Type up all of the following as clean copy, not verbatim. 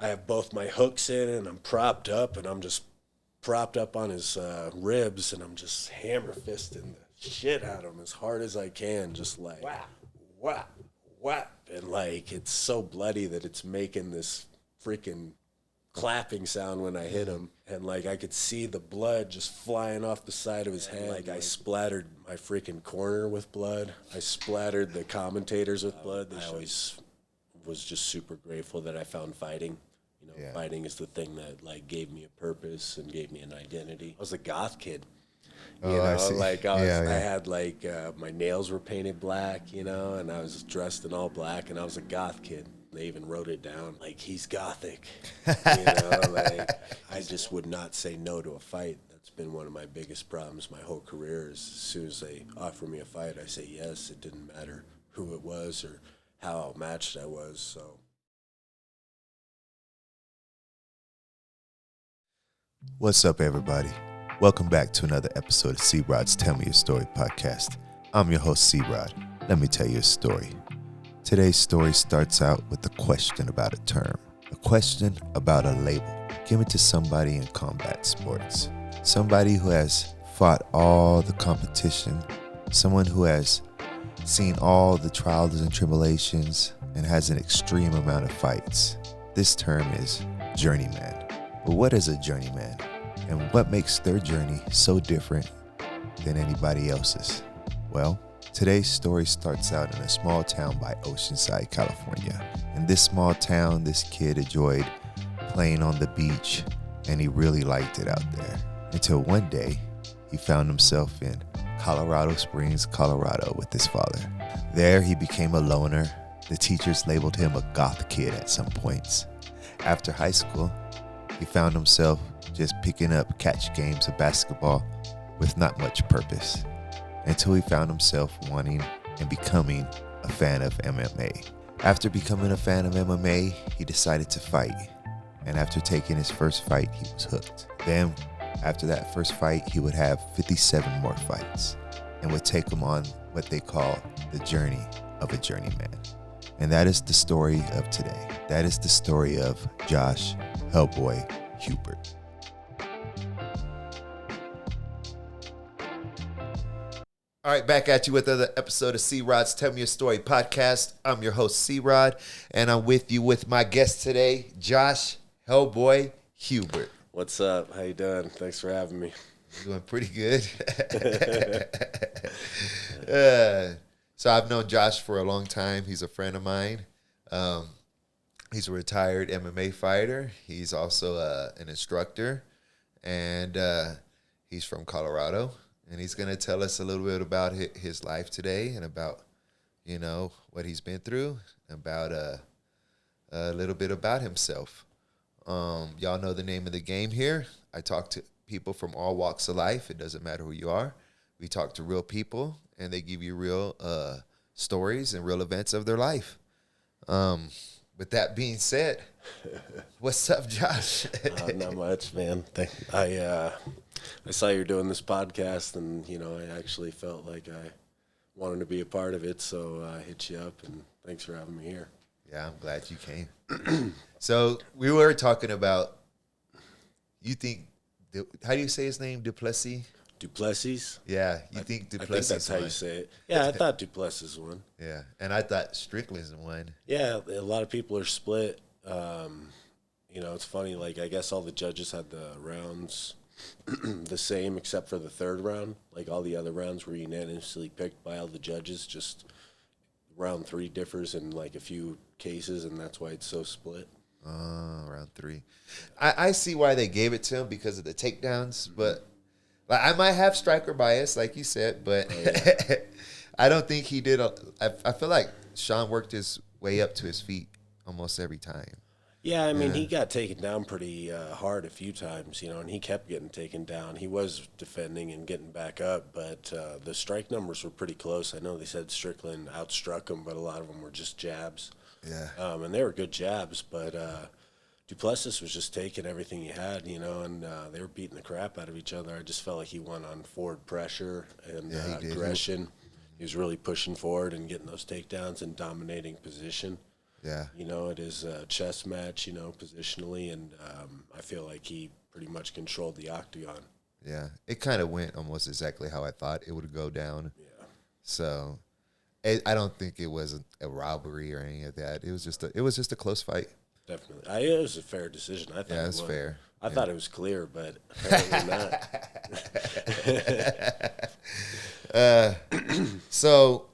I have both my hooks in and I'm propped up and I'm just propped up on his ribs and I'm just hammer fisting the shit out of him as hard as I can, just like whap, whap, whap. And like it's so bloody that it's making this freaking clapping sound when I hit him. And like I could see the blood just flying off the side of his head. Like I splattered my freaking corner with blood. I splattered the commentators with blood. I always was just super grateful that I found fighting. Fighting is the thing that like gave me a purpose and gave me an identity. I was a goth kid. I see. Like I had like my nails were painted black, and I was dressed in all black, and I was a goth kid. They even wrote it down like he's gothic. Like I just would not say no to a fight. That's been one of my biggest problems my whole career. Is as soon as they offer me a fight, I say yes. It didn't matter who it was or how outmatched I was. So. What's up, everybody? Welcome back to another episode of C-Rod's Tell Me Your Story podcast. I'm your host, C-Rod. Let me tell you a story. Today's story starts out with a question about a term, a question about a label given to somebody in combat sports, somebody who has fought all the competition, someone who has seen all the trials and tribulations and has an extreme amount of fights. This term is Journeyman. But what is a journeyman, and what makes their journey so different than anybody else's? Well, today's story starts out in a small town by Oceanside, California. In this small town, this kid enjoyed playing on the beach, and he really liked it out there. Until one day, he found himself in Colorado Springs, Colorado with his father. There, he became a loner. The teachers labeled him a goth kid at some points. After high school, he found himself just picking up catch games of basketball with not much purpose, until he found himself wanting and becoming a fan of MMA. After becoming a fan of MMA, he decided to fight. And after taking his first fight, he was hooked. Then, after that first fight, he would have 57 more fights and would take him on what they call the journey of a journeyman. And that is the story of today. That is the story of Josh HellBoy Hubert. All right, back at you with another episode of C-Rod's Tell Me Your Story podcast. I'm your host, C-Rod, and I'm with you with my guest today, Josh HellBoy Hubert. What's up? How you doing? Thanks for having me. Doing pretty good. So I've known Josh for a long time. He's a friend of mine. He's a retired MMA fighter. He's also an instructor, and he's from Colorado. And he's going to tell us a little bit about his life today and about, what he's been through, about a little bit about himself. Y'all know the name of the game here. I talk to people from all walks of life. It doesn't matter who you are. We talk to real people, and they give you real stories and real events of their life. With that being said, what's up, Josh? Not much, man. I saw you're doing this podcast, and I actually felt like I wanted to be a part of it, so I hit you up, and thanks for having me here. Yeah, I'm glad you came. So we were talking about. You think? How do you say his name? Duplessis. Duplessis? Yeah, you think Duplessis? I think that's how you say it. Yeah, I thought Duplessis won. Yeah, and I thought Strickland's won. Yeah, a lot of people are split. It's funny. Like, I guess all the judges had the rounds the same except for the third round. Like, all the other rounds were unanimously picked by all the judges. Just round 3 differs in, like, a few cases, and that's why it's so split. Round 3. I see why they gave it to him because of the takedowns, but I might have striker bias, like you said, but I don't think he did. I feel like Sean worked his way up to his feet almost every time. Yeah, I mean, he got taken down pretty hard a few times, and he kept getting taken down. He was defending and getting back up, but the strike numbers were pretty close. I know they said Strickland outstruck him, but a lot of them were just jabs. Yeah. And they were good jabs, but Duplessis was just taking everything he had, and they were beating the crap out of each other. I just felt like he won on forward pressure and aggression. He was really pushing forward and getting those takedowns and dominating position. Yeah. You know, it is a chess match, you know, positionally, and I feel like he pretty much controlled the octagon. Yeah. It kind of went almost exactly how I thought it would go down. Yeah. So I don't think it was a robbery or any of that. It was just a close fight. Definitely. It was a fair decision. I thought Yeah, it it's was. fair. I thought it was clear, but apparently not. So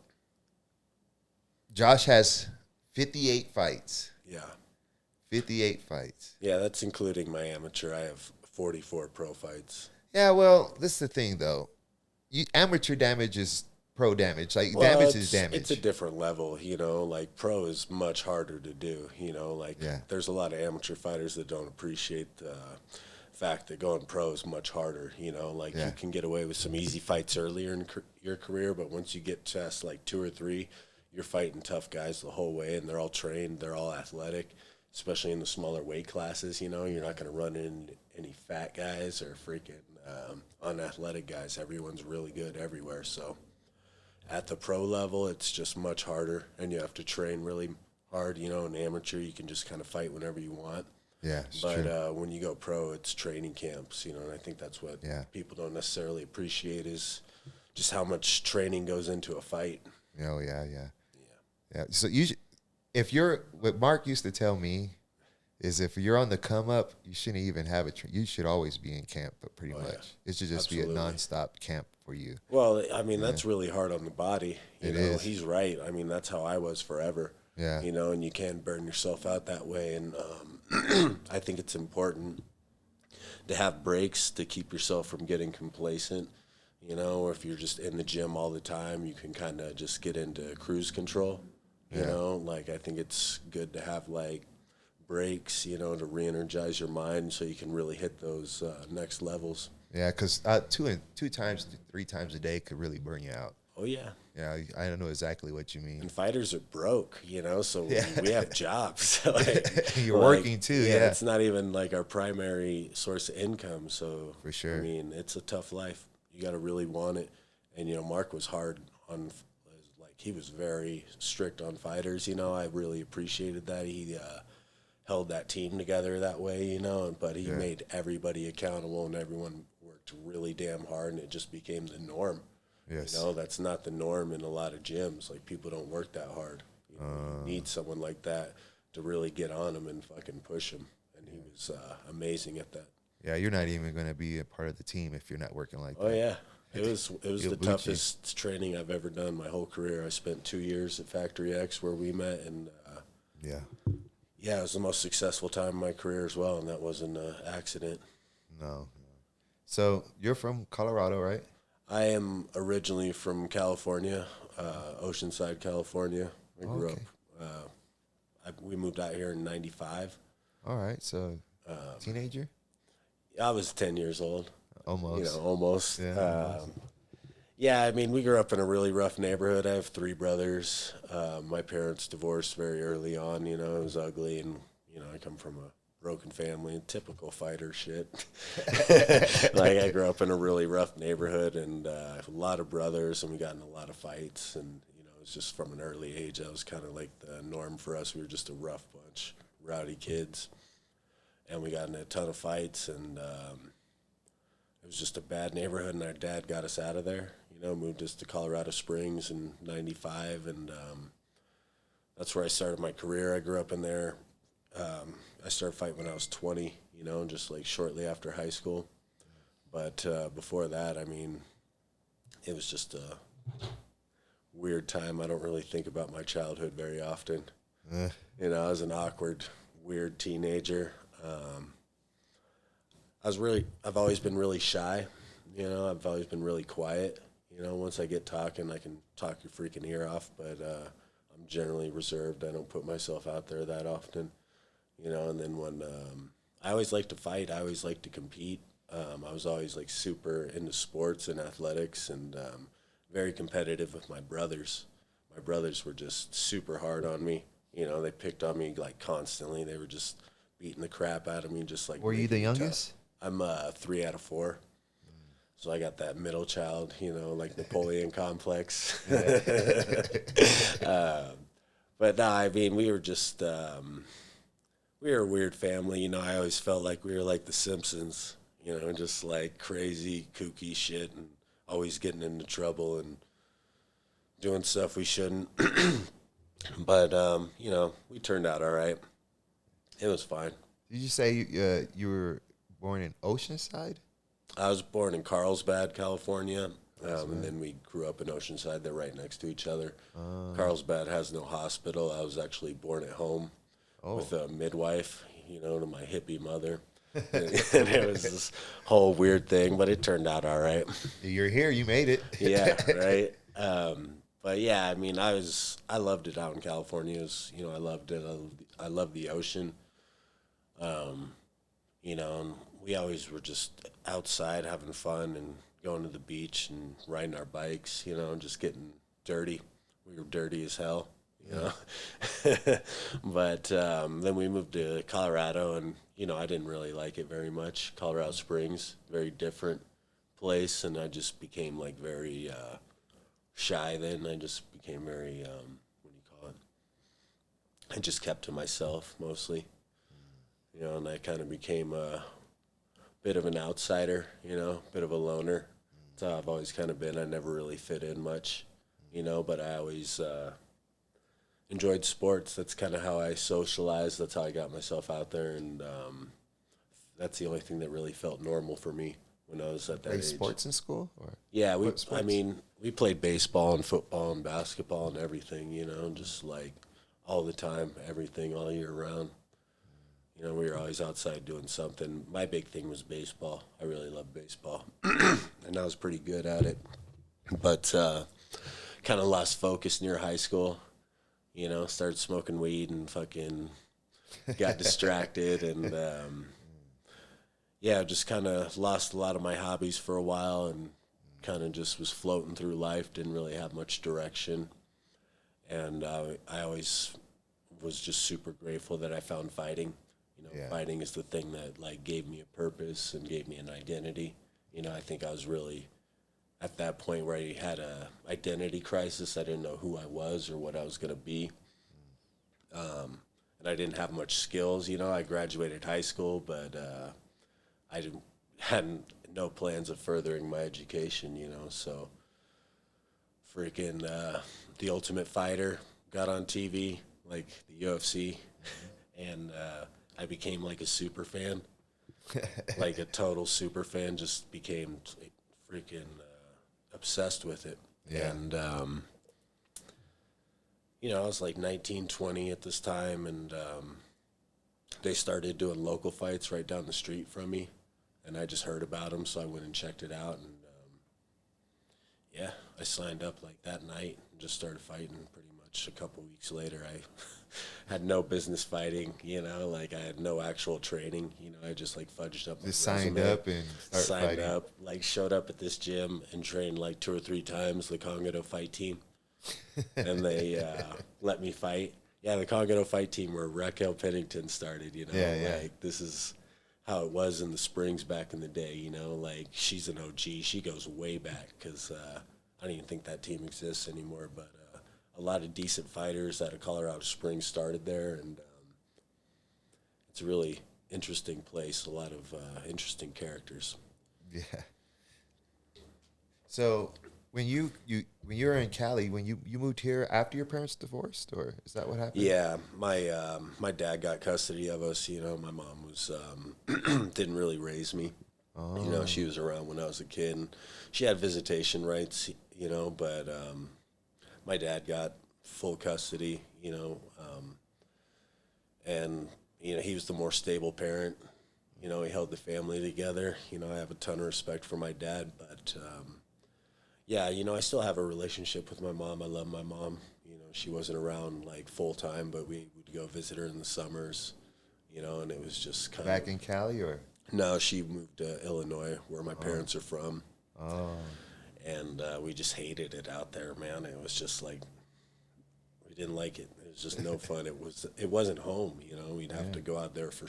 Josh has 58 fights. Yeah. 58 fights. Yeah, that's including my amateur. I have 44 pro fights. Yeah, well, this is the thing, though. Amateur damage is pro damage. Like, damage is damage. It's a different level, you know. Like, pro is much harder to do, you know. Like, there's a lot of amateur fighters that don't appreciate the fact that going pro is much harder, you know. Like, you can get away with some easy fights earlier in your career, but once you get past, like, 2 or 3, you're fighting tough guys the whole way, and they're all trained, they're all athletic, especially in the smaller weight classes, you know. You're not going to run in any fat guys or freaking unathletic guys. Everyone's really good everywhere, so at the pro level, it's just much harder, and you have to train really hard. You know, in amateur, you can just kind of fight whenever you want. Yeah, but when you go pro, it's training camps, you know, and I think that's what people don't necessarily appreciate is just how much training goes into a fight. Oh, yeah. So what Mark used to tell me is if you're on the come up, you shouldn't even have you should always be in camp, but pretty much. Yeah. It should just be a nonstop camp for you. Well, I mean, that's really hard on the body. You know, he's right. I mean, that's how I was forever. Yeah. You know, and you can burn yourself out that way. And I think it's important to have breaks to keep yourself from getting complacent. You know, or if you're just in the gym all the time, you can kind of just get into cruise control. You know, like I think it's good to have like breaks, you know, to re-energize your mind so you can really hit those next levels. Yeah, because 2 times, 3 times a day could really burn you out. Oh, yeah. Yeah, I don't know exactly what you mean. And fighters are broke, you know, so we have jobs. Like, you're working too, yeah. It's not even like our primary source of income, so for sure. I mean, it's a tough life. You got to really want it. And, you know, Mark was hard on, like, he was very strict on fighters, you know. I really appreciated that. He held that team together that way, you know, but he made everybody accountable and everyone worked really damn hard, and it just became the norm. Yes. You know, that's not the norm in a lot of gyms. Like, people don't work that hard. You know, you need someone like that to really get on them and fucking push them. And he was amazing at that. Yeah, you're not even going to be a part of the team if you're not working like that. Oh, yeah. It was the toughest training I've ever done my whole career. I spent 2 years at Factory X where we met, and yeah, it was the most successful time in my career as well, and that wasn't an accident. No. So you're from Colorado, right? I am originally from California, Oceanside, California. I grew up. We moved out here in '95. All right, so teenager? I was 10 years old. Almost. You know, almost. Yeah, yeah, I mean, we grew up in a really rough neighborhood. I have 3 brothers. My parents divorced very early on. You know, it was ugly, and, you know, I come from a broken family, typical fighter shit. Like, I grew up in a really rough neighborhood, and a lot of brothers, and we got in a lot of fights, and, you know, it was just from an early age. That was kind of like the norm for us. We were just a rough bunch, rowdy kids, and we got in a ton of fights, and it was just a bad neighborhood, and our dad got us out of there, you know, moved us to Colorado Springs in '95, and that's where I started my career. I grew up in there. I started fighting when I was 20, you know, just like shortly after high school. But before that, I mean, it was just a weird time. I don't really think about my childhood very often. You know, I was an awkward, weird teenager. I've always been really shy. You know, I've always been really quiet. You know, once I get talking, I can talk your freaking ear off, but I'm generally reserved. I don't put myself out there that often. You know, and then when I always like to fight, I always like to compete. I was always like super into sports and athletics, and very competitive with my brothers. My brothers were just super hard on me. You know, they picked on me like constantly. They were just beating the crap out of me, just like. Were you the youngest? I'm 3 out of 4. So I got that middle child, you know, like Napoleon complex. But no, I mean, we were just, we were a weird family. You know, I always felt like we were like the Simpsons, you know, just like crazy, kooky shit and always getting into trouble and doing stuff we shouldn't. But, you know, we turned out all right. It was fine. Did you say you were born in Oceanside? I was born in Carlsbad, California, and then we grew up in Oceanside. They're right next to each other. Carlsbad has no hospital. I was actually born at home with a midwife, you know, to my hippie mother. And it was this whole weird thing, but it turned out all right. You're here. You made it. Yeah, right. But yeah, I mean, I loved it out in California. It was, you know, I loved it. I loved the ocean. You know, and we always were just outside having fun and going to the beach and riding our bikes, you know, and just getting dirty. We were dirty as hell, you know. But then we moved to Colorado, and, you know, I didn't really like it very much. Colorado Springs, very different place, and I just became, like, very shy then. I just became very, what do you call it? I just kept to myself mostly. You know, and I kind of became a bit of an outsider, you know, bit of a loner. That's how I've always kind of been. I never really fit in much, you know, but I always enjoyed sports. That's kind of how I socialized. That's how I got myself out there, and that's the only thing that really felt normal for me when I was at that age. Sports in school? Or yeah, I mean, we played baseball and football and basketball and everything, you know, just like all the time, everything all year round. You know, we were always outside doing something. My big thing was baseball. I really loved baseball, and I was pretty good at it. But kind of lost focus near high school. You know, started smoking weed and fucking got distracted, and yeah, just kind of lost a lot of my hobbies for a while, and kind of just was floating through life. Didn't really have much direction, and I always was just super grateful that I found fighting. You know, fighting is the thing that, like, gave me a purpose and gave me an identity. You know, I think I was really at that point where I had a identity crisis. I didn't know who I was or what I was going to be. And I didn't have much skills. You know, I graduated high school, but I hadn't no plans of furthering my education, you know. So freaking The Ultimate Fighter got on TV, like the UFC, and I became like a super fan, like a total super fan. Just became freaking obsessed with it. Yeah. And you know, I was like 19, 20 at this time, and they started doing local fights right down the street from me, and I just heard about them, so I went and checked it out, and yeah, I signed up like that night and just started fighting. Pretty much a couple weeks later, I had no business fighting, you know, like I had no actual training, you know, I just like fudged up my just signed resume, up and started fighting. up, like showed up at this gym and trained like 2 or 3 times, the Congado fight team, and they let me fight. Yeah, the Congado fight team where Raquel Pennington started, you know, like this is how it was in the Springs back in the day, you know, like she's an OG, she goes way back, because I don't even think that team exists anymore, but a lot of decent fighters out of Colorado Springs started there, and it's a really interesting place, a lot of interesting characters. Yeah. So when you were in Cali, when you moved here after your parents divorced, or is that what happened? Yeah, my dad got custody of us. You know, my mom was didn't really raise me. Oh. You know, she was around when I was a kid, and she had visitation rights. You know, but my dad got full custody. You know, and you know he was the more stable parent. You know, he held the family together. You know, I have a ton of respect for my dad, but. Yeah, you know, I still have a relationship with my mom. I love my mom. You know, she wasn't around, like, full-time, but we would go visit her in the summers, you know, and it was just kind of... Back in Cali, or...? No, she moved to Illinois, where my parents are from. Oh. And we just hated it out there, man. It was just, like, we didn't like it. It was just no fun. It wasn't home, you know. We'd have to go out there for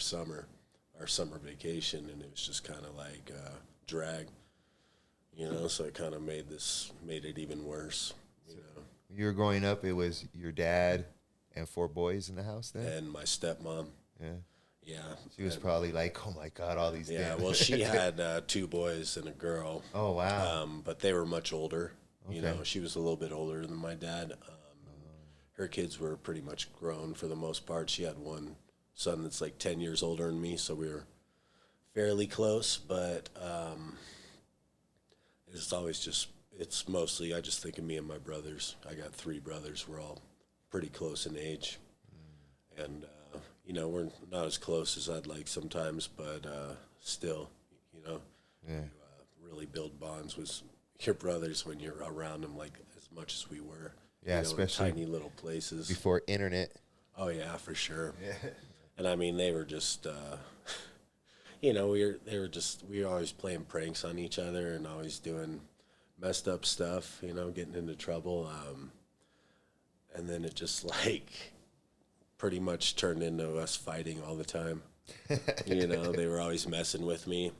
our summer vacation, and it was just kind of like drag. You know, so it kind of made it even worse, you know. When you were growing up, it was your dad And 4 boys in the house then? And my stepmom. Yeah. Yeah. She was probably like, oh, my God, all these Yeah, damn. well, she had 2 boys and a girl. Oh, wow. But they were much older. Okay. You know, she was a little bit older than my dad. Her kids were pretty much grown for the most part. She had one son that's like 10 years older than me, so we were fairly close. But it's always just, it's mostly, I just think of me and my brothers. I got 3 brothers. We're all pretty close in age. And, you know, we're not as close as I'd like sometimes, but still, you know, Yeah. you really build bonds with your brothers when you're around them like as much as we were. Yeah, you know, especially in tiny little places. Before internet. Oh, yeah, for sure. Yeah. And, I mean, they were just, you know, we were always playing pranks on each other and always doing messed up stuff, you know, getting into trouble. And then it just, like, pretty much turned into us fighting all the time. You know, they were always messing with me,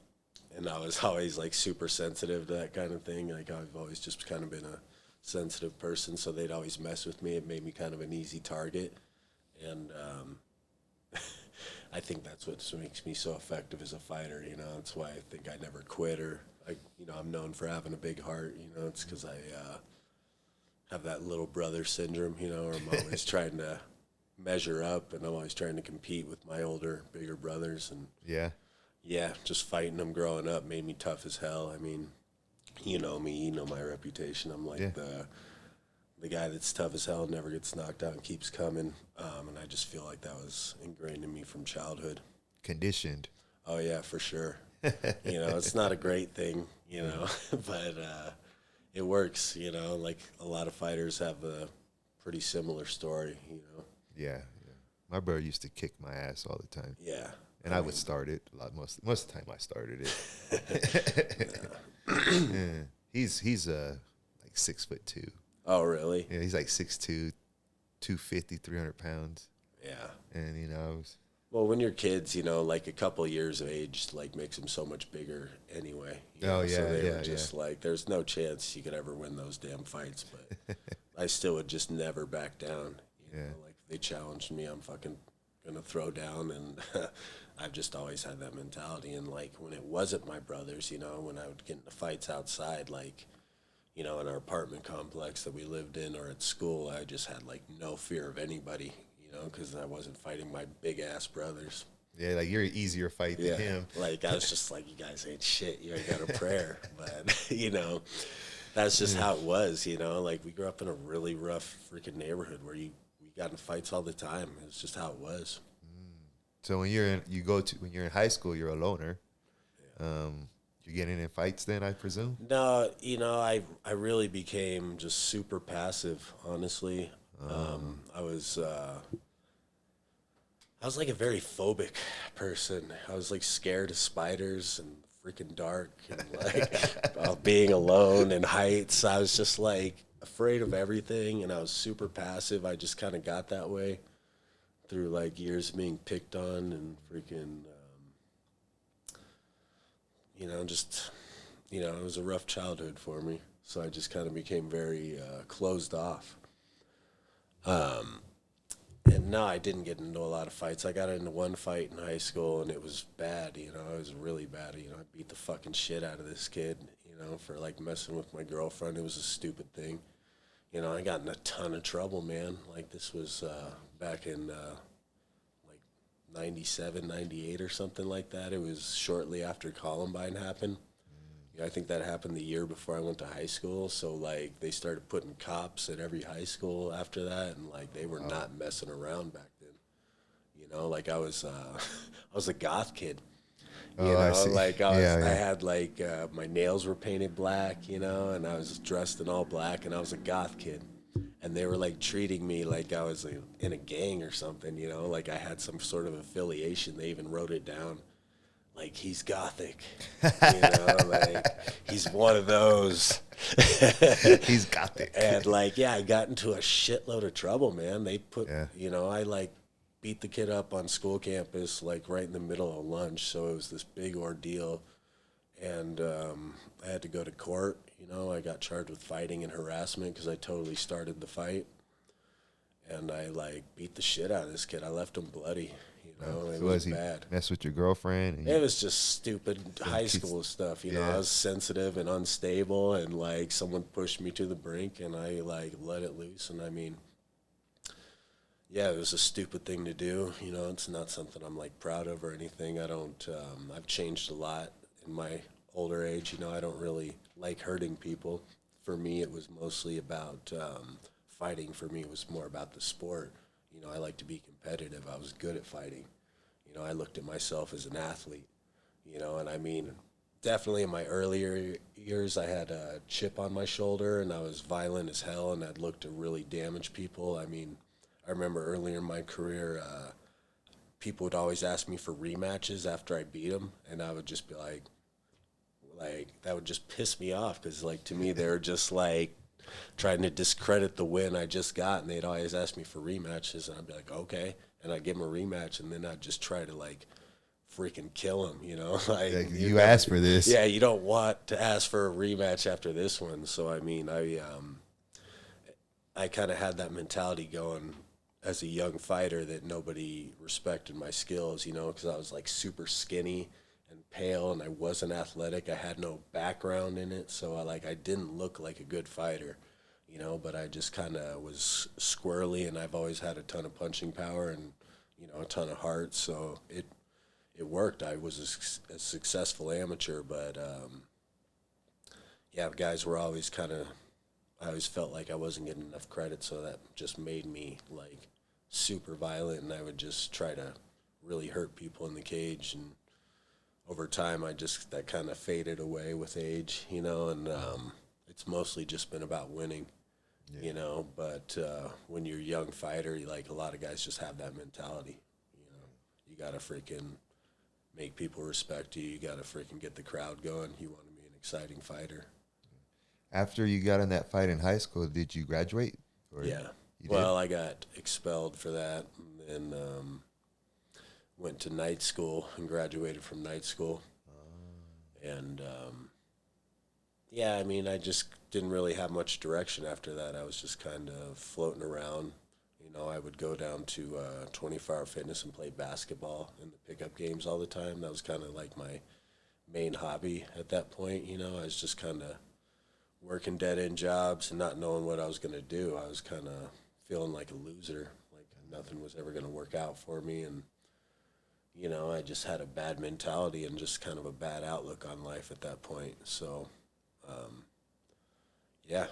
and I was always, like, super sensitive to that kind of thing. Like, I've always just kind of been a sensitive person, so they'd always mess with me. It made me kind of an easy target, and I think that's what makes me so effective as a fighter. You know, that's why I think I never quit, or you know, I'm known for having a big heart. You know, it's because I have that little brother syndrome. You know, where I'm always trying to measure up, and I'm always trying to compete with my older, bigger brothers, and yeah, just fighting them growing up made me tough as hell. I mean, you know me, you know my reputation. I'm like the guy that's tough as hell, never gets knocked out and keeps coming. And I just feel like that was ingrained in me from childhood. Conditioned. Oh, yeah, for sure. You know, it's not a great thing, you know, but it works, you know. Like, a lot of fighters have a pretty similar story, you know. Yeah. My brother used to kick my ass all the time. Yeah. And I would start it a lot. Most of the time I started it. Yeah. He's like 6'2". Oh, really? Yeah, he's like 6'2", 250, 300 pounds. Yeah. And, you know, well, when you're kids, you know, like a couple years of age, like makes them so much bigger anyway. You know? So they were just like, there's no chance you could ever win those damn fights. But I still would just never back down. You know, like if they challenged me, I'm fucking gonna throw down. And I've just always had that mentality. And like when it wasn't my brothers, you know, when I would get into fights outside, like, you know, in our apartment complex that we lived in or at school, I just had like no fear of anybody. You know, because I wasn't fighting my big-ass brothers. Yeah, like you're an easier fight than him. Like, I was just like, you guys ain't shit. You ain't got a prayer. But, you know, that's just how it was, you know. Like, we grew up in a really rough freaking neighborhood where we got in fights all the time. It was just how it was. So when you're in high school, you're a loner. Yeah. You're getting in fights then, I presume? No, you know, I really became just super passive, honestly. I was like a very phobic person. I was like scared of spiders and freaking dark and like being alone and heights. I was just like afraid of everything, and I was super passive. I just kind of got that way through like years of being picked on and freaking, you know, just, you know, it was a rough childhood for me. So I just kind of became very closed off. And no, I didn't get into a lot of fights. I got into one fight in high school, and it was bad, you know. It was really bad, you know. I beat the fucking shit out of this kid, you know, for, like, messing with my girlfriend. It was a stupid thing. You know, I got in a ton of trouble, man. Like, this was back in, like, 97, 98 or something like that. It was shortly after Columbine happened. I think that happened the year before I went to high school. So, like, they started putting cops at every high school after that, and, like, they were not messing around back then. You know, like, I was a goth kid. You know, I see. Like, I had, like, my nails were painted black, you know, and I was dressed in all black, and I was a goth kid. And they were, like, treating me like I was in a gang or something, you know, like I had some sort of affiliation. They even wrote it down. Like, he's gothic, you know, like, he's one of those. He's gothic. And, like, yeah, I got into a shitload of trouble, man. They put, you know, I, like, beat the kid up on school campus, like, right in the middle of lunch, so it was this big ordeal. And I had to go to court, you know. I got charged with fighting and harassment because I totally started the fight. and I like beat the shit out of this kid. I left him bloody. You know, it So was he bad. mess with your girlfriend? And It was just stupid high school stuff. You know, Yeah. I was sensitive and unstable, and like someone pushed me to the brink, and I like let it loose. And I mean, yeah, it was a stupid thing to do. You know, it's not something I'm like proud of or anything. I don't. I've changed a lot in my older age. You know, I don't really like hurting people. For me, it was mostly about fighting. For me, it was more about the sport. You know, I like to be competitive. I was good at fighting. You know, I looked at myself as an athlete. You know, and I mean, definitely in my earlier years, I had a chip on my shoulder, and I was violent as hell, and I'd look to really damage people. I mean, I remember earlier in my career, people would always ask me for rematches after I beat them, and I would just be like that would just piss me off because, like, to me, they were just like trying to discredit the win I just got, and they'd always ask me for rematches, and I'd be like, okay, and I'd give them a rematch, and then I'd just try to like freaking kill him, you know? Like you asked for this. Yeah, you don't want to ask for a rematch after this one. So I mean, I kind of had that mentality going as a young fighter that nobody respected my skills, you know, because I was like super skinny and pale, and I wasn't athletic. I had no background in it, so I didn't look like a good fighter, you know. But I just kind of was squirrely, and I've always had a ton of punching power and, you know, a ton of heart. So it worked. I was a successful amateur, but yeah, guys were always I always felt like I wasn't getting enough credit, so that just made me like super violent, and I would just try to really hurt people in the cage. And over time, that kind of faded away with age, you know, and it's mostly just been about winning. Yeah. You know, but when you're a young fighter, like a lot of guys just have that mentality. You know, you got to freaking make people respect you. You got to freaking get the crowd going. You want to be an exciting fighter. After you got in that fight in high school, did you graduate? Yeah. Well, I got expelled for that, and then went to night school and graduated from night school. And yeah, I mean, I just didn't really have much direction after that. I was just kind of floating around. You know, I would go down to 24 Hour Fitness and play basketball in the pickup games all the time. That was kind of like my main hobby at that point. You know, I was just kind of working dead-end jobs and not knowing what I was going to do. I was kind of feeling like a loser, like nothing was ever going to work out for me. And, you know, I just had a bad mentality and just kind of a bad outlook on life at that point. So, yeah,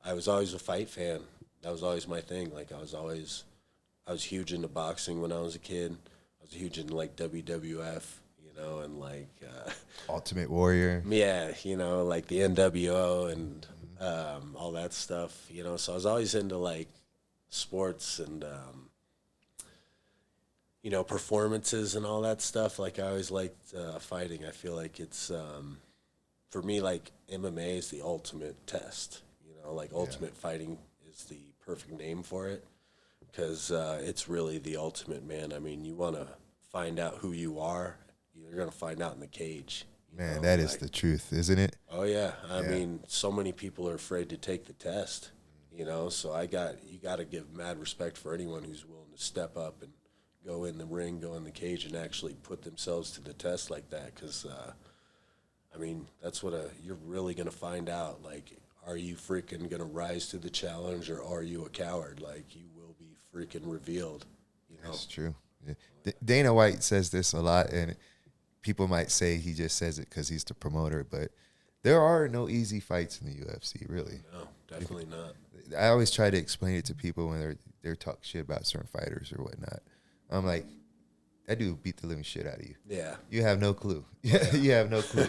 I was always a fight fan. That was always my thing. Like, I was huge into boxing when I was a kid. I was huge into, like, WWF, you know, and, like... Ultimate Warrior. Yeah, you know, like the NWO and all that stuff, you know. So I was always into, like, sports and, you know, performances and all that stuff. Like, I always liked fighting. I feel like it's, for me, like, MMA is the ultimate test. You know, like, ultimate fighting is the perfect name for it because it's really the ultimate, man. I mean, you want to find out who you are, you're going to find out in the cage. Man, that is the truth, isn't it? Oh, yeah. I mean, so many people are afraid to take the test, you know, so you got to give mad respect for anyone who's willing to step up and go in the ring, go in the cage, and actually put themselves to the test like that because, I mean, that's what you're really going to find out. Like, are you freaking going to rise to the challenge or are you a coward? Like, you will be freaking revealed, you know? That's true. Yeah. Dana White says this a lot, and people might say he just says it because he's the promoter, but there are no easy fights in the UFC, really. No, definitely not. I always try to explain it to people when they're talking shit about certain fighters or whatnot. I'm like, that dude beat the living shit out of you. Yeah. You have no clue. Yeah. You have no clue.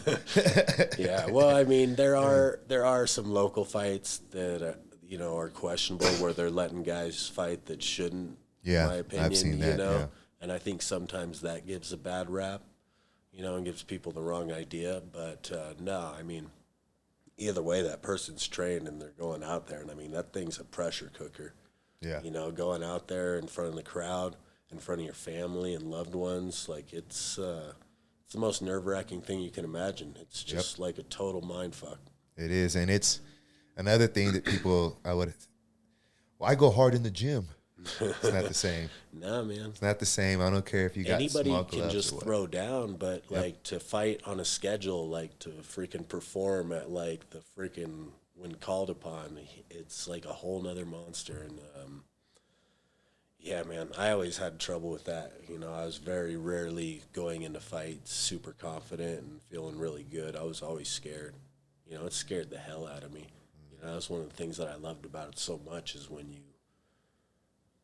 Yeah. Well, I mean, there are some local fights that you know, are questionable where they're letting guys fight that shouldn't. Yeah, in my opinion, I've seen that. You know? Yeah. And I think sometimes that gives a bad rap. You know, and gives people the wrong idea. But no, I mean, either way, that person's trained and they're going out there. And I mean, that thing's a pressure cooker. Yeah. You know, going out there in front of the crowd, in front of your family and loved ones, like it's the most nerve-wracking thing you can imagine. It's just like a total mind fuck. It is. And it's another thing that people, I go hard in the gym. It's not the same. Nah, man. It's not the same. I don't care if you got Anybody small can gloves just or what. throw down, but like to fight on a schedule, like to freaking perform at like the freaking when called upon, it's like a whole nother monster. And yeah, man, I always had trouble with that. You know, I was very rarely going into fights super confident and feeling really good. I was always scared. You know, it scared the hell out of me. You know, that's one of the things that I loved about it so much is when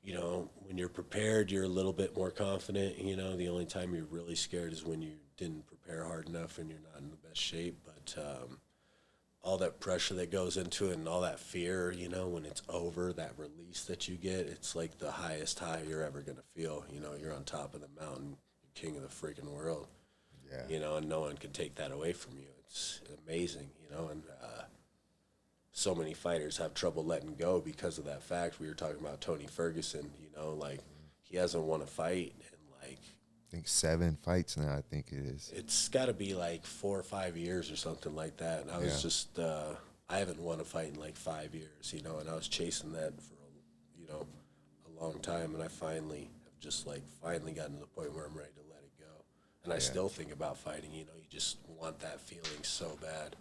you know, when you're prepared, you're a little bit more confident. You know, the only time you're really scared is when you didn't prepare hard enough and you're not in the best shape. But all that pressure that goes into it and all that fear, you know, when it's over, that release that you get, it's like the highest high you're ever going to feel. You know, you're on top of the mountain, you're king of the freaking world. Yeah. You know, and no one can take that away from you. It's amazing, you know, and so many fighters have trouble letting go because of that fact. We were talking about Tony Ferguson, you know, like he hasn't won a fight in like I think 7 fights now, I think it is. it's got to be like 4 or 5 years or something like that. And I was just I haven't won a fight in like 5 years, you know, and I was chasing that for you know a long time, and I finally have just like finally gotten to the point where I'm ready to let it go. And I still think about fighting, you know, you just want that feeling so bad.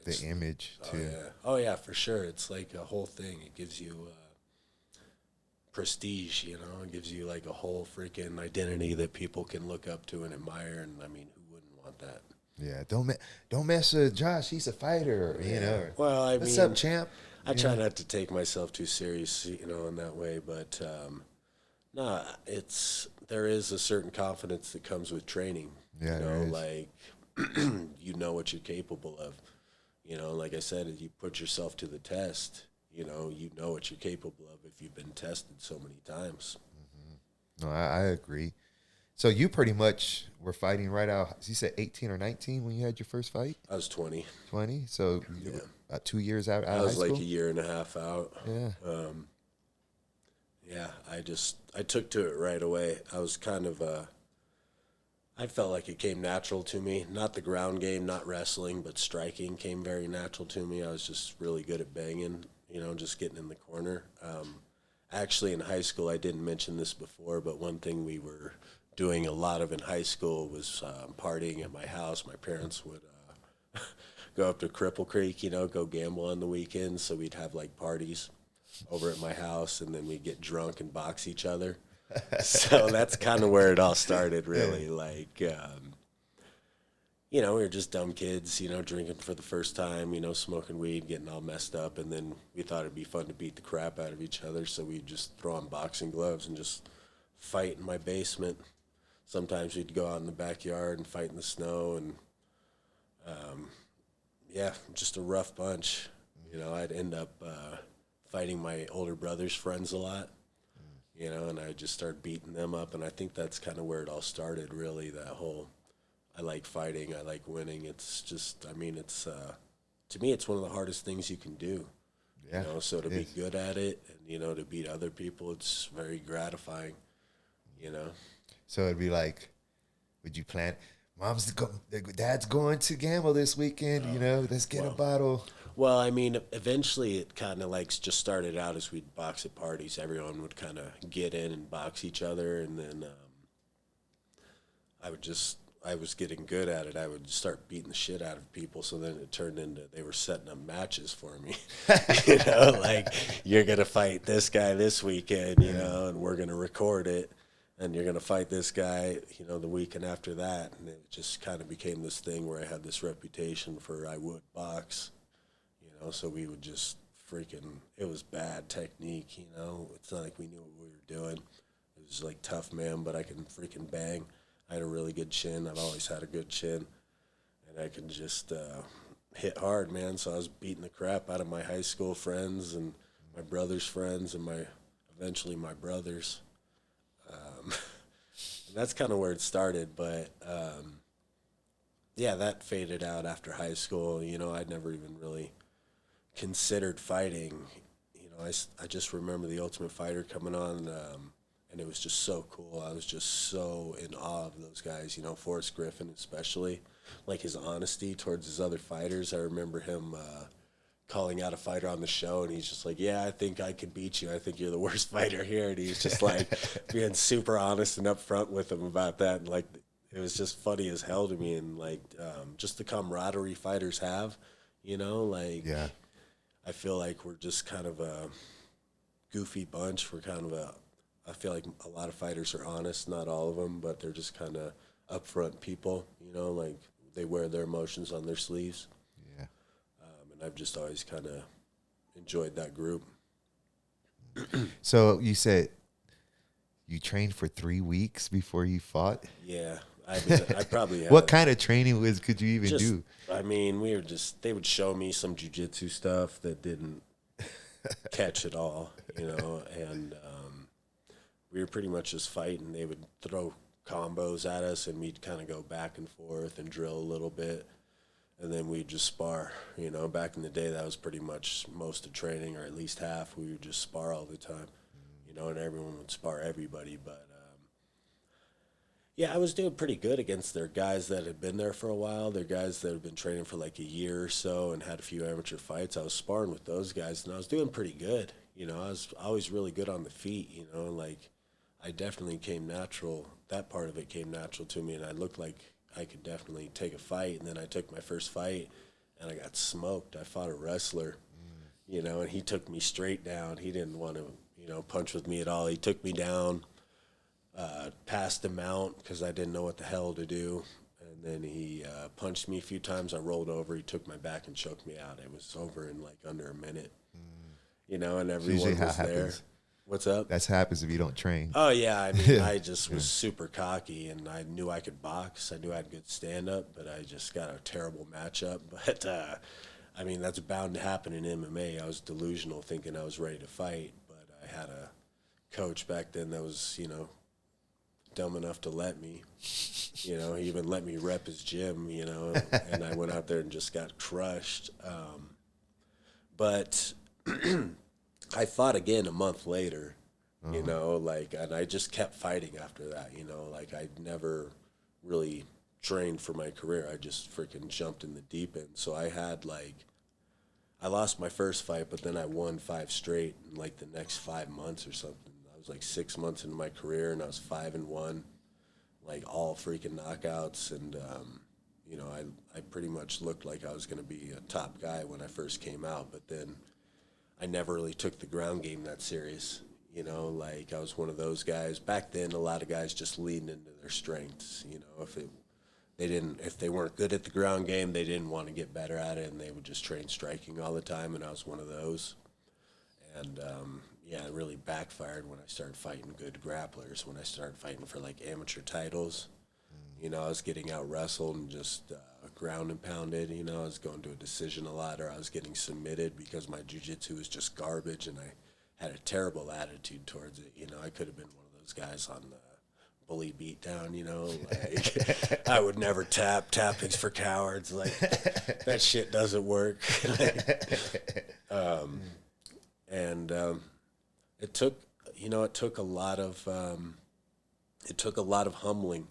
The image, too. Oh yeah, for sure. It's like a whole thing. It gives you prestige, you know. It gives you like a whole freaking identity that people can look up to and admire. And I mean, who wouldn't want that? Yeah, don't mess with Josh. He's a fighter, you know. Well, I What's mean, up, champ? I try not to take myself too serious, you know, in that way. But no, there is a certain confidence that comes with training. Yeah, you know, there is. like you know what you're capable of. You know, like I said, you put yourself to the test. You know what you're capable of if you've been tested so many times. No, I agree. So you pretty much were fighting right out. You said 18 or 19 when you had your first fight? I was 20. 20? So about 2 years out I of was high like school? a year and a half out. Yeah. Yeah, I took to it right away. I was kind of I felt like it came natural to me. Not the ground game, not wrestling, but striking came very natural to me. I was just really good at banging, you know, just getting in the corner. Actually, in high school, I didn't mention this before, but one thing we were doing a lot of in high school was partying at my house. My parents would go up to Cripple Creek, you know, go gamble on the weekends. So we'd have like parties over at my house, and then we'd get drunk and box each other. So that's kind of where it all started, really. Like, you know, we were just dumb kids, you know, drinking for the first time, you know, smoking weed, getting all messed up. And then we thought it'd be fun to beat the crap out of each other. So we'd just throw on boxing gloves and just fight in my basement. Sometimes we'd go out in the backyard and fight in the snow. And, yeah, just a rough bunch. You know, I'd end up fighting my older brother's friends a lot. You know, and I just started beating them up, and I think that's kind of where it all started, really, that whole, I like fighting, I like winning. It's just, I mean, it's, to me, it's one of the hardest things you can do. Yeah, you know, so to be is. good at it, and, you know, to beat other people, it's very gratifying, you know. So it'd be like, would you plan, Dad's going to gamble this weekend, you know, let's get a bottle. Well, I mean, eventually it kind of like just started out as we'd box at parties. Everyone would kind of get in and box each other, and then I was getting good at it. I would start beating the shit out of people, so then it turned into they were setting up matches for me. You know, like, you're going to fight this guy this weekend, you know, and we're going to record it, and you're going to fight this guy, you know, the weekend after that. And it just kind of became this thing where I had this reputation for I would box. You know, so we would just it was bad technique, you know. It's not like we knew what we were doing. It was like tough man, but I can freaking bang. I had a really good chin. I've always had a good chin. And I can just hit hard, man. So I was beating the crap out of my high school friends and my brother's friends and eventually my brothers. And that's kind of where it started, but yeah, that faded out after high school. You know, I'd never even really considered fighting. You know, I just remember The Ultimate Fighter coming on, and it was just so cool. I was just so in awe of those guys, you know, Forrest Griffin especially, like his honesty towards his other fighters. I remember him calling out a fighter on the show, and he's just like, yeah, I think I could beat you. I think you're the worst fighter here. And he's just like being super honest and upfront with him about that. And like, it was just funny as hell to me. And like, just the camaraderie fighters have, you know, like, Yeah. I feel like we're just kind of a goofy bunch. We're kind of I feel like a lot of fighters are honest, not all of them, but they're just kind of upfront people, you know, like they wear their emotions on their sleeves. Yeah. And I've just always kind of enjoyed that group. So you said you trained for 3 weeks before you fought? Yeah. I mean, I probably have. What kind of training could you even just, do? I mean, they would show me some jiu-jitsu stuff that didn't catch at all, you know, and we were pretty much just fighting. They would throw combos at us, and we'd kind of go back and forth and drill a little bit, and then we'd just spar. You know, back in the day, that was pretty much most of training, or at least half. We would just spar all the time, you know, and everyone would spar everybody. But, yeah, I was doing pretty good against their guys that had been there for a while. They're guys that had been training for like a year or so and had a few amateur fights. I was sparring with those guys, and I was doing pretty good. You know, I was always really good on the feet, you know, and like, I definitely came natural. That part of it came natural to me, and I looked like I could definitely take a fight. And then I took my first fight, and I got smoked. I fought a wrestler, you know, and he took me straight down. He didn't want to, you know, punch with me at all. He took me down, passed the mount because I didn't know what the hell to do. And then he punched me a few times. I rolled over. He took my back and choked me out. It was over in like under a minute, you know, and everyone was there. Happens. What's up? That happens if you don't train. Oh, yeah. I mean, I just was super cocky, and I knew I could box. I knew I had good stand-up, but I just got a terrible matchup. But, I mean, that's bound to happen in MMA. I was delusional thinking I was ready to fight, but I had a coach back then that was, you know, dumb enough to let me. You know, he even let me rep his gym, you know, and I went out there and just got crushed. But I fought again a month later, you know, like, and I just kept fighting after that, you know, like I never really trained for my career. I just freaking jumped in the deep end. So I had like, I lost my first fight, but then I won 5 straight in like the next 5 months or something. I was like 6 months into my career, and I was 5-1, like all freaking knockouts. And, you know, I pretty much looked like I was going to be a top guy when I first came out, but then I never really took the ground game that serious, you know, like I was one of those guys. Back then, a lot of guys just leaned into their strengths, you know, if they weren't good at the ground game, they didn't want to get better at it, and they would just train striking all the time, and I was one of those. And, yeah, it really backfired when I started fighting good grapplers, when I started fighting for, like, amateur titles. You know, I was getting out-wrestled and just ground and pounded. You know, I was going to a decision a lot, or I was getting submitted because my jiu-jitsu was just garbage, and I had a terrible attitude towards it. You know, I could have been one of those guys on the bully beatdown, you know. Like, I would never tap. Tapping's for cowards. Like, that shit doesn't work. It took a lot of humbling.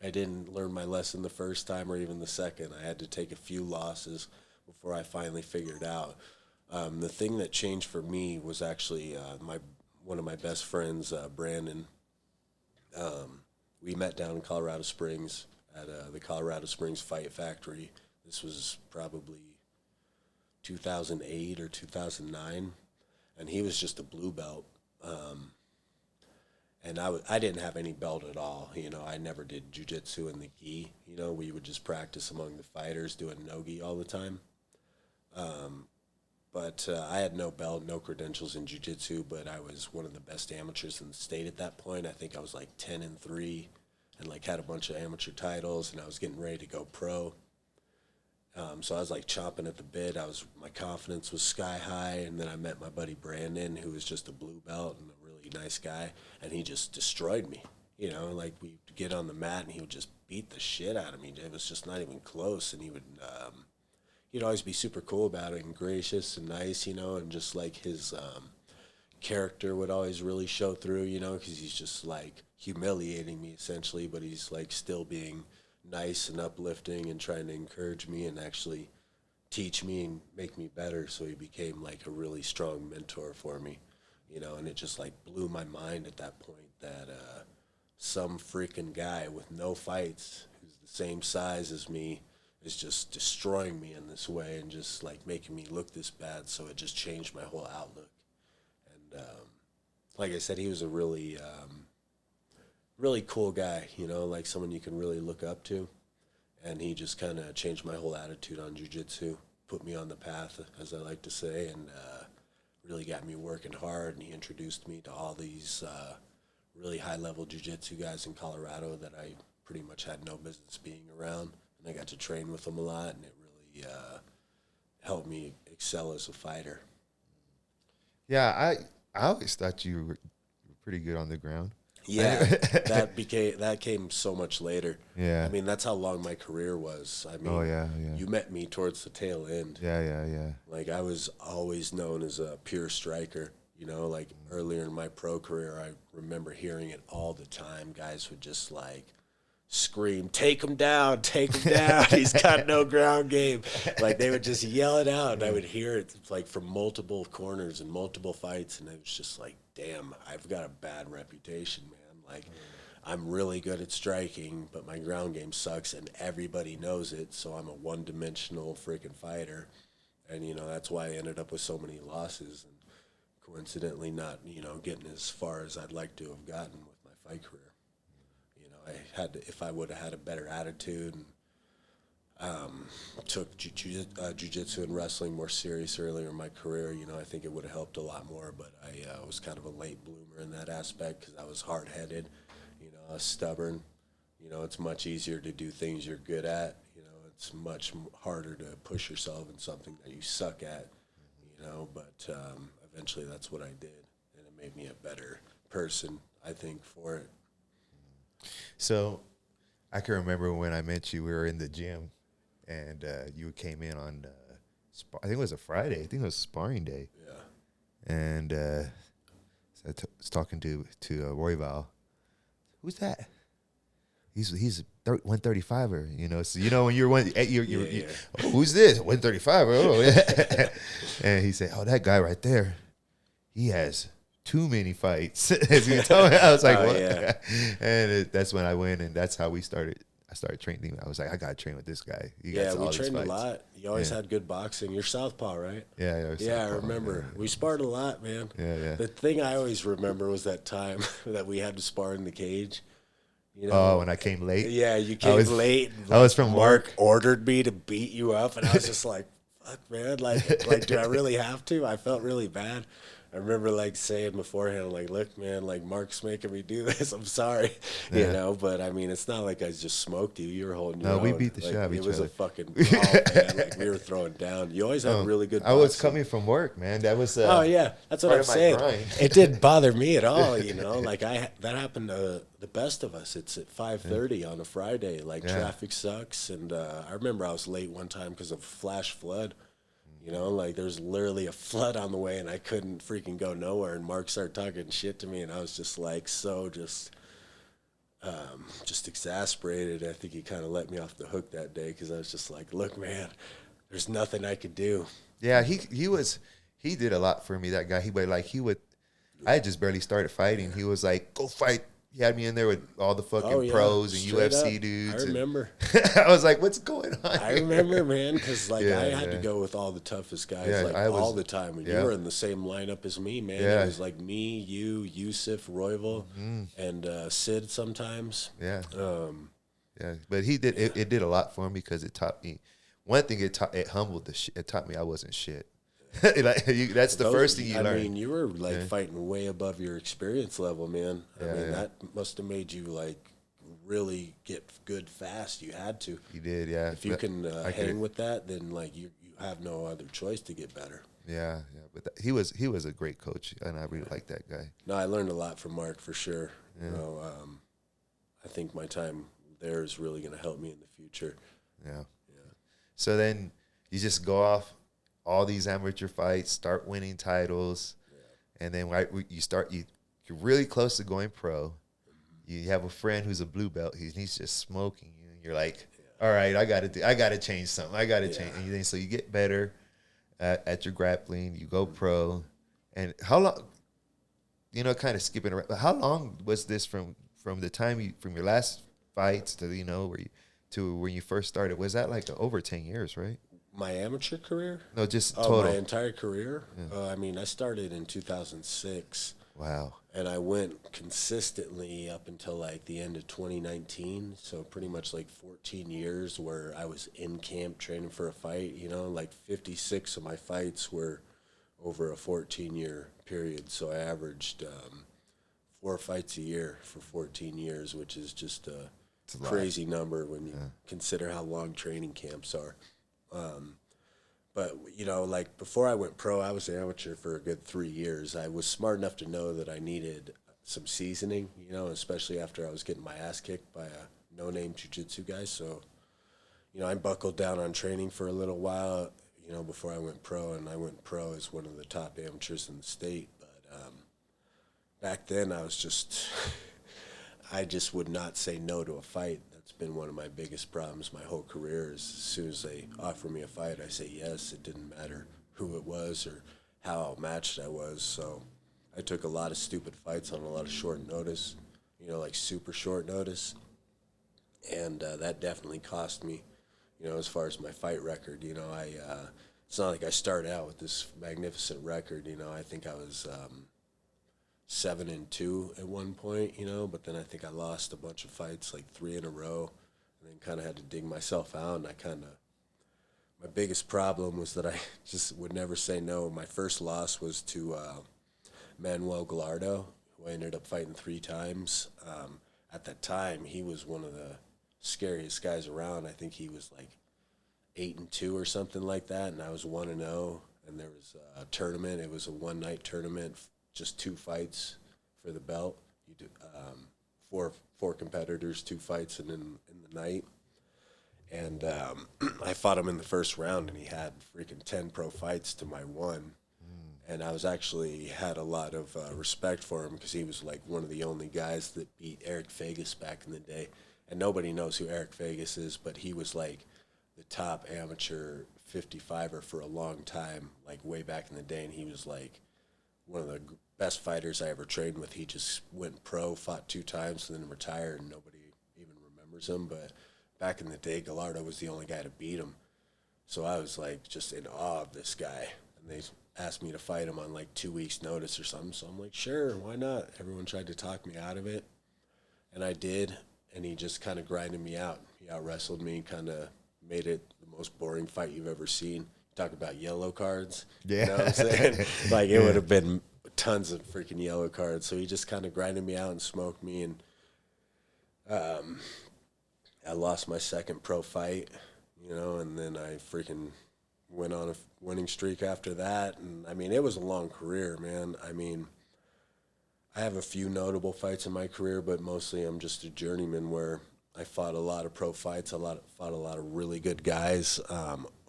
I didn't learn my lesson the first time or even the second. I had to take a few losses before I finally figured out. The thing that changed for me was actually one of my best friends, Brandon. We met down in Colorado Springs at the Colorado Springs Fight Factory. This was probably 2008 or 2009, and he was just a blue belt. And I didn't have any belt at all. You know, I never did jiu-jitsu in the gi. You know, we would just practice among the fighters doing no-gi all the time. But I had no belt, no credentials in jiu-jitsu, but I was one of the best amateurs in the state at that point. I think I was like 10-3 and like had a bunch of amateur titles, and I was getting ready to go pro. So I was like chomping at the bit. My confidence was sky high, and then I met my buddy Brandon, who was just a blue belt and a really nice guy, and he just destroyed me. You know, like we'd get on the mat, and he would just beat the shit out of me. It was just not even close, and he'd always be super cool about it and gracious and nice, you know, and just like his character would always really show through, you know, because he's just like humiliating me essentially, but he's like still being nice and uplifting and trying to encourage me and actually teach me and make me better. So he became like a really strong mentor for me, you know, and it just like blew my mind at that point that some freaking guy with no fights who's the same size as me is just destroying me in this way and just like making me look this bad. So it just changed my whole outlook. And like I said, he was a really, really cool guy, you know, like someone you can really look up to. And he just kind of changed my whole attitude on jiu-jitsu, put me on the path, as I like to say, and really got me working hard. And he introduced me to all these really high-level jiu-jitsu guys in Colorado that I pretty much had no business being around. And I got to train with them a lot, and it really helped me excel as a fighter. Yeah, I always thought you were pretty good on the ground. Yeah, that came so much later. Yeah. I mean, that's how long my career was. I mean, you met me towards the tail end. Yeah. Like, I was always known as a pure striker. You know, like, earlier in my pro career, I remember hearing it all the time. Guys would just, like, scream, take him down, he's got no ground game. Like, they would just yell it out, and I would hear it, like, from multiple corners and multiple fights, and it was just like, damn, I've got a bad reputation, man. Like, I'm really good at striking, but my ground game sucks, and everybody knows it, so I'm a one-dimensional freaking fighter. And, you know, that's why I ended up with so many losses, and coincidentally not, you know, getting as far as I'd like to have gotten with my fight career. You know, I had to, if I would have had a better attitude and took jiu-jitsu and wrestling more serious earlier in my career, you know, I think it would have helped a lot more. But I was kind of a late bloomer in that aspect because I was hard-headed, you know, I was stubborn. You know, it's much easier to do things you're good at. You know, it's much harder to push yourself in something that you suck at, you know. But eventually that's what I did, and it made me a better person, I think, for it. So I can remember when I met you, we were in the gym. And you came in on, I think it was a Friday. I think it was sparring day. Yeah. And so I was talking to Royval. Who's that? He's 135er, you know. So you know when you're oh, who's this 135er? Oh, yeah. And he said, "Oh, that guy right there, he has too many fights." As he told me, I was like, "What?" Yeah. And that's when I went, and that's how we started. I started training. I was like, I got to train with this guy. We trained a lot. You always had good boxing. You're southpaw, right? Yeah. I remember. Yeah. We sparred a lot, man. Yeah. The thing I always remember was that time that we had to spar in the cage. You know? Oh, when I came late? Yeah, you came late. I was from Mark ordered me to beat you up, and I was just like, fuck, man. Like, do I really have to? I felt really bad. I remember, like, saying beforehand, like, look, man, like, Mark's making me do this. I'm sorry, you know. But, I mean, it's not like I just smoked you. You were holding your own. No, we beat the shit out of each other. It was a fucking brawl, man. Like, we were throwing down. You always had really good boxing. I was coming from work, man. That was oh, yeah. That's what I'm saying. It didn't bother me at all, you know. Like, that happened to the best of us. It's at 5:30 on a Friday. Like, traffic sucks. And I remember I was late one time because of flash flood. You know, like, there's literally a flood on the way, and I couldn't freaking go nowhere. And Mark started talking shit to me, and I was just like, just exasperated. I think he kind of let me off the hook that day because I was just like, look, man, there's nothing I could do. Yeah, he did a lot for me. That guy, I had just barely started fighting. He was like, go fight. He had me in there with all the fucking pros and UFC dudes. I remember. I was like, what's going on I remember, man, because, like, I had to go with all the toughest guys, all the time. And you were in the same lineup as me, man. Yeah. It was, like, me, you, Yusuf, Royval, and Sid sometimes. Yeah. But he did, it did a lot for me because it taught me. One thing, it humbled the shit. It taught me I wasn't shit. That's the first thing you learn. I mean, you were like fighting way above your experience level, man. I mean, that must have made you like really get good fast. You had to. You did, yeah. If you can hang with that, then like you have no other choice to get better. Yeah. But he was a great coach, and I really liked that guy. No, I learned a lot from Mark for sure. Yeah. You know, I think my time there is really going to help me in the future. Yeah. So then you just go off all these amateur fights, start winning titles, and then you're really close to going pro. You have a friend who's a blue belt. He's just smoking you, and you're like, all right, I got to change something. I got to change. And so you get better at your grappling. You go pro. And how long? Kind of skipping around. But how long was this from the time from your last fights to to when you first started? Was that like over 10 years, right? My amateur career? No, just total. My entire career? Yeah. I mean, I started in 2006. Wow. And I went consistently up until like the end of 2019. So pretty much like 14 years where I was in camp training for a fight. Like 56 of my fights were over a 14-year period. So I averaged 4 fights a year for 14 years, which is just a crazy number when you consider how long training camps are. But, like before I went pro, I was an amateur for a good 3 years. I was smart enough to know that I needed some seasoning, especially after I was getting my ass kicked by a no-name jiu-jitsu guy. So, I buckled down on training for a little while, before I went pro. And I went pro as one of the top amateurs in the state. But back then I was just, I just would not say no to a fight. It's been one of my biggest problems my whole career is as soon as they offer me a fight, I say yes. It didn't matter who it was or how outmatched I was. So I took a lot of stupid fights on a lot of short notice, like super short notice. And that definitely cost me, as far as my fight record. It's not like I started out with this magnificent record. I think I was 7-2 at one point, but then I think I lost a bunch of fights, like 3 in a row, and then kind of had to dig myself out. And my biggest problem was that I just would never say no. My first loss was to Manuel Gallardo, who I ended up fighting 3 times. At that time, he was one of the scariest guys around. I think he was like 8-2 or something like that, and I was 1-0. And there was a tournament. It was a one-night tournament. Just 2 fights for the belt. You do four competitors, 2 fights, and in the night. And I fought him in the first round, and he had freaking 10 pro fights to my 1. And I was actually had a lot of respect for him because he was like one of the only guys that beat Eric Vegas back in the day. And nobody knows who Eric Vegas is, but he was like the top amateur 55er for a long time, like way back in the day. And he was like one of the best fighters I ever trained with. He just went pro, fought 2 times, and then retired, and nobody even remembers him. But back in the day, Gallardo was the only guy to beat him. So I was like just in awe of this guy. And they asked me to fight him on like 2 weeks' notice or something. So I'm like, sure, why not? Everyone tried to talk me out of it, and I did. And he just kind of grinded me out. He out-wrestled me, kind of made it the most boring fight you've ever seen. Talk about yellow cards. Yeah. You know what I'm saying? Like, it would have been tons of freaking yellow cards. So he just kind of grinded me out and smoked me. And I lost my second pro fight, and then I freaking went on a winning streak after that. And, I mean, it was a long career, man. I mean, I have a few notable fights in my career, but mostly I'm just a journeyman where I fought a lot of pro fights, fought a lot of really good guys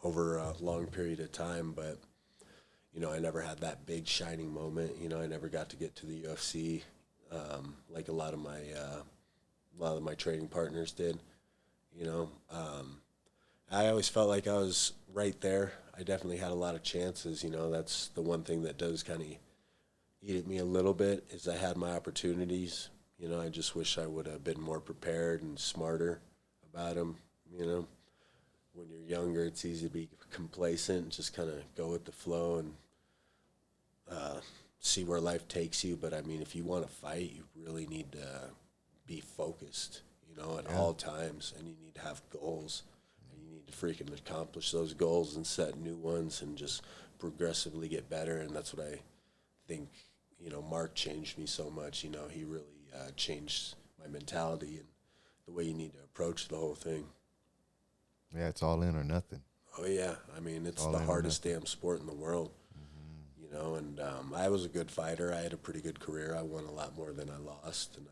over a long period of time. But, I never had that big shining moment. I never got to get to the UFC like a lot of my training partners did. I always felt like I was right there. I definitely had a lot of chances. That's the one thing that does kind of eat at me a little bit is I had my opportunities. I just wish I would have been more prepared and smarter about them. When you're younger, it's easy to be complacent and just kind of go with the flow and see where life takes you. But, I mean, if you want to fight, you really need to be focused, at all times. And you need to have goals. And you need to freaking accomplish those goals and set new ones and just progressively get better. And that's what I think, Mark changed me so much. He really changed my mentality and the way you need to approach the whole thing. Yeah, it's all in or nothing. Oh, yeah. I mean, it's the hardest damn sport in the world. And I was a good fighter. I had a pretty good career. I won a lot more than I lost, and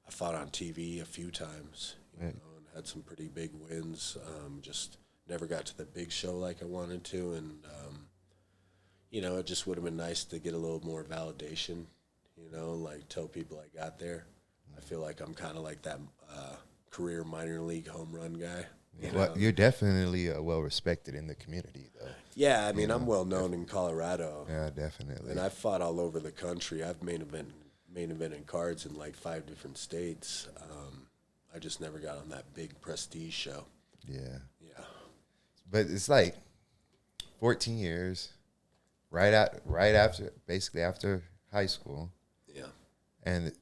I fought on TV a few times, and had some pretty big wins. Just never got to the big show like I wanted to, and it just would have been nice to get a little more validation. Like tell people I got there. I feel like I'm kind of like that career minor league home run guy. Well, you're definitely well respected in the community, though. Yeah, I mean, I'm well known in Colorado. Yeah, definitely. And I've fought all over the country. I've main evented cards in like 5 different states. I just never got on that big prestige show. Yeah. Yeah. But it's like 14 years, right after, basically after high school. Yeah. And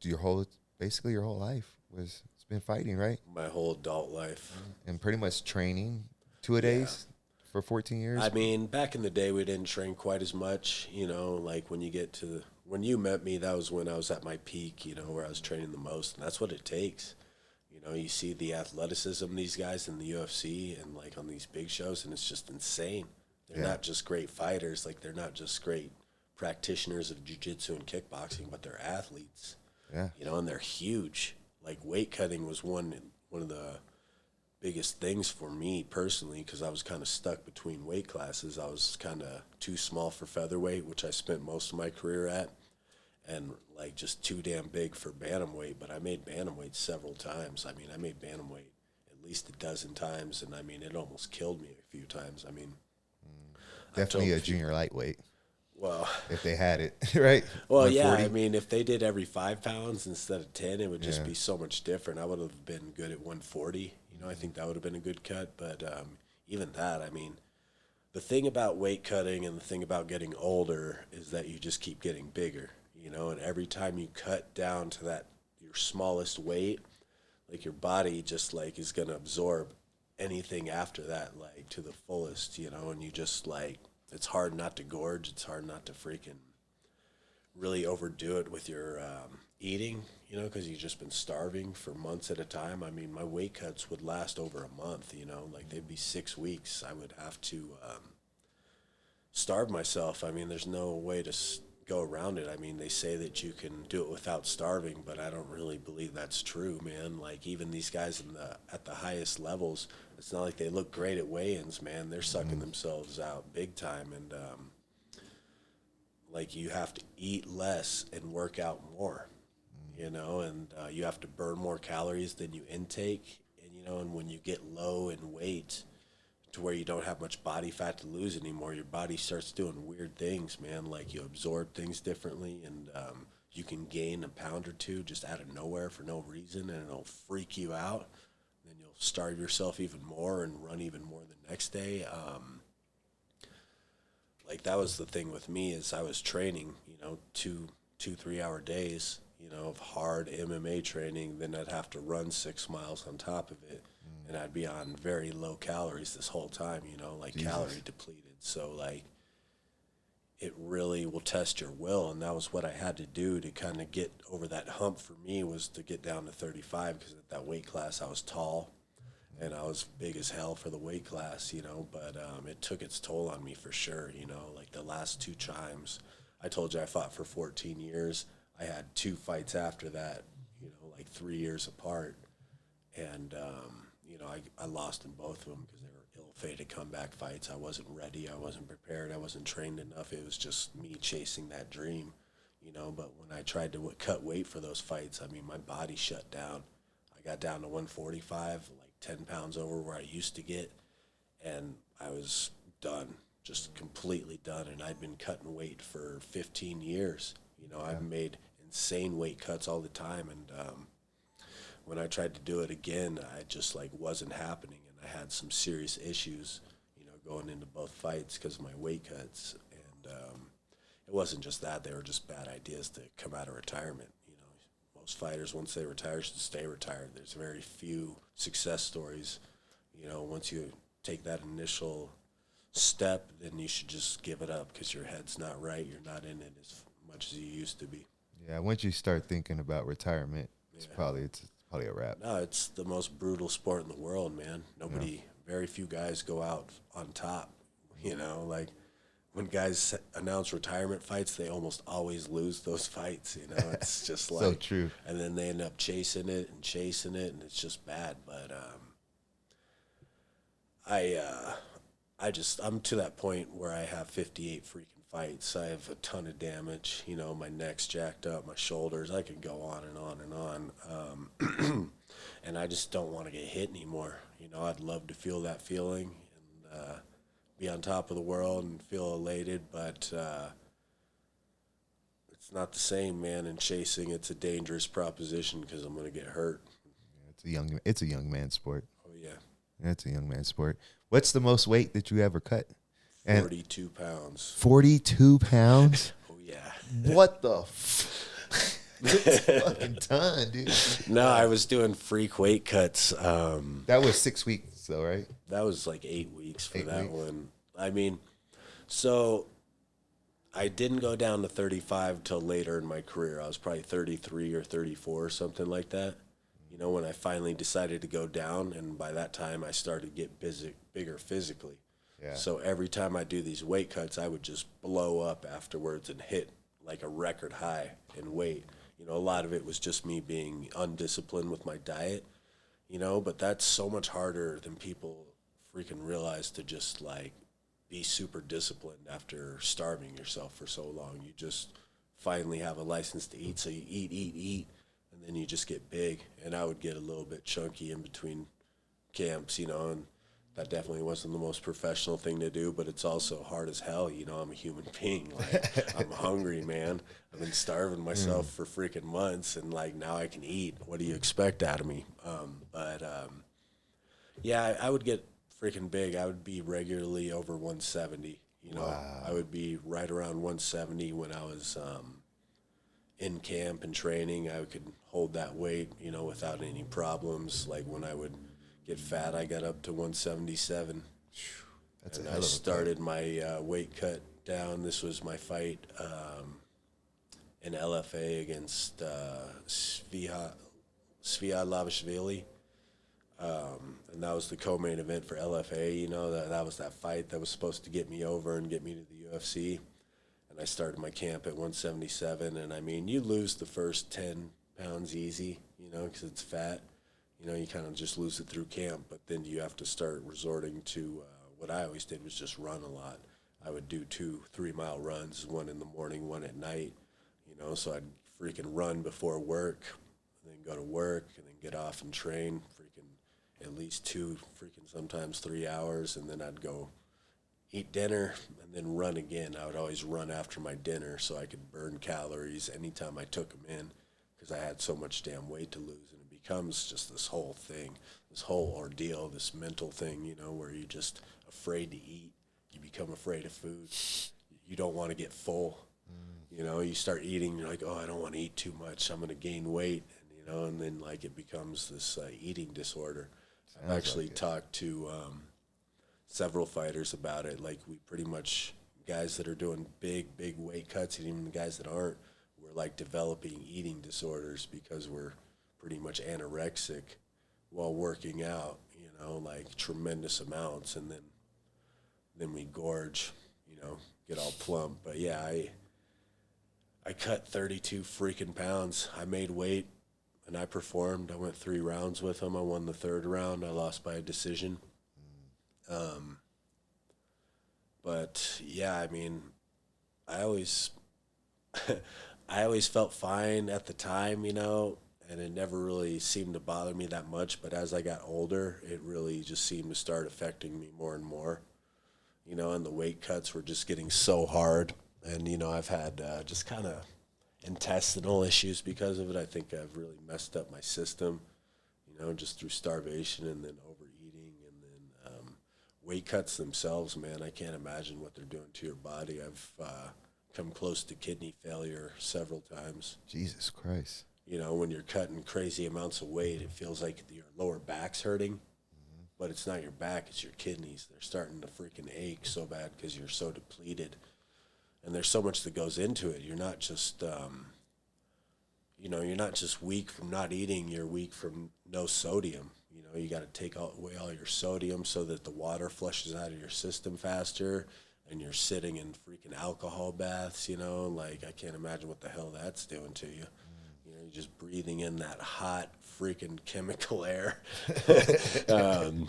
your whole life it's been fighting, right? My whole adult life. And pretty much training 2-a-days for 14 years. I mean, back in the day, we didn't train quite as much, like when you met me, that was when I was at my peak, where I was training the most. And that's what it takes. You see the athleticism, these guys in the UFC and like on these big shows, and it's just insane. They're not just great fighters. Like they're not just great practitioners of jiu-jitsu and kickboxing, but they're athletes. Yeah. And they're huge. Like weight cutting was one of the biggest things for me personally, because I was kind of stuck between weight classes. I was kind of too small for featherweight, which I spent most of my career at, and like just too damn big for bantamweight. But I made bantamweight several times. I mean, I made bantamweight at least a dozen times, and I mean, it almost killed me a few times. I mean, definitely a junior lightweight. Well, if they had it, right? Well, yeah, I mean, if they did every 5 pounds instead of 10, it would just be so much different. I would have been good at 140. I think that would have been a good cut. But even that, I mean, the thing about weight cutting and the thing about getting older is that you just keep getting bigger, and every time you cut down to your smallest weight, like your body just like is going to absorb anything after that, like to the fullest, and you just like, it's hard not to gorge. It's hard not to freaking really overdo it with your eating, because you've just been starving for months at a time. I mean, my weight cuts would last over a month, like they'd be 6 weeks. I would have to starve myself. I mean, there's no way to go around it. I mean, they say that you can do it without starving, but I don't really believe that's true, man. Like even these guys at the highest levels, it's not like they look great at weigh-ins, man. They're sucking themselves out big time, and like you have to eat less and work out more, and you have to burn more calories than you intake, and when you get low in weight to where you don't have much body fat to lose anymore, your body starts doing weird things, man. Like you absorb things differently, and you can gain a pound or two just out of nowhere for no reason, and it'll freak you out. Then you'll starve yourself even more and run even more the next day. Like that was the thing with me, is I was training, 2-3 hour days, of hard MMA training. Then I'd have to run 6 miles on top of it. And I'd be on very low calories this whole time, like calorie depleted. So like it really will test your will. And that was what I had to do to kind of get over that hump for me, was to get down to 35, because at that weight class I was tall and I was big as hell for the weight class, but it took its toll on me for sure. Like the last 2 times, I told you I fought for 14 years. I had 2 fights after that, like 3 years apart. And, I lost in both of them because they were ill-fated comeback fights. I wasn't ready. I wasn't prepared. I wasn't trained enough. It was just me chasing that dream, But when I tried to cut weight for those fights, I mean, my body shut down. I got down to 145, like 10 pounds over where I used to get, and I was done, just completely done. And I'd been cutting weight for 15 years. I've made insane weight cuts all the time, and when I tried to do it again, I just like wasn't happening, and I had some serious issues, going into both fights because of my weight cuts. And it wasn't just that; they were just bad ideas to come out of retirement. Most fighters, once they retire, should stay retired. There's very few success stories. Once you take that initial step, then you should just give it up because your head's not right. You're not in it as much as you used to be. Yeah, once you start thinking about retirement, it's probably a wrap. No, it's the most brutal sport in the world, man. Very few guys go out on top. Like when guys announce retirement fights, they almost always lose those fights. It's just like so true. And then they end up chasing it, and it's just bad. But I'm to that point where I have 58 freaking fights. I have a ton of damage. My neck's jacked up, my shoulders. I could go on and on and on. and I just don't want to get hit anymore. You know, I'd love to feel that feeling and be on top of the world and feel elated, but it's not the same, man. And chasing, it's a dangerous proposition because I'm going to get hurt. It's a young man sport. Oh yeah, It's a young man sport. What's the most weight that you ever cut? 42 pounds. 42 pounds? Oh yeah. What the That's fucking ton, dude. No, I was doing freak weight cuts. That was 6 weeks, though, right? That was like 8 weeks for 8 that weeks. one. I mean, so I didn't go down to 35 till later in my career. I was probably 33 or 34 or something like that. You know, when I finally decided to go down, and by that time I started to get bigger physically. Yeah. So every time I do these weight cuts, I would just blow up afterwards and hit like a record high in weight. You know, a lot of it was just me being undisciplined with my diet, you know, but that's so much harder than people freaking realize, to just like be super disciplined after starving yourself for so long. You just finally have a license to eat, so you eat, and then you just get big. And I would get a little bit chunky in between camps, you know, and that definitely wasn't the most professional thing to do, but it's also hard as hell. You know, I'm a human being. Like, I'm hungry, man. I've been starving myself for freaking months, and like now I can eat. What do you expect out of me? Yeah, I would get freaking big. I would be regularly over 170. You know, Wow. I would be right around 170 when I was in camp and training. I could hold that weight, you know, without any problems. Like when I would get fat, I got up to 177. That's And a hell I of a started my weight cut down. This was my fight in LFA against Sviat Lavashvili. And that was the co-main event for LFA. You know, that was that fight that was supposed to get me over and get me to the UFC. And I started my camp at 177. And I mean, you lose the first 10 pounds easy, you know, because it's fat. You know, you kind of just lose it through camp. But then you have to start resorting to what I always did was just run a lot. I would do 2-3 mile runs, one in the morning, one at night. You know, so I'd freaking run before work, and then go to work, and then get off and train freaking at least 2, freaking sometimes 3 hours, and then I'd go eat dinner and then run again. I would always run after my dinner so I could burn calories anytime I took them in, because I had so much damn weight to lose. And it becomes just this whole thing, this whole ordeal, this mental thing, you know, where you're just afraid to eat. You become afraid of food. You don't want to get full. You know, you start eating, you're like, oh, I don't want to eat too much. I'm going to gain weight, and, you know, and then, like, it becomes this eating disorder. I've actually talked to several fighters about it. Like, we pretty much, guys that are doing big weight cuts, and even the guys that aren't, we're, like, developing eating disorders because we're pretty much anorexic while working out, you know, like, tremendous amounts, and then we gorge, you know, get all plump. But, yeah, I cut 32 freaking pounds. I made weight, and I performed. I went 3 rounds with him. I won the 3rd round. I lost by a decision. But yeah, I mean, I always felt fine at the time, you know, and it never really seemed to bother me that much. But as I got older, it really just seemed to start affecting me more and more, you know, and the weight cuts were just getting so hard. And, you know, I've had just kind of intestinal issues because of it. I think I've really messed up my system, you know, just through starvation and then overeating. And then weight cuts themselves, man, I can't imagine what they're doing to your body. I've come close to kidney failure several times. Jesus Christ. You know, when you're cutting crazy amounts of weight, it feels like your lower back's hurting. But it's not your back, it's your kidneys. They're starting to freaking ache so bad because you're so depleted. And there's so much that goes into it. You're not just, you know, you're not just weak from not eating. You're weak from no sodium. You know, you got to take away all your sodium so that the water flushes out of your system faster. And you're sitting in freaking alcohol baths, you know. Like, I can't imagine what the hell that's doing to you. You know, you're just breathing in that hot freaking chemical air. And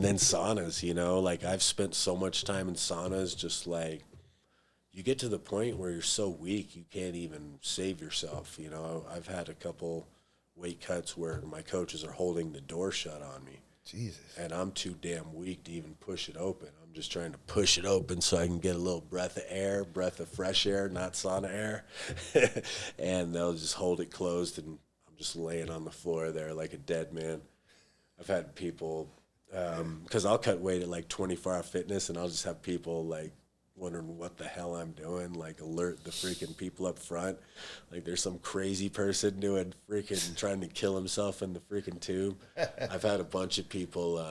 then saunas, you know. Like, I've spent so much time in saunas, just like, you get to the point where you're so weak you can't even save yourself. You know, I've had a couple weight cuts where my coaches are holding the door shut on me. Jesus. And I'm too damn weak to even push it open. I'm just trying to push it open so I can get a little breath of fresh air, not sauna air. And they'll just hold it closed, and I'm just laying on the floor there like a dead man. I've had people, because I'll cut weight at like 24-hour fitness, and I'll just have people like wondering what the hell I'm doing, like alert the freaking people up front. Like there's some crazy person doing freaking trying to kill himself in the freaking tube. I've had a bunch of people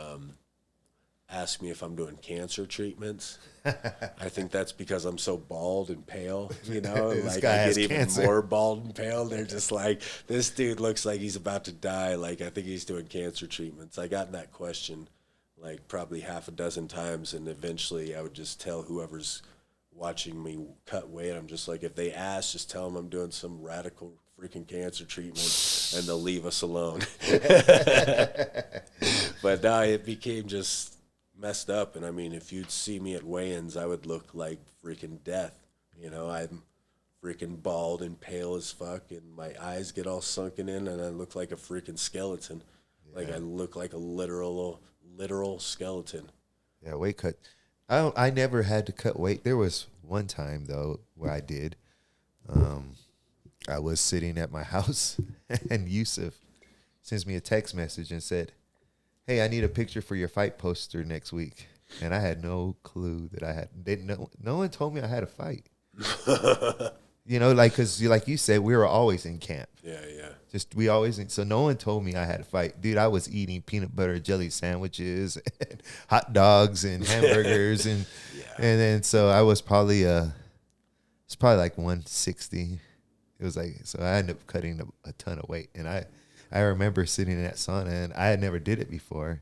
ask me if I'm doing cancer treatments. I think that's because I'm so bald and pale, you know, like I get even more bald and pale. They're just like, this dude looks like he's about to die. Like I think he's doing cancer treatments. I got that question like probably half a dozen times, and eventually I would just tell whoever's watching me cut weight, I'm just like, if they ask, just tell them I'm doing some radical freaking cancer treatment, and they'll leave us alone. But now it became just messed up, and I mean, if you'd see me at weigh-ins, I would look like freaking death. You know, I'm freaking bald and pale as fuck, and my eyes get all sunken in, and I look like a freaking skeleton. Yeah. Like I look like a literal skeleton. Yeah, weight cut. I never had to cut weight. There was one time though where I did. I was sitting at my house, and Yusuf sends me a text message and said, "Hey, I need a picture for your fight poster next week." And I had no clue that I had. No one told me I had a fight. You know, like, because like you said, we were always in camp. Yeah. So no one told me I had a fight. Dude, I was eating peanut butter jelly sandwiches and hot dogs and hamburgers. And then so I was probably, it's probably like 160. It was like, so I ended up cutting a ton of weight. And I remember sitting in that sauna, and I had never did it before.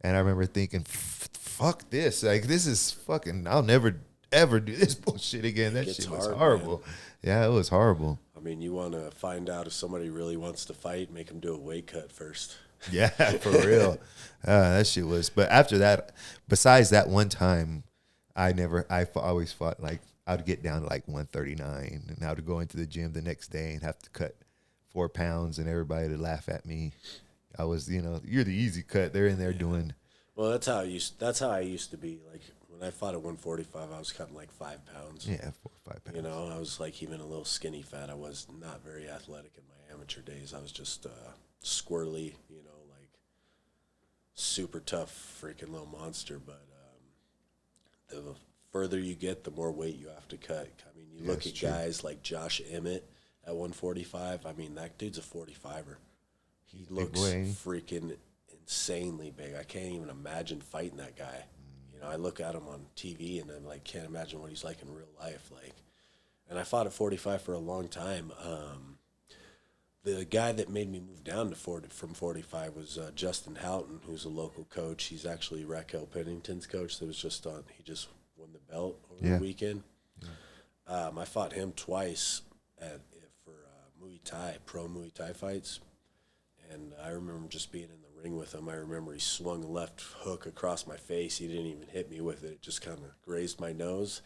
And I remember thinking, fuck this. Like, this is fucking, I'll never ever do this bullshit again. That shit was horrible. Man. Yeah, it was horrible. I mean, you want to find out if somebody really wants to fight, make them do a weight cut first. Yeah, for real. That shit was. But after that, besides that one time, I always fought like, I'd get down to like 139, and I would go into the gym the next day and have to cut 4 pounds, and everybody would laugh at me. I was, you know, you're the easy cut. They're in there doing. Well, that's how I used to be. Like when I fought at 145, I was cutting like 5 pounds. Yeah, 4 or 5 pounds. You know, I was like even a little skinny fat. I was not very athletic in my amateur days. I was just squirrely, you know, like super tough freaking little monster. But the further you get, the more weight you have to cut. I mean, you look at guys like Josh Emmett at 145. I mean, that dude's a 45er. He looks freaking insanely big. I can't even imagine fighting that guy. You know, I look at him on TV, and I'm like, can't imagine what he's like in real life. Like, and I fought at 45 for a long time. The guy that made me move down to from 45 was Justin Houghton, who's a local coach. He's actually Raquel Pennington's coach. That was just on. He just won the belt over the weekend. Yeah. I fought him twice for Muay Thai, pro Muay Thai fights. And I remember just being in the ring with him. I remember he swung a left hook across my face. He didn't even hit me with it. It just kind of grazed my nose.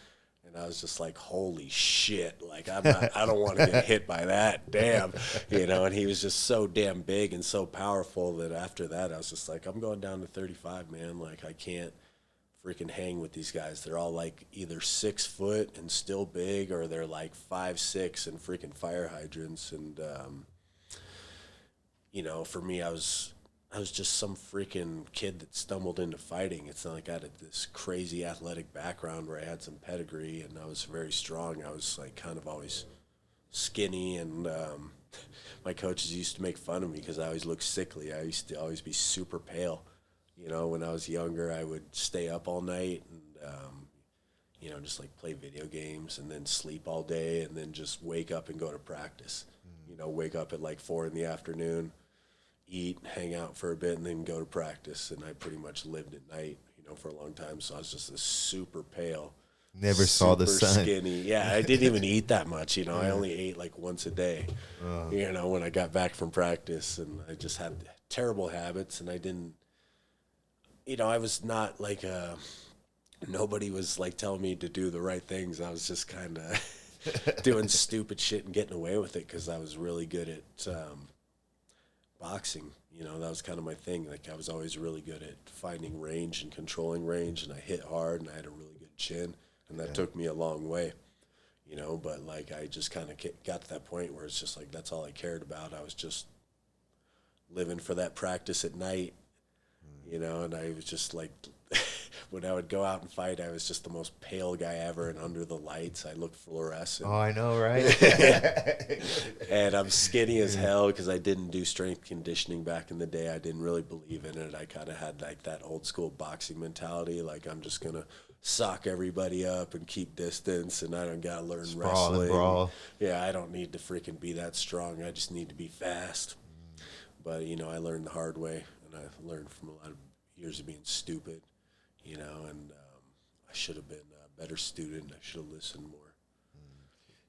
And I was just like, holy shit. Like, I don't want to get hit by that. Damn. You know, and he was just so damn big and so powerful that after that, I was just like, I'm going down to 35, man. Like, I can't freaking hang with these guys. They're all like either 6 foot and still big, or they're like 5'6" and freaking fire hydrants. And, you know, for me, I was just some freaking kid that stumbled into fighting. It's not like I had this crazy athletic background where I had some pedigree and I was very strong. I was like kind of always skinny, and my coaches used to make fun of me because I always looked sickly. I used to always be super pale. You know, when I was younger, I would stay up all night and, you know, just like play video games and then sleep all day and then just wake up and go to practice. You know, wake up at like 4 p.m, eat, hang out for a bit, and then go to practice. And I pretty much lived at night, you know, for a long time. So I was just a super pale. Never saw the sun. Skinny. Yeah, I didn't even eat that much, you know. I only ate like once a day, you know, when I got back from practice. And I just had terrible habits, and I didn't, you know, I was not like, nobody was like telling me to do the right things. I was just kind of doing stupid shit and getting away with it because I was really good at boxing. You know, that was kind of my thing. Like, I was always really good at finding range and controlling range, and I hit hard, and I had a really good chin, and that took me a long way. You know, but like I just kind of got to that point where it's just like that's all I cared about. I was just living for that practice at night, you know, and I was just like, when I would go out and fight, I was just the most pale guy ever, and under the lights, I looked fluorescent. Oh, I know, right? And I'm skinny as hell because I didn't do strength conditioning back in the day. I didn't really believe in it. I kind of had like that old school boxing mentality, like I'm just gonna sock everybody up and keep distance, and I don't gotta learn wrestling. And brawl. Yeah, I don't need to freaking be that strong. I just need to be fast. But you know, I learned the hard way, and I learned from a lot of years of being stupid. You know, and I should have been a better student. I should have listened more.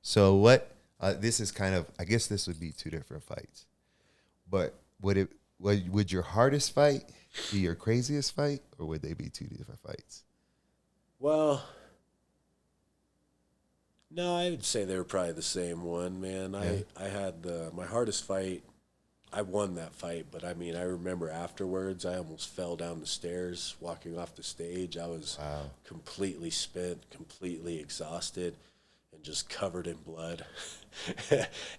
So what? This is kind of. I guess this would be two different fights. But would your hardest fight be your craziest fight, or would they be two different fights? Well, no, I would say they were probably the same one, man. Yeah. I had my hardest fight. I won that fight, but I mean, I remember afterwards, I almost fell down the stairs walking off the stage. I was completely spent, completely exhausted, and just covered in blood.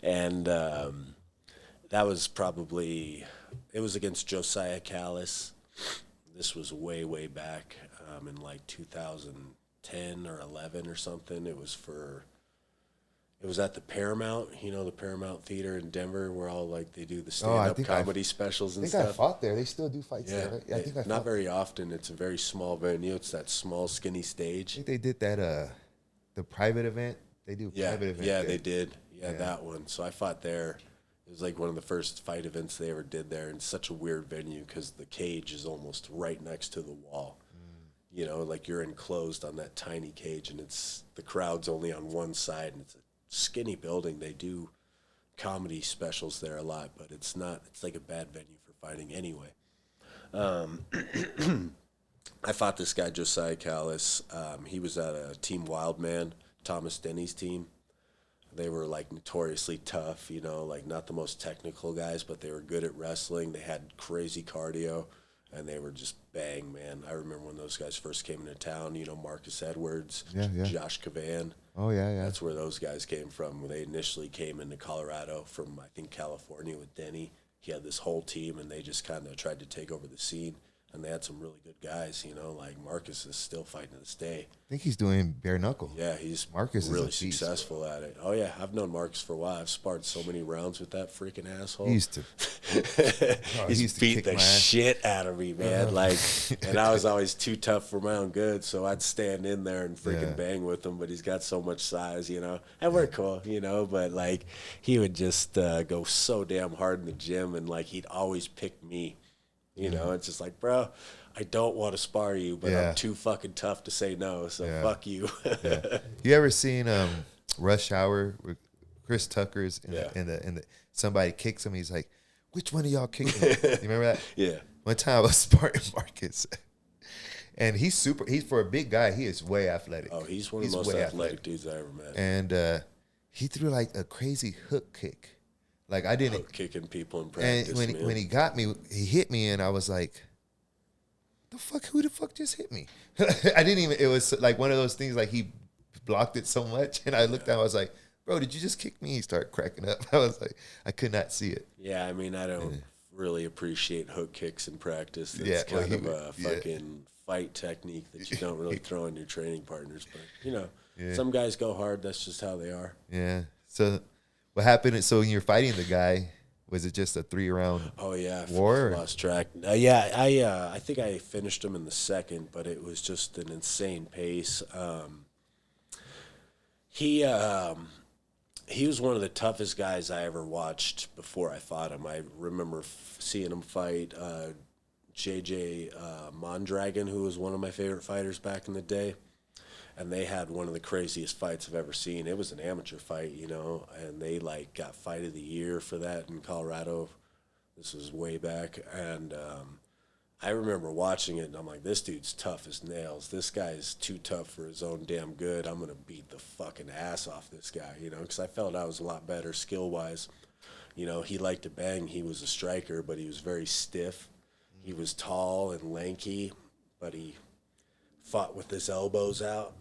And that was probably, it was against Josiah Callis. This was way, way back in like 2010 or 11 or something. It was at the Paramount, you know, the Paramount Theater in Denver, where all like they do the stand-up comedy specials and stuff. I fought there. They still do fights there. Right? Yeah, I think not very often. It's a very small venue. It's that small, skinny stage. I think they did that. The private event. They do private event. Yeah, there. they did. Yeah, that one. So I fought there. It was like one of the first fight events they ever did there, and such a weird venue because the cage is almost right next to the wall. You know, like you're enclosed on that tiny cage, and it's the crowd's only on one side, and it's a skinny building. They do comedy specials there a lot, but it's like a bad venue for fighting anyway. I fought this guy, Josiah Callis. He was at a Team Wildman, Thomas Denny's team. They were like notoriously tough, you know, like not the most technical guys, but they were good at wrestling. They had crazy cardio, and they were just bang, man. I remember when those guys first came into town, you know, Marcus Edwards, Josh Cavan. Oh, yeah. That's where those guys came from. They initially came into Colorado from, I think, California with Denny. He had this whole team, and they just kind of tried to take over the scene. And they had some really good guys, you know, like Marcus is still fighting to this day. I think he's doing bare knuckle. Yeah, he's Marcus really is a beast. successful at it. Oh, yeah, I've known Marcus for a while. I've sparred so many rounds with that freaking asshole. He used to. He's beat the shit out of me, man. Like, and I was always too tough for my own good, so I'd stand in there and freaking bang with him. But he's got so much size, you know. And we're cool, you know. But like, he would just go so damn hard in the gym, and like he'd always pick me. You know, it's just like, bro, I don't want to spar you, but I'm too fucking tough to say no, so fuck you. You ever seen Rush Hour with Chris Tucker's in the somebody kicks him, he's like, which one of y'all kicked me? You remember that? Yeah. One time I was sparring Marcus, and he's for a big guy, he is way athletic. Oh, he's one of the most athletic dudes I ever met. And he threw like a crazy hook kick. Like I didn't kicking people in practice. And when he got me, he hit me, and I was like, "The fuck? Who the fuck just hit me?" I didn't even. It was like one of those things. Like he blocked it so much, and I looked down. I was like, "Bro, did you just kick me?" He started cracking up. I was like, I could not see it. Yeah, I mean, I don't really appreciate hook kicks in practice. That's kind of a fucking fight technique that you don't really throw in your training partners. But you know, some guys go hard. That's just how they are. Yeah. So. What happened? So when you're fighting the guy, was it just a 3-round? Oh yeah, war? Lost track. I think I finished him in the second, but it was just an insane pace. He was one of the toughest guys I ever watched before I fought him. I remember seeing him fight JJ Mondragon, who was one of my favorite fighters back in the day. And they had one of the craziest fights I've ever seen. It was an amateur fight, you know, and they like got fight of the year for that in Colorado. This was way back, and I remember watching it, and I'm like, this dude's tough as nails. This guy's too tough for his own damn good. I'm gonna beat the fucking ass off this guy, you know, because I felt I was a lot better skill wise. You know, he liked to bang. He was a striker, but he was very stiff. He was tall and lanky, but he fought with his elbows out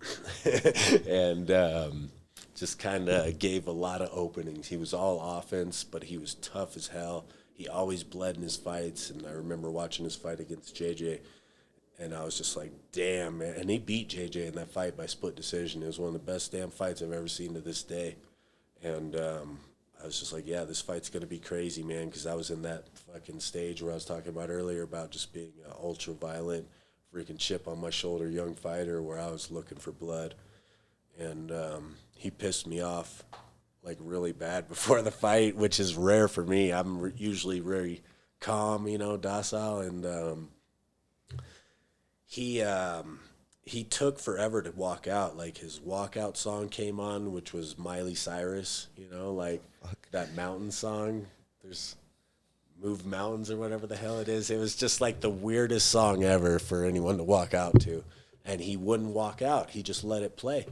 and just kind of gave a lot of openings. He was all offense, but he was tough as hell. He always bled in his fights, and I remember watching his fight against JJ, and I was just like, damn, man. And he beat JJ in that fight by split decision. It was one of the best damn fights I've ever seen to this day. And I was just like, yeah, this fight's going to be crazy, man, because I was in that fucking stage where I was talking about earlier about just being an ultra-violent, freaking chip on my shoulder young fighter where I was looking for blood. And he pissed me off, like, really bad before the fight, which is rare for me. I'm usually very calm, you know, docile, and he took forever to walk out. Like, his walkout song came on, which was Miley Cyrus, you know, like that mountain song. There's Move Mountains or whatever the hell it is. It was just like the weirdest song ever for anyone to walk out to. And he wouldn't walk out. He just let it play.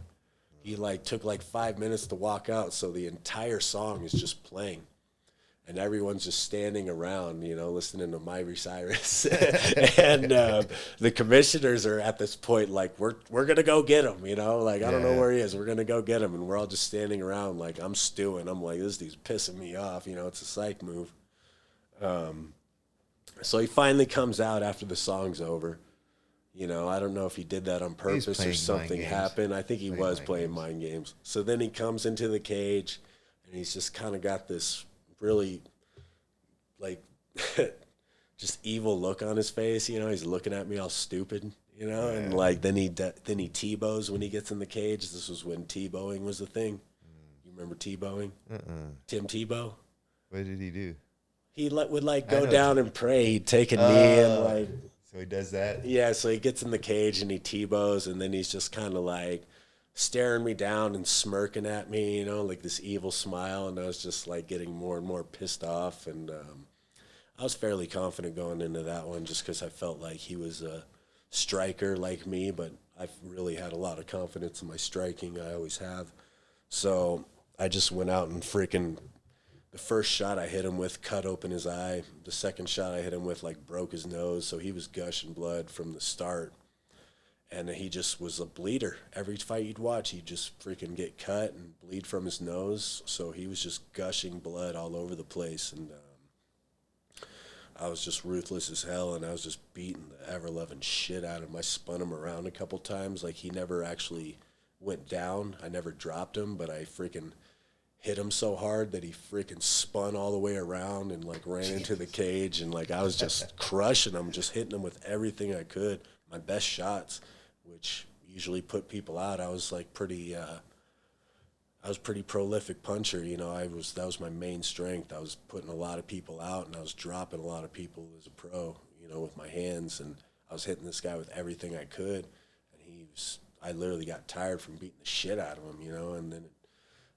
He like took like 5 minutes to walk out, so the entire song is just playing. And everyone's just standing around, you know, listening to Miley Cyrus. And the commissioners are at this point like, we're going to go get him, you know? Like, I don't know where he is. We're going to go get him. And we're all just standing around like, I'm stewing. I'm like, this dude's pissing me off. You know, it's a psych move. So he finally comes out after the song's over. You know, I don't know if he did that on purpose or something happened. I think he was playing mind games. So then he comes into the cage, and he's just kind of got this really, like, just evil look on his face. You know, he's looking at me all stupid, you know, and, like, then he Tebows when he gets in the cage. This was when Tebowing was the thing. You remember Tebowing? Tim Tebow? What did he do? He would, like, go down and pray. He'd take a knee and, like... So he does that? Yeah, so he gets in the cage and he Tebows, and then he's just kind of, like, staring me down and smirking at me, you know, like this evil smile, and I was just, like, getting more and more pissed off, and I was fairly confident going into that one just because I felt like he was a striker like me, but I've really had a lot of confidence in my striking. I always have. So I just went out and freaking... The first shot I hit him with cut open his eye. The second shot I hit him with, like, broke his nose, so he was gushing blood from the start. And he just was a bleeder. Every fight you'd watch, he'd just freaking get cut and bleed from his nose. So he was just gushing blood all over the place. And I was just ruthless as hell, and I was just beating the ever-loving shit out of him. I spun him around a couple times. Like, he never actually went down. I never dropped him, but I freaking... hit him so hard that he freaking spun all the way around and, like, ran into the cage. And, like, I was just crushing him, just hitting him with everything I could. My best shots, which usually put people out. I was, like, pretty prolific puncher, you know. That was my main strength. I was putting a lot of people out, and I was dropping a lot of people as a pro, you know, with my hands. And I was hitting this guy with everything I could. And I literally got tired from beating the shit out of him, you know. And then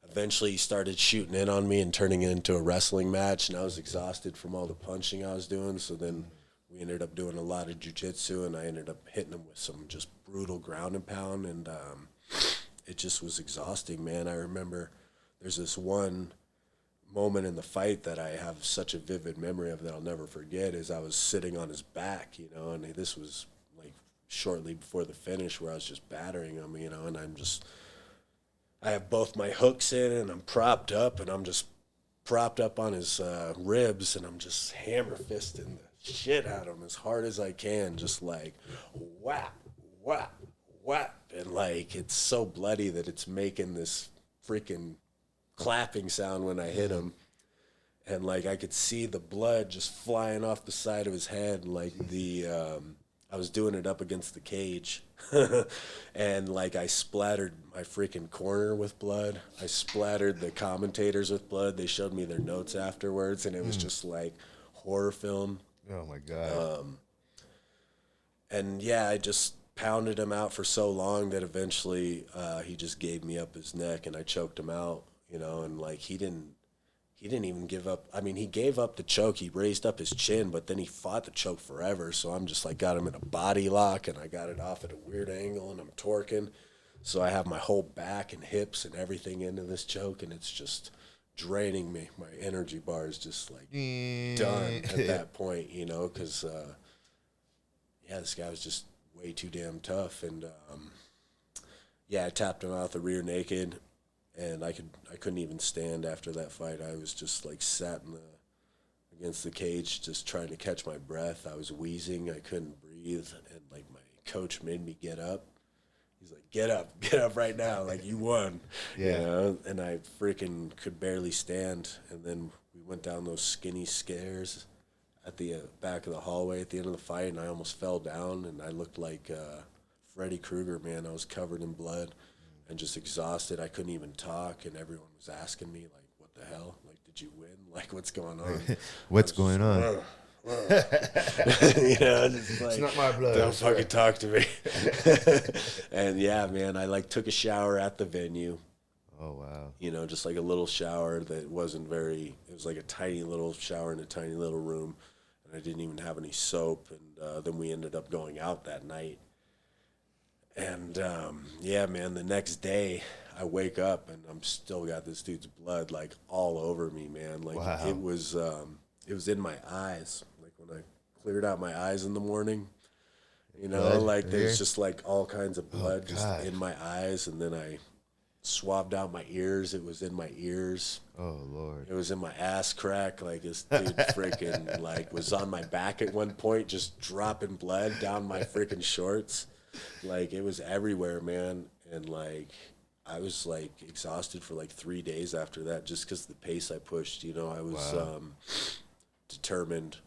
eventually he started shooting in on me and turning it into a wrestling match, and I was exhausted from all the punching I was doing. So then we ended up doing a lot of jiu-jitsu, and I ended up hitting him with some just brutal ground and pound, and it just was exhausting, man. I remember there's this one moment in the fight that I have such a vivid memory of that I'll never forget is I was sitting on his back, you know, and this was like shortly before the finish where I was just battering him, you know, and I have both my hooks in, and I'm propped up, and I'm just propped up on his ribs, and I'm just hammer fisting the shit out of him as hard as I can, just like whap, whap, whap, and like it's so bloody that it's making this freaking clapping sound when I hit him, and like I could see the blood just flying off the side of his head, like I was doing it up against the cage, and like I splattered my freaking corner with blood. I splattered the commentators with blood. They showed me their notes afterwards, and it was just like horror film. Oh my God. And yeah, I just pounded him out for so long that eventually he just gave me up his neck, and I choked him out, you know, and like he didn't even give up. I mean, he gave up the choke. He raised up his chin, but then he fought the choke forever. So I'm just like got him in a body lock, and I got it off at a weird angle, and I'm torquing. So I have my whole back and hips and everything into this choke, and it's just draining me. My energy bar is just like done at that point, you know, because this guy was just way too damn tough. And I tapped him out the rear naked, and I couldn't even stand after that fight. I was just like sat against the cage, just trying to catch my breath. I was wheezing, I couldn't breathe, and like my coach made me get up. He's like, get up right now, like you won. Yeah. You know? And I freaking could barely stand. And then we went down those skinny stairs at the back of the hallway at the end of the fight, and I almost fell down, and I looked like Freddy Krueger, man. I was covered in blood and just exhausted. I couldn't even talk, and everyone was asking me, like, what the hell? Like, did you win? Like, what's going on? What's going on? You know, just like, it's not my blood. Don't fucking talk to me. And yeah, man, I like took a shower at the venue. Oh wow. You know, just like a little shower that wasn't very. It was like a tiny little shower in a tiny little room, and I didn't even have any soap. And then we ended up going out that night. And yeah, man, the next day I wake up and I'm still got this dude's blood like all over me, man. Like wow. it was in my eyes. Like when I cleared out my eyes in the morning, you know, blood like here? there's just like all kinds of blood just in my eyes. And then I swabbed out my ears. It was in my ears. Oh Lord. It was in my ass crack. Like this dude freaking like was on my back at one point, just dropping blood down my freaking shorts. Like it was everywhere, man. And like I was like exhausted for like 3 days after that, just because the pace I pushed. You know, I was determined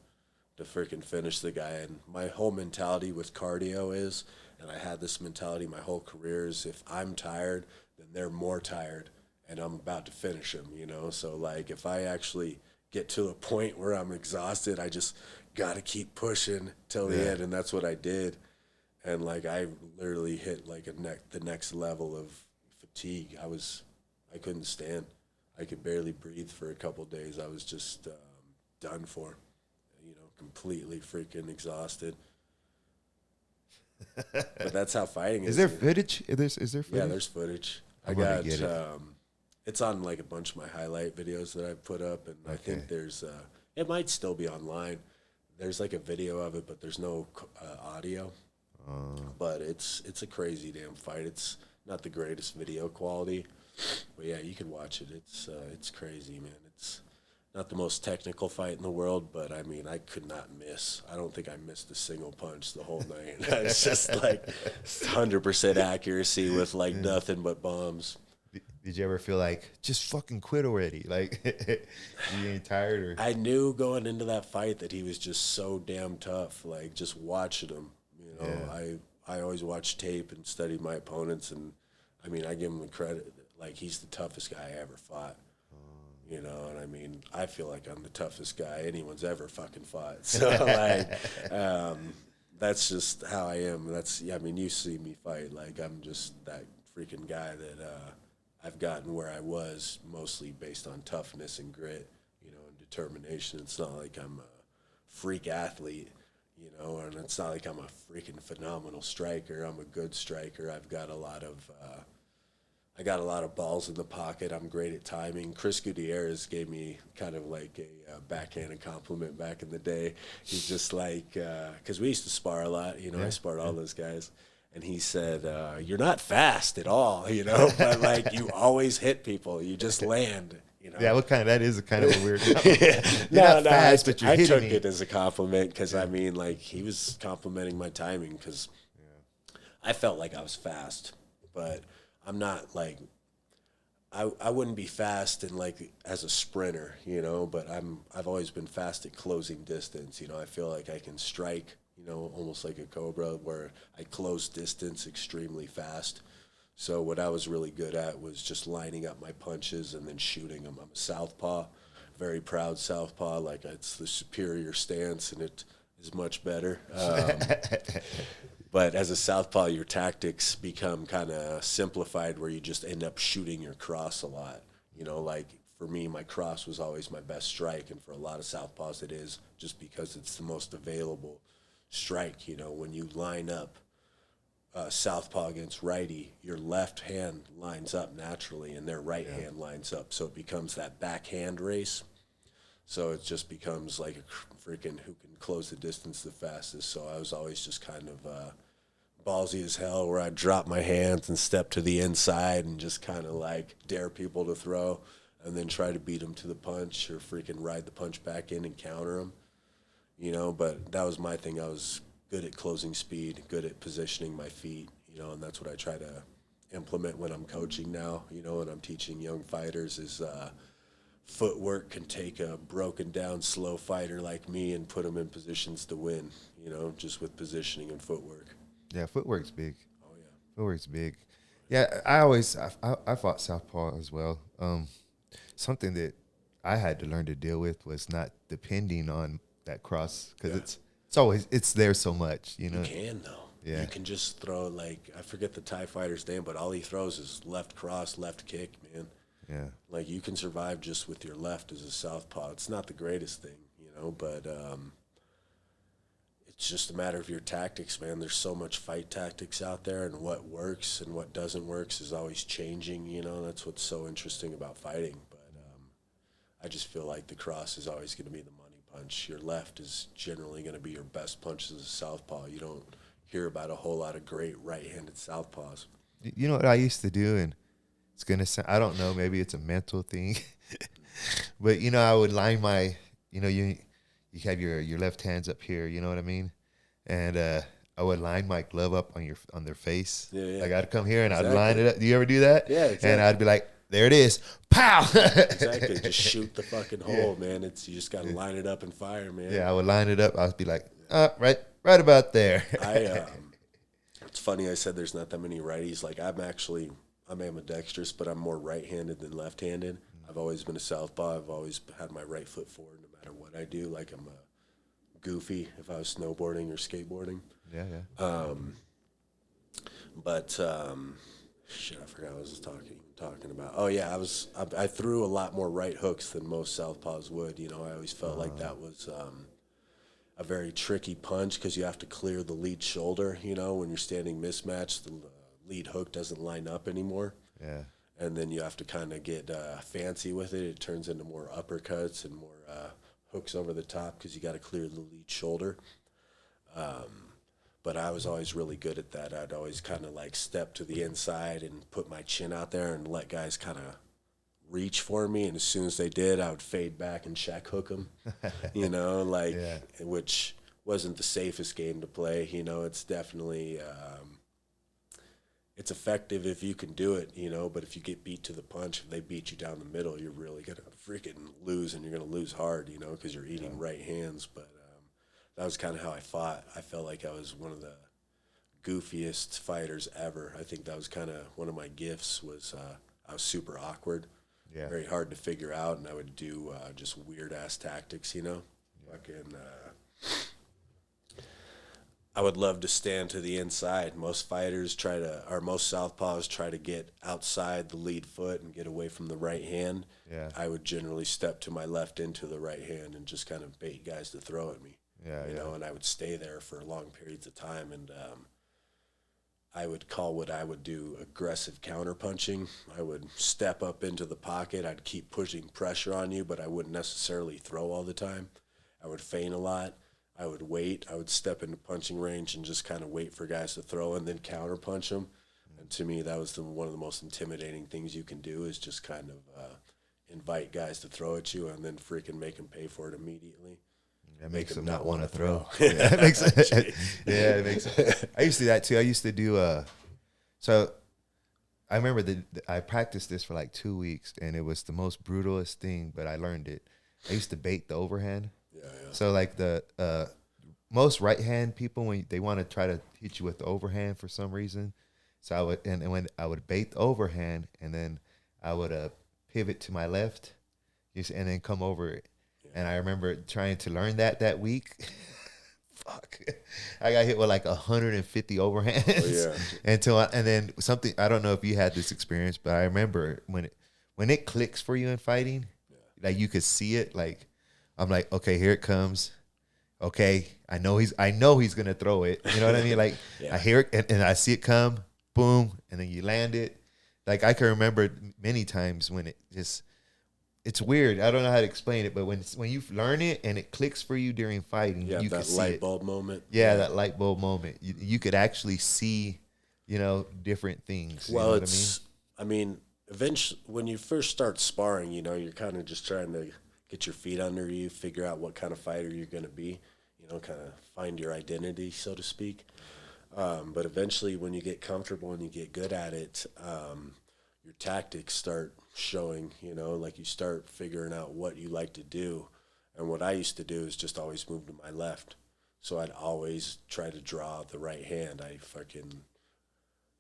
to freaking finish the guy. And my whole mentality with cardio is, and I had this mentality my whole career, is if I'm tired, then they're more tired, and I'm about to finish them. You know, so like if I actually get to a point where I'm exhausted, I just got to keep pushing till the end, and that's what I did. And like I literally hit like the next level of fatigue. I couldn't stand. I could barely breathe for a couple days. I was just done for, you know, completely freaking exhausted. But that's how fighting is. Is there footage? Is there footage? Yeah, there's footage. I got it. It's on like a bunch of my highlight videos that I put up, and I think there's it might still be online. There's like a video of it, but there's no audio. But it's a crazy damn fight. It's not the greatest video quality, but yeah, you can watch it. It's crazy, man. It's not the most technical fight in the world, but I mean, I could not miss. I don't think I missed a single punch the whole night. It's just like 100% accuracy with like nothing but bombs. Did you ever feel like, just fucking quit already? Like, you ain't tired? Or? I knew going into that fight that he was just so damn tough. Like, just watching him. You know, I always watch tape and study my opponents, and I mean, I give him the credit. Like, he's the toughest guy I ever fought. You know, and I mean, I feel like I'm the toughest guy anyone's ever fucking fought. So, like, that's just how I am. I mean, you see me fight. Like, I'm just that freaking guy that I've gotten where I was mostly based on toughness and grit, you know, and determination. It's not like I'm a freak athlete. You know, and it's not like I'm a freaking phenomenal striker. I'm a good striker. I got a lot of balls in the pocket. I'm great at timing. Chris Gutierrez gave me kind of like a backhanded compliment back in the day. He's just like, because we used to spar a lot. You know, I sparred all those guys. And he said, you're not fast at all, you know, but like you always hit people. You just land. You know? Yeah, that is a kind of a weird compliment. I took it as a compliment because, I mean, like, he was complimenting my timing because I felt like I was fast, but I'm not, like, I wouldn't be fast in, like, as a sprinter, you know, but I've always been fast at closing distance, you know. I feel like I can strike, you know, almost like a cobra where I close distance extremely fast. So what I was really good at was just lining up my punches and then shooting them. I'm a southpaw, very proud southpaw. Like, it's the superior stance, and it is much better. But as a southpaw, your tactics become kind of simplified where you just end up shooting your cross a lot. You know, like for me, my cross was always my best strike, and for a lot of southpaws it is, just because it's the most available strike. You know, when you line up southpaw against righty, your left hand lines up naturally and their right hand lines up. So it becomes that backhand race. So it just becomes like a freaking who can close the distance the fastest. So I was always just kind of ballsy as hell, where I'd drop my hands and step to the inside and just kind of like dare people to throw and then try to beat them to the punch or freaking ride the punch back in and counter them. You know, but that was my thing. I was good at closing speed, good at positioning my feet, you know, and that's what I try to implement when I'm coaching now, you know, and I'm teaching young fighters is footwork can take a broken down, slow fighter like me and put them in positions to win, you know, just with positioning and footwork. Yeah, footwork's big. Oh, yeah. Footwork's big. Yeah, I fought southpaw as well. Something that I had to learn to deal with was not depending on that cross, because it's there so much, you know. You can, though. Yeah. You can just throw, like, I forget the Thai fighter's name, but all he throws is left cross, left kick, man. Yeah. Like, you can survive just with your left as a southpaw. It's not the greatest thing, you know, but it's just a matter of your tactics, man. There's so much fight tactics out there, and what works and what doesn't work is always changing, you know. That's what's so interesting about fighting. But I just feel like the cross is always going to be the money punch. Your left is generally going to be your best punch as a southpaw. You don't hear about a whole lot of great right-handed southpaws. You know what I used to do, and it's going to sound, I don't know, maybe it's a mental thing, but, you know, I would line my, you know, you have your left hands up here, you know what I mean? And I would line my glove up on their face. Yeah, yeah. Like, I'd come here and Exactly. I'd line it up. Do you ever do that? Yeah, exactly. And I'd be like, there it is. Pow! Exactly. Just shoot the fucking hole, man. You just got to line it up and fire, man. Yeah, I would line it up. I'd be like, right about there. It's funny I said there's not that many righties. Like, I'm ambidextrous, but I'm more right-handed than left-handed. I've always been a southpaw. I've always had my right foot forward no matter what I do. Like, I'm a goofy if I was snowboarding or skateboarding. Yeah. Shit, I forgot what I was talking about. Oh yeah, I threw a lot more right hooks than most southpaws would. You know, I always felt like that was a very tricky punch because you have to clear the lead shoulder. You know, when you're standing mismatched, the lead hook doesn't line up anymore. Yeah. And then you have to kind of get fancy with it. It turns into more uppercuts and more hooks over the top because you got to clear the lead shoulder. But I was always really good at that. I'd always kind of like step to the inside and put my chin out there and let guys kind of reach for me. And as soon as they did, I would fade back and check hook them, you know, like, which wasn't the safest game to play. You know, it's definitely, it's effective if you can do it, you know, but if you get beat to the punch, if they beat you down the middle, you're really going to freaking lose, and you're going to lose hard, you know, because you're eating right hands. But that was kind of how I fought. I felt like I was one of the goofiest fighters ever. I think that was kind of one of my gifts was I was super awkward, very hard to figure out, and I would do just weird-ass tactics, you know. Fucking, I would love to stand to the inside. Most southpaws try to get outside the lead foot and get away from the right hand. Yeah. I would generally step to my left into the right hand and just kind of bait guys to throw at me. You know, and I would stay there for long periods of time, and I would call what I would do aggressive counterpunching. I would step up into the pocket. I'd keep pushing pressure on you, but I wouldn't necessarily throw all the time. I would feint a lot. I would wait. I would step into punching range and just kind of wait for guys to throw and then counterpunch them. And to me, that was one of the most intimidating things you can do is just kind of invite guys to throw at you and then freaking make them pay for it immediately. That makes them not want to throw. Yeah, it makes I used to do that too. I used to do so I remember I practiced this for like 2 weeks, and it was the most brutalest thing, but I learned it. I used to bait the overhand. Yeah. So like the most right hand people, when they want to try to hit you with the overhand for some reason, so I would and when I would bait the overhand, and then I would pivot to my left, and then come over it. And I remember trying to learn that week. Fuck, I got hit with like 150 overhands. Oh, yeah. And then something, I don't know if you had this experience, but I remember when it clicks for you in fighting, like you could see it. Like I'm like, okay, here it comes. okay, I know he's gonna throw it. You know what I mean? Like Yeah. I hear it and I see it come, boom, and then you land it. Like I can remember many times when it's weird. I don't know how to explain it, but when you learn it and it clicks for you during fighting, You have you can that see light it. bulb moment. Yeah, that light bulb moment. You could actually see, different things. You know Well, what I mean? I mean, eventually, when you first start sparring, you're kind of just trying to get your feet under you, figure out what kind of fighter you're going to be, kind of find your identity, so to speak. But eventually, when you get comfortable and you get good at it, your tactics start showing, like you start figuring out what you like to do. And what I used to do is just always move to my left. So I'd always try to draw the right hand.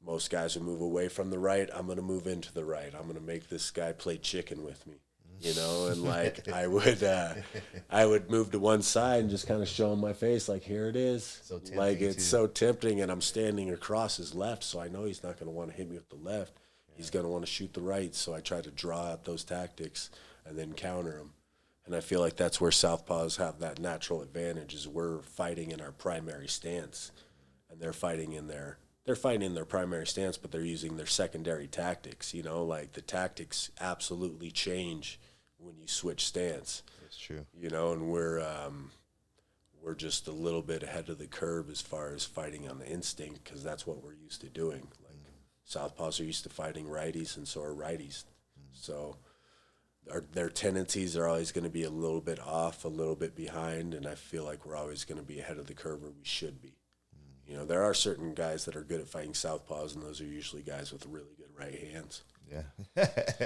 Most guys would move away from the right. I'm going to move into the right. I'm going to make this guy play chicken with me, and like I would move to one side and just kind of show him my face, like, here it is. So tempting, like it's too. so tempting, and I'm standing across his left, so I know he's not going to want to hit me with the left. He's going to want to shoot the right, so I try to draw out those tactics and then counter him. And I feel like that's where southpaws have that natural advantage, is we're fighting in our primary stance, and they're fighting in their primary stance, but they're using their secondary tactics. Like the tactics absolutely change when you switch stance. That's true. And we're just a little bit ahead of the curve as far as fighting on the instinct, because that's what we're used to doing. Like southpaws are used to fighting righties, and so are righties. So their tendencies are always going to be a little bit off, a little bit behind, and I feel like we're always going to be ahead of the curve where we should be. There are certain guys that are good at fighting southpaws, and those are usually guys with really good right hands. Yeah,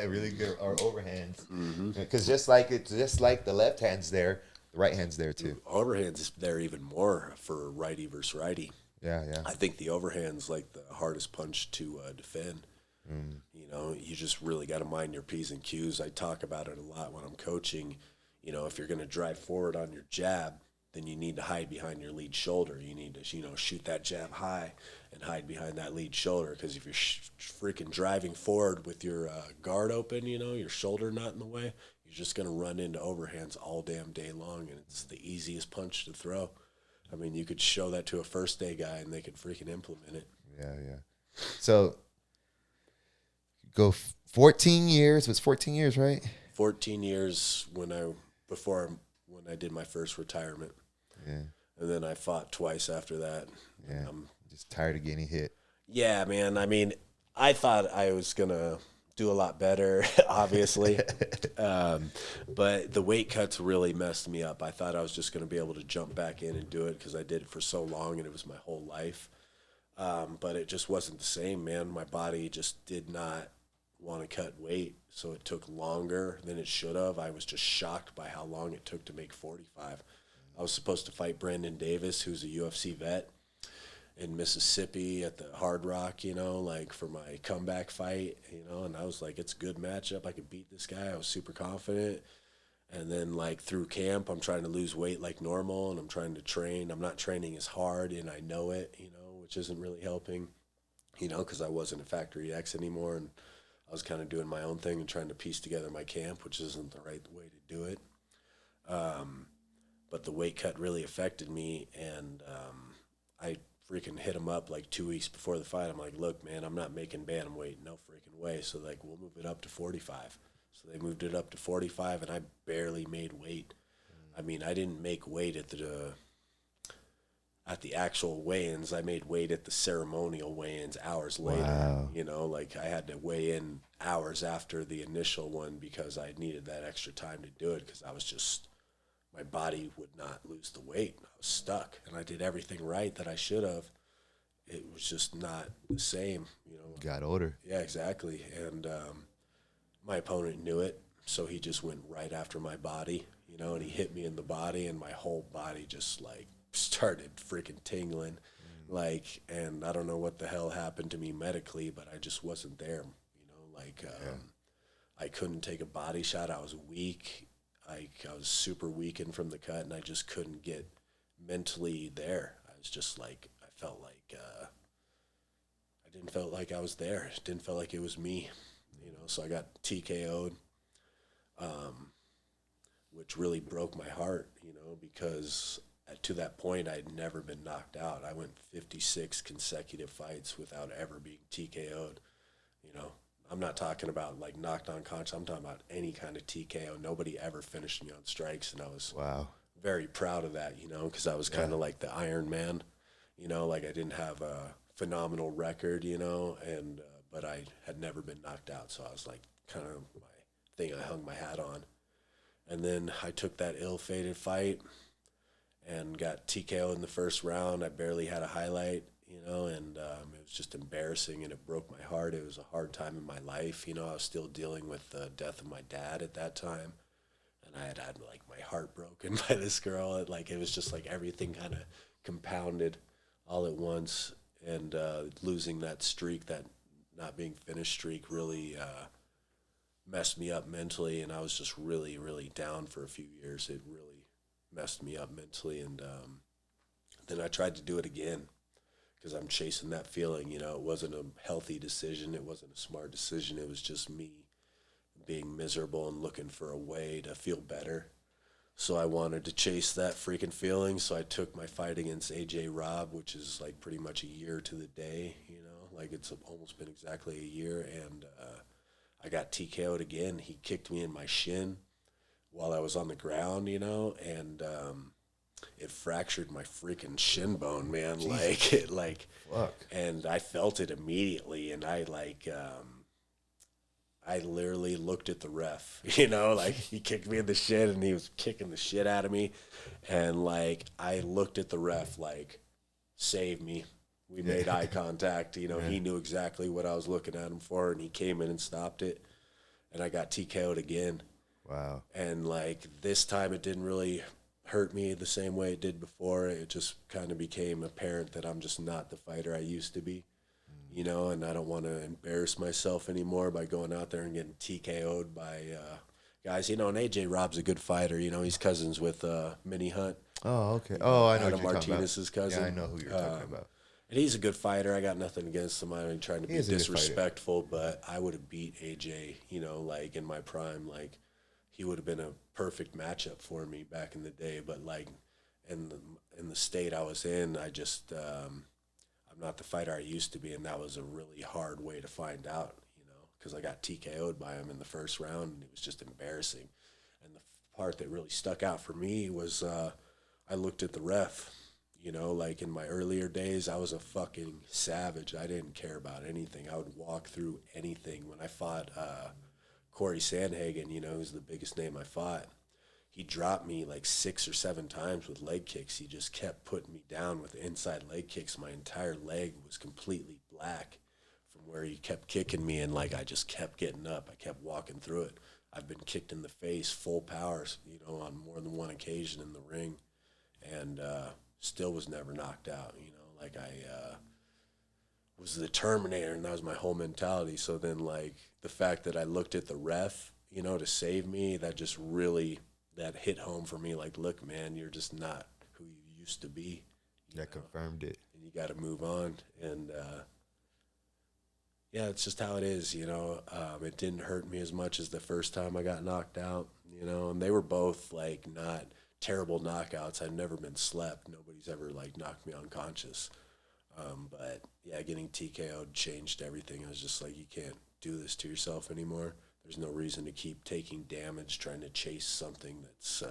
really good, or overhands. Because just like the left hand's there, the right hand's there too. Overhands is there even more for righty versus righty. Yeah, yeah. I think the overhand's like the hardest punch to defend. You just really got to mind your P's and Q's. I talk about it a lot when I'm coaching. If you're going to drive forward on your jab, then you need to hide behind your lead shoulder. You need to, shoot that jab high and hide behind that lead shoulder. Because if you're freaking driving forward with your guard open, your shoulder not in the way, you're just going to run into overhands all damn day long, and it's the easiest punch to throw. I mean, you could show that to a first day guy, and they could freaking implement it. Yeah, yeah. So, go 14 years. It was 14 years, right? 14 years when I did my first retirement. Yeah. And then I fought twice after that. Yeah. I'm just tired of getting hit. Yeah, man. I mean, I thought I was going to do a lot better, obviously. But the weight cuts really messed me up. I thought I was just going to be able to jump back in and do it because I did it for so long and it was my whole life. But it just wasn't the same, man. My body just did not want to cut weight, so it took longer than it should have. I was just shocked by how long it took to make 45. I was supposed to fight Brandon Davis, who's a UFC vet, in Mississippi at the Hard Rock, like for my comeback fight, and I was like, it's a good matchup. I could beat this guy. I was super confident. And then like through camp, I'm trying to lose weight like normal, and I'm trying to train. I'm not training as hard, and I know it, which isn't really helping, because I wasn't a Factory X anymore, and I was kind of doing my own thing and trying to piece together my camp, which isn't the right way to do it. But the weight cut really affected me, and I freaking hit him up like 2 weeks before the fight. I'm like, look, man, I'm not making bantamweight, no freaking way. So, like, we'll move it up to 45. So they moved it up to 45, and I barely made weight. I mean, I didn't make weight at the actual weigh-ins. I made weight at the ceremonial weigh-ins hours later. Wow. Like I had to weigh in hours after the initial one because I needed that extra time to do it because I was just, my body would not lose the weight. I was stuck, and I did everything right that I should have. It was just not the same, Got older. Yeah, exactly. And my opponent knew it, so he just went right after my body, and he hit me in the body, and my whole body just like started freaking tingling, and I don't know what the hell happened to me medically, but I just wasn't there, I couldn't take a body shot. I was weak. I was super weakened from the cut, and I just couldn't get mentally there. I was just like, I felt like I didn't feel like I was there. It didn't feel like it was me, so I got TKO'd, which really broke my heart, because to that point, I'd never been knocked out. I went 56 consecutive fights without ever being TKO'd. You know, I'm not talking about like knocked unconscious. I'm talking about any kind of TKO. Nobody ever finished me on strikes, and I was very proud of that, you know, because I was kind of like the Iron Man, you know, like I didn't have a phenomenal record, you know, and but I had never been knocked out, so I was like kind of my thing I hung my hat on. And then I took that ill-fated fight and got TKO in the first round. I barely had a highlight, you know, and it was just embarrassing, and it broke my heart. It was a hard time in my life, you know. I was still dealing with the death of my dad at that time, and I had like my heart broken by this girl. It was just like everything kind of compounded all at once, and losing that streak, that not being finished streak, really messed me up mentally, and I was just really, really down for a few years. It really messed me up mentally, and then I tried to do it again because I'm chasing that feeling. You know, it wasn't a healthy decision. It wasn't a smart decision. It was just me being miserable and looking for a way to feel better. So I wanted to chase that freaking feeling. So I took my fight against AJ Robb, which is like pretty much a year to the day, you know, like it's almost been exactly a year. And I got TKO'd again. He kicked me in my shin while I was on the ground, you know, and it fractured my freaking shin bone, man. Jesus. Like it, like, fuck. And I felt it immediately, and I literally looked at the ref, you know, like he kicked me in the shin, and he was kicking the shit out of me, and like I looked at the ref, like, save me. We made eye contact, you know. He knew exactly what I was looking at him for, and he came in and stopped it, and I got TKO'd again. Wow. And like this time it didn't really hurt me the same way it did before. It just kind of became apparent that I'm just not the fighter I used to be, you know, and I don't want to embarrass myself anymore by going out there and getting TKO'd by guys, you know. And AJ Robb's a good fighter, you know. He's cousins with Minnie Hunt. Oh, okay. You know, I know Adam what you're Martinez's talking about. cousin. Yeah, I know who you're talking about. And he's a good fighter. I got nothing against him. I ain't trying to be disrespectful, but I would have beat AJ, you know, like in my prime. Like, he would have been a perfect matchup for me back in the day. But like in the state I was in, I just I'm not the fighter I used to be, and that was a really hard way to find out, you know, because I got TKO'd by him in the first round, and it was just embarrassing. And the part that really stuck out for me was I looked at the ref. You know, like in my earlier days, I was a fucking savage. I didn't care about anything. I would walk through anything. When I fought Corey Sandhagen, you know, who's the biggest name I fought, he dropped me like 6 or 7 times with leg kicks. He just kept putting me down with inside leg kicks. My entire leg was completely black from where he kept kicking me, and like I just kept getting up. I kept walking through it. I've been kicked in the face full power, you know, on more than one occasion in the ring, and still was never knocked out, you know. Like I was the Terminator, and that was my whole mentality. So then, like, the fact that I looked at the ref, you know, to save me, that just really, that hit home for me. Like, look, man, you're just not who you used to be. That confirmed it. And you got to move on. And, yeah, it's just how it is, you know. It didn't hurt me as much as the first time I got knocked out, you know. And they were both, like, not terrible knockouts. I've never been slept. Nobody's ever, like, knocked me unconscious. But, yeah, getting TKO'd changed everything. I was just like, you can't do this to yourself anymore. There's no reason to keep taking damage, trying to chase something that's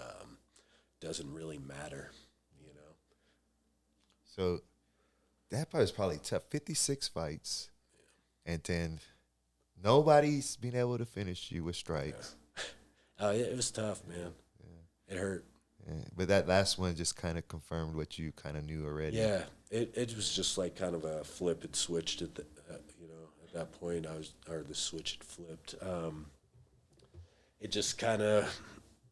doesn't really matter, you know. So that part is probably tough. 56 fights, and then nobody's been able to finish you with strikes. Yeah. Oh, yeah, it was tough, man. Yeah. It hurt. Yeah. But that last one just kind of confirmed what you kind of knew already. Yeah, it was just like kind of a flip. It switched at the, you know, at that point the switch had flipped. It just kind of,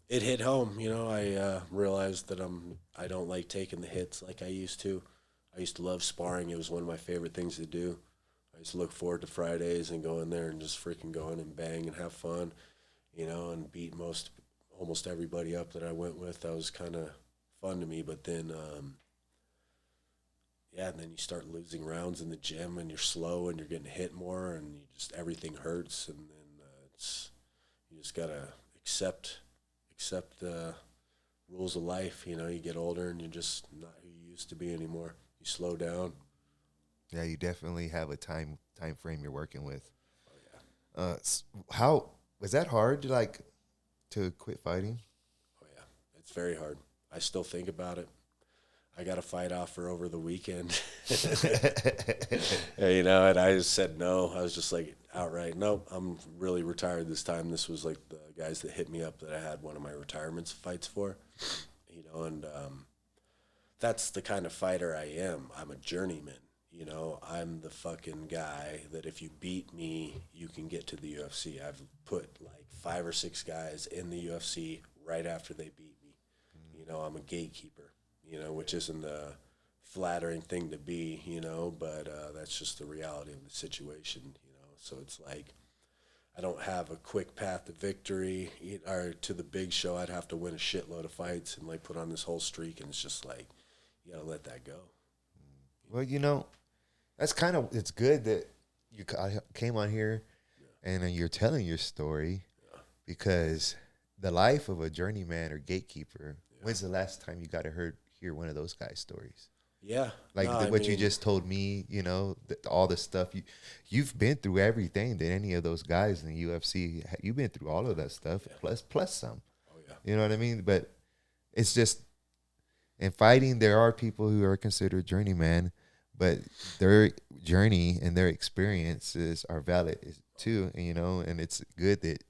it hit home, you know. I realized that I don't like taking the hits like I used to. I used to love sparring. It was one of my favorite things to do. I used to look forward to Fridays and go in there and just freaking go in and bang and have fun, you know, and beat almost everybody up that I went with. That was kind of fun to me. But then, yeah, and then you start losing rounds in the gym, and you're slow, and you're getting hit more, and everything hurts, and then you just gotta accept rules of life. You know, you get older and you're just not who you used to be anymore. You slow down. Yeah, you definitely have a time frame you're working with. Oh yeah. How was that hard to quit fighting? Oh yeah. It's very hard. I still think about it. I got a fight offer over the weekend. You know, and I just said no. I was just like outright, nope, I'm really retired this time. This was like the guys that hit me up that I had one of my retirement fights for, you know, and that's the kind of fighter I am. I'm a journeyman. You know, I'm the fucking guy that if you beat me, you can get to the UFC. I've put like 5 or 6 guys in the UFC right after they beat me. You know, I'm a gatekeeper, you know, which isn't a flattering thing to be, you know, but that's just the reality of the situation, you know. So it's like I don't have a quick path to victory or to the big show. I'd have to win a shitload of fights and like put on this whole streak, and it's just like you gotta let that go. Well, that's it's good that came on here and you're telling your story because the life of a journeyman or gatekeeper. When's the last time you got to hear one of those guys' stories? Yeah, Like what you just told me, all the stuff you've been through everything that any of those guys in the UFC, you've been through all of that stuff plus some. Oh yeah. You know what I mean? But it's just in fighting, there are people who are considered journeyman, but their journey and their experiences are valid too. And it's good that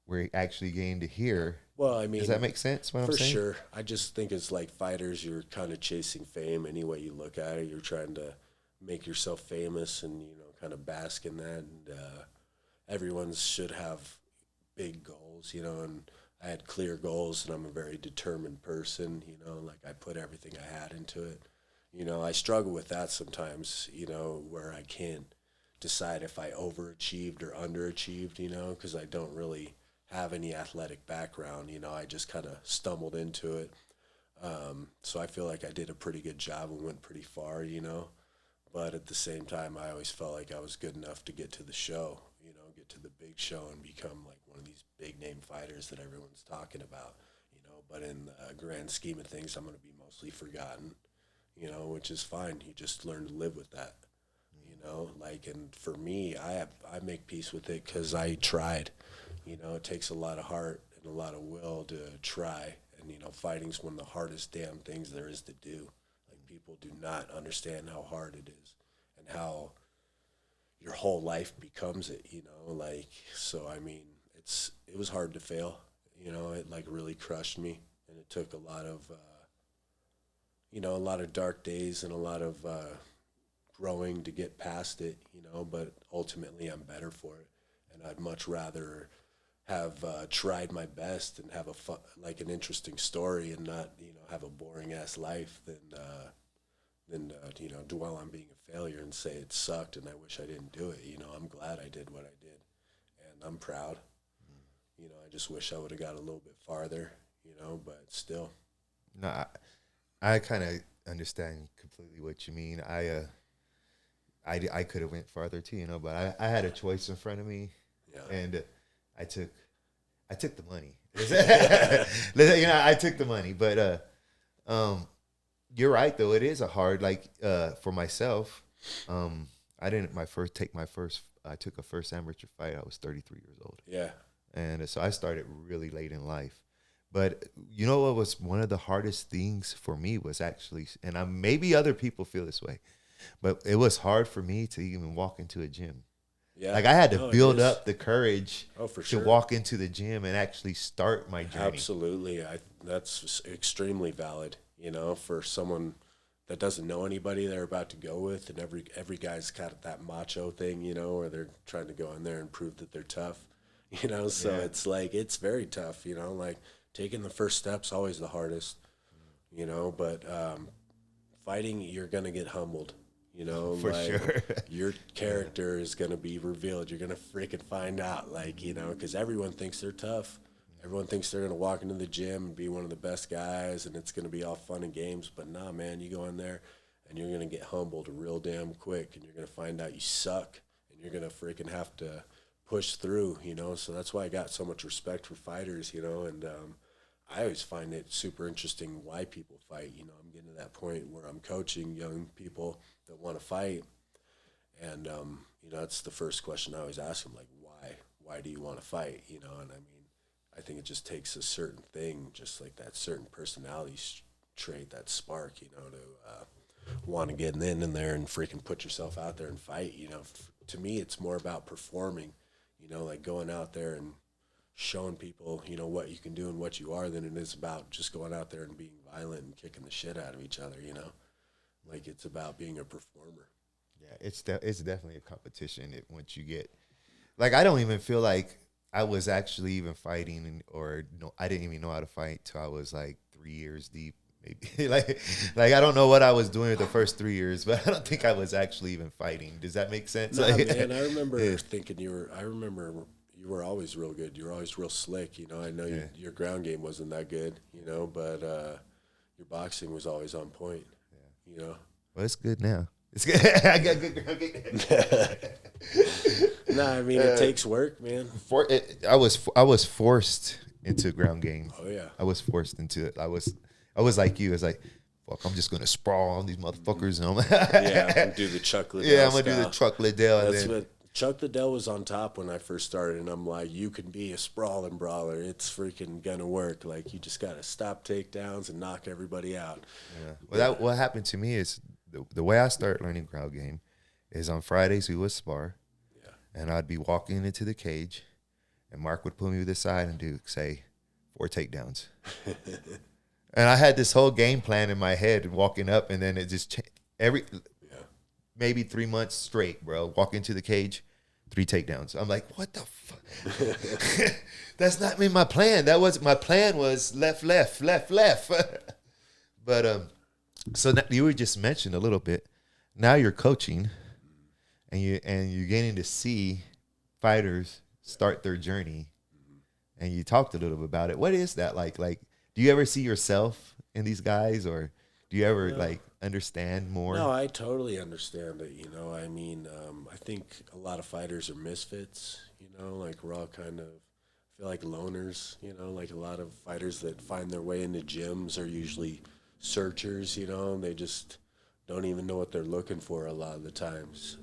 we're actually getting to hear. Well, I mean, does that make sense? What I'm saying? For sure. I just think it's like fighters. You're kind of chasing fame any way you look at it. You're trying to make yourself famous and kind of bask in that. And everyone should have big goals, and I had clear goals, and I'm a very determined person. Like I put everything I had into it. I struggle with that sometimes. Where I can't decide if I overachieved or underachieved. Because I don't really have any athletic background. I just kind of stumbled into it. So I feel like I did a pretty good job and went pretty far. But at the same time, I always felt like I was good enough to get to the show. Get to the big show and become like one of these big name fighters that everyone's talking about. But in the grand scheme of things, I'm going to be mostly forgotten. Which is fine. You just learn to live with that. And for me, I make peace with it because I tried. It takes a lot of heart and a lot of will to try. And, fighting's one of the hardest damn things there is to do. Like, people do not understand how hard it is and how your whole life becomes it, so, I mean, it was hard to fail. It, like, really crushed me. And it took a lot of dark days and a lot of growing to get past it, but ultimately I'm better for it. And I'd much rather have tried my best and have an interesting story and not, have a boring ass life than dwell on being a failure and say it sucked and I wish I didn't do it. I'm glad I did what I did and I'm proud. I just wish I would have got a little bit farther, but still. No, I kind of understand completely what you mean. I could have went farther too, but I had a choice in front of me, and I took the money. I took the money, but you're right though. It is a hard for myself. I took a first amateur fight. I was 33 years old. Yeah, and so I started really late in life. But what was one of the hardest things for me was actually, and maybe other people feel this way, but it was hard for me to even walk into a gym. Yeah, I had to build up the courage to walk into the gym and actually start my journey. Absolutely, that's extremely valid. For someone that doesn't know anybody they're about to go with, and every guy's got that macho thing, where they're trying to go in there and prove that they're tough. So it's like it's very tough. Taking the first step's always the hardest, but fighting, you're going to get humbled, For sure. Your character is going to be revealed. You're going to freaking find out, because everyone thinks they're tough. Everyone thinks they're going to walk into the gym and be one of the best guys and it's going to be all fun and games. But nah, man, you go in there and you're going to get humbled real damn quick and you're going to find out you suck and you're going to freaking have to push through, so that's why I got so much respect for fighters, and I always find it super interesting why people fight. You know, I'm getting to that point where I'm coaching young people that want to fight, and you know, that's the first question I always ask them, like, why? Why do you want to fight? You know, and I mean, I think it just takes a certain thing, just like that certain personality trait, that spark, you know, to want to get in there and freaking put yourself out there and fight. You know, to me, it's more about performing. You know, like going out there and showing people, you know, what you can do and what you are, than it is about just going out there and being violent and kicking the shit out of each other, you know? Like, it's about being a performer. Yeah, it's definitely a competition once you get, like, I don't even feel like I was actually even fighting, or no, I didn't even know how to fight till I was like 3 years deep, maybe. like I don't know what I was doing the first 3 years, but I don't think I was actually even fighting. Does that make sense? Nah, man, I remember thinking you were always real good. You were always real slick. You know, I know your ground game wasn't that good, you know, but your boxing was always on point, you know. Well, it's good now. It's good. I got good ground game. Nah, I mean, it takes work, man. I was forced into ground game. Oh, yeah. I was forced into it. I was like you. I was like, fuck, I'm just going to sprawl on these motherfuckers. Yeah, do the Chuck Liddell Yeah, I'm going to do the Chuck Liddell. That's what Chuck Liddell was on top when I first started, and I'm like, you can be a sprawling brawler. It's freaking gonna work. Like, you just gotta stop takedowns and knock everybody out. Yeah. Well, what happened to me is the way I started learning ground game is on Fridays we would spar, and I'd be walking into the cage, and Mark would pull me to the side and say 4 takedowns. And I had this whole game plan in my head walking up, and then it just maybe 3 months straight, bro. Walk into the cage, 3 takedowns. I'm like, what the fuck? That's not my plan. My plan was left. But so now, you were just mentioned a little bit. Now you're coaching, and you're getting to see fighters start their journey, and you talked a little bit about it. What is that like? Like, do you ever see yourself in these guys, or do you ever understand more? No, I totally understand it. You know, I mean, I think a lot of fighters are misfits. You know, like, we're all kind of feel like loners. You know, like, a lot of fighters that find their way into gyms are usually searchers. You know, and they just don't even know what they're looking for a lot of the times.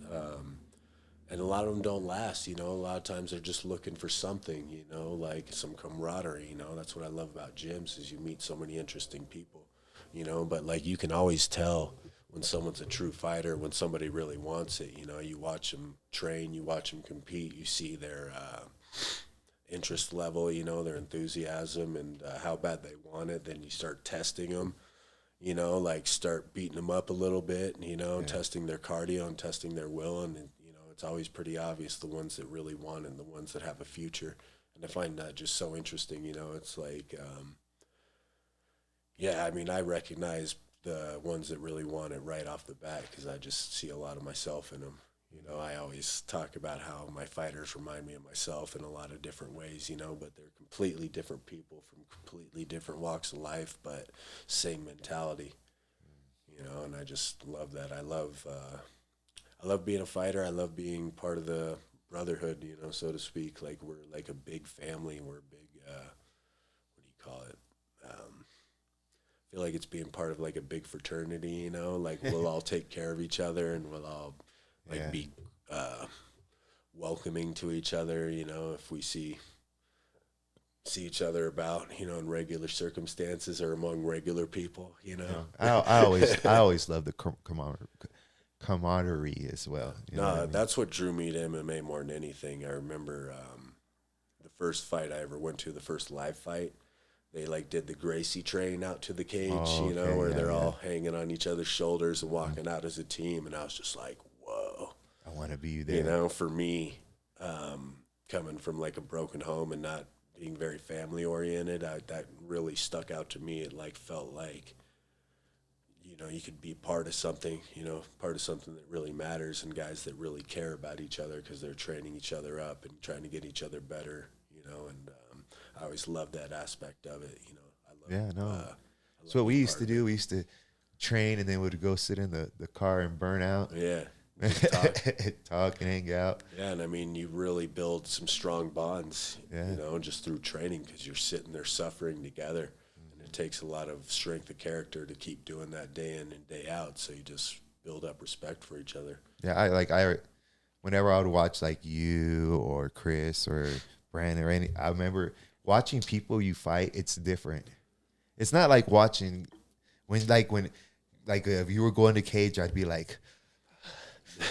And a lot of them don't last. You know, a lot of times they're just looking for something. You know, like some camaraderie. You know, that's what I love about gyms, is you meet so many interesting people. You know, but like, you can always tell when someone's a true fighter, when somebody really wants it. You know, you watch them train, you watch them compete, you see their interest level, you know, their enthusiasm, and how bad they want it. Then you start testing them, you know, like start beating them up a little bit, you know, testing their cardio and testing their will. And, you know, it's always pretty obvious the ones that really want it and the ones that have a future. And I find that just so interesting. You know, it's like, yeah, I mean, I recognize the ones that really want it right off the bat, because I just see a lot of myself in them. You know, I always talk about how my fighters remind me of myself in a lot of different ways, you know, but they're completely different people from completely different walks of life, but same mentality, you know, and I just love that. I love being a fighter. I love being part of the brotherhood, you know, so to speak. Like, we're like a big family. We're a big, what do you call it? I feel like it's being part of like a big fraternity, you know, like we'll all take care of each other, and we'll all like be welcoming to each other, you know, if we see each other about, you know, in regular circumstances or among regular people, you know. I always love the camaraderie as well. You know what I mean? That's what drew me to MMA more than anything. I remember the first fight I ever went to, the first live fight. They like did the Gracie train out to the cage, you know, where they're all hanging on each other's shoulders and walking out as a team. And I was just like, whoa. I want to be there. You know, for me, coming from like a broken home and not being very family oriented, that really stuck out to me. It like felt like, you know, you could be part of something, you know, part of something that really matters, and guys that really care about each other because they're training each other up and trying to get each other better, you know, and I always loved that aspect of it, you know. That's what we used to do. We used to train, and then we'd go sit in the car and burn out. Yeah. Talk and hang out. Yeah, and I mean, you really build some strong bonds, you know, just through training, because you're sitting there suffering together. it takes a lot of strength of character to keep doing that day in and day out. So you just build up respect for each other. Yeah, whenever I would watch like you or Chris or Brandon or any, I remember watching people you fight. It's different. It's not like watching when if you were going to cage, I'd be like,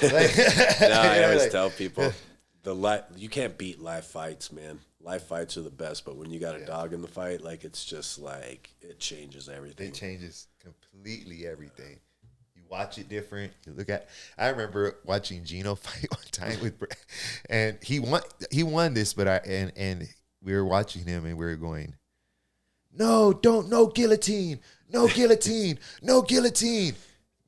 no, I always tell people you can't beat live fights, man. Live fights are the best, but when you got a dog in the fight, like it's just like it changes everything. It changes completely everything. You watch it different. You look at. I remember watching Gino fight one time with, and he won this, but and we were watching him and we were going, no guillotine, no guillotine, no guillotine.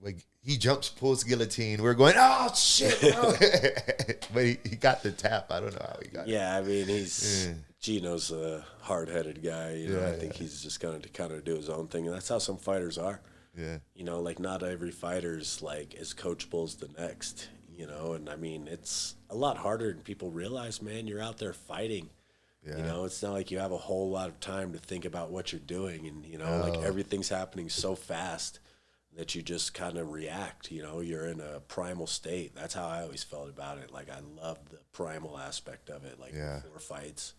Like he jumps, pulls guillotine. We're going, oh shit! No. But he got the tap. I don't know how he got it. Yeah, I mean Gino's a hard-headed guy. You know, I think he's just going to kind of do his own thing, and that's how some fighters are. Yeah. You know, like not every fighter's like as coachable as the next. You know, and I mean it's a lot harder than people realize. Man, you're out there fighting. Yeah. You know, it's not like you have a whole lot of time to think about what you're doing, and you know, like everything's happening so fast that you just kind of react. You know, you're in a primal state. That's how I always felt about it. Like I loved the primal aspect of it. Like before fights,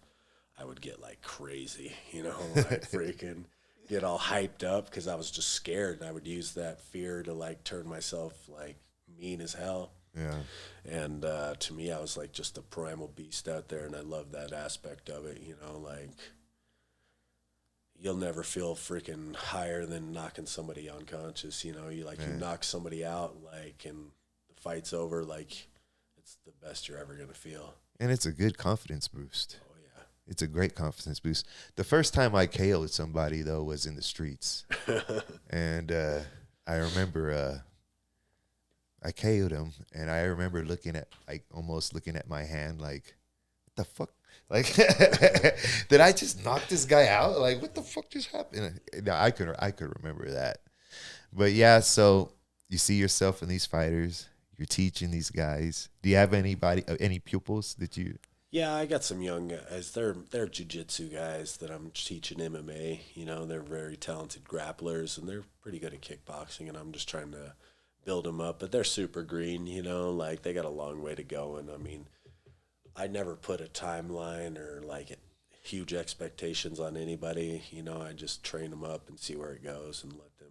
I would get like crazy. You know, I'd freaking get all hyped up because I was just scared, and I would use that fear to like turn myself like mean as hell. Yeah. And to me, I was like just a primal beast out there, and I love that aspect of it. You know, like you'll never feel freaking higher than knocking somebody unconscious. You know, you knock somebody out, like, and the fight's over. Like, it's the best you're ever gonna feel. And it's a good confidence boost. Oh yeah, it's a great confidence boost. The first time I KO'd somebody though was in the streets, and I remember. I KO'd him, and I remember almost looking at my hand like, what the fuck? Like, did I just knock this guy out? Like, what the fuck just happened? No, I could remember that. But yeah, so you see yourself in these fighters. You're teaching these guys. Do you have any pupils that you? Yeah, I got some young guys. They're jiu-jitsu guys that I'm teaching MMA. You know, they're very talented grapplers, and they're pretty good at kickboxing, and I'm just trying to build them up, but they're super green, you know, like they got a long way to go. And I mean, I never put a timeline or like huge expectations on anybody. You know, I just train them up and see where it goes and let them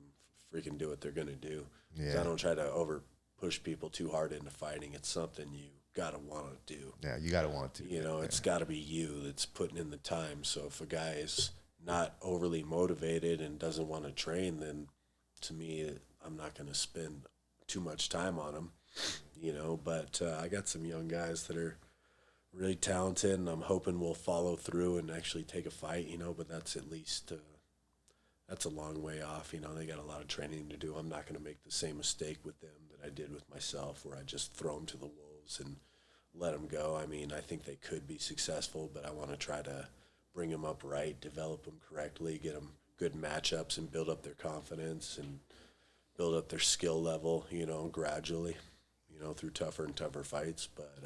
freaking do what they're going to do. Yeah. I don't try to over push people too hard into fighting. It's something you got to want to do. Yeah, you got to want to. You know, it's got to be you that's putting in the time. So if a guy is not overly motivated and doesn't want to train, then to me, I'm not going to spend too much time on them, you know, but I got some young guys that are really talented, and I'm hoping we'll follow through and actually take a fight, you know, but that's at least, that's a long way off, you know. They got a lot of training to do. I'm not going to make the same mistake with them that I did with myself, where I just throw them to the wolves and let them go. I mean, I think they could be successful, but I want to try to bring them up right, develop them correctly, get them good matchups and build up their confidence and build up their skill level, you know, gradually, you know, through tougher and tougher fights. But,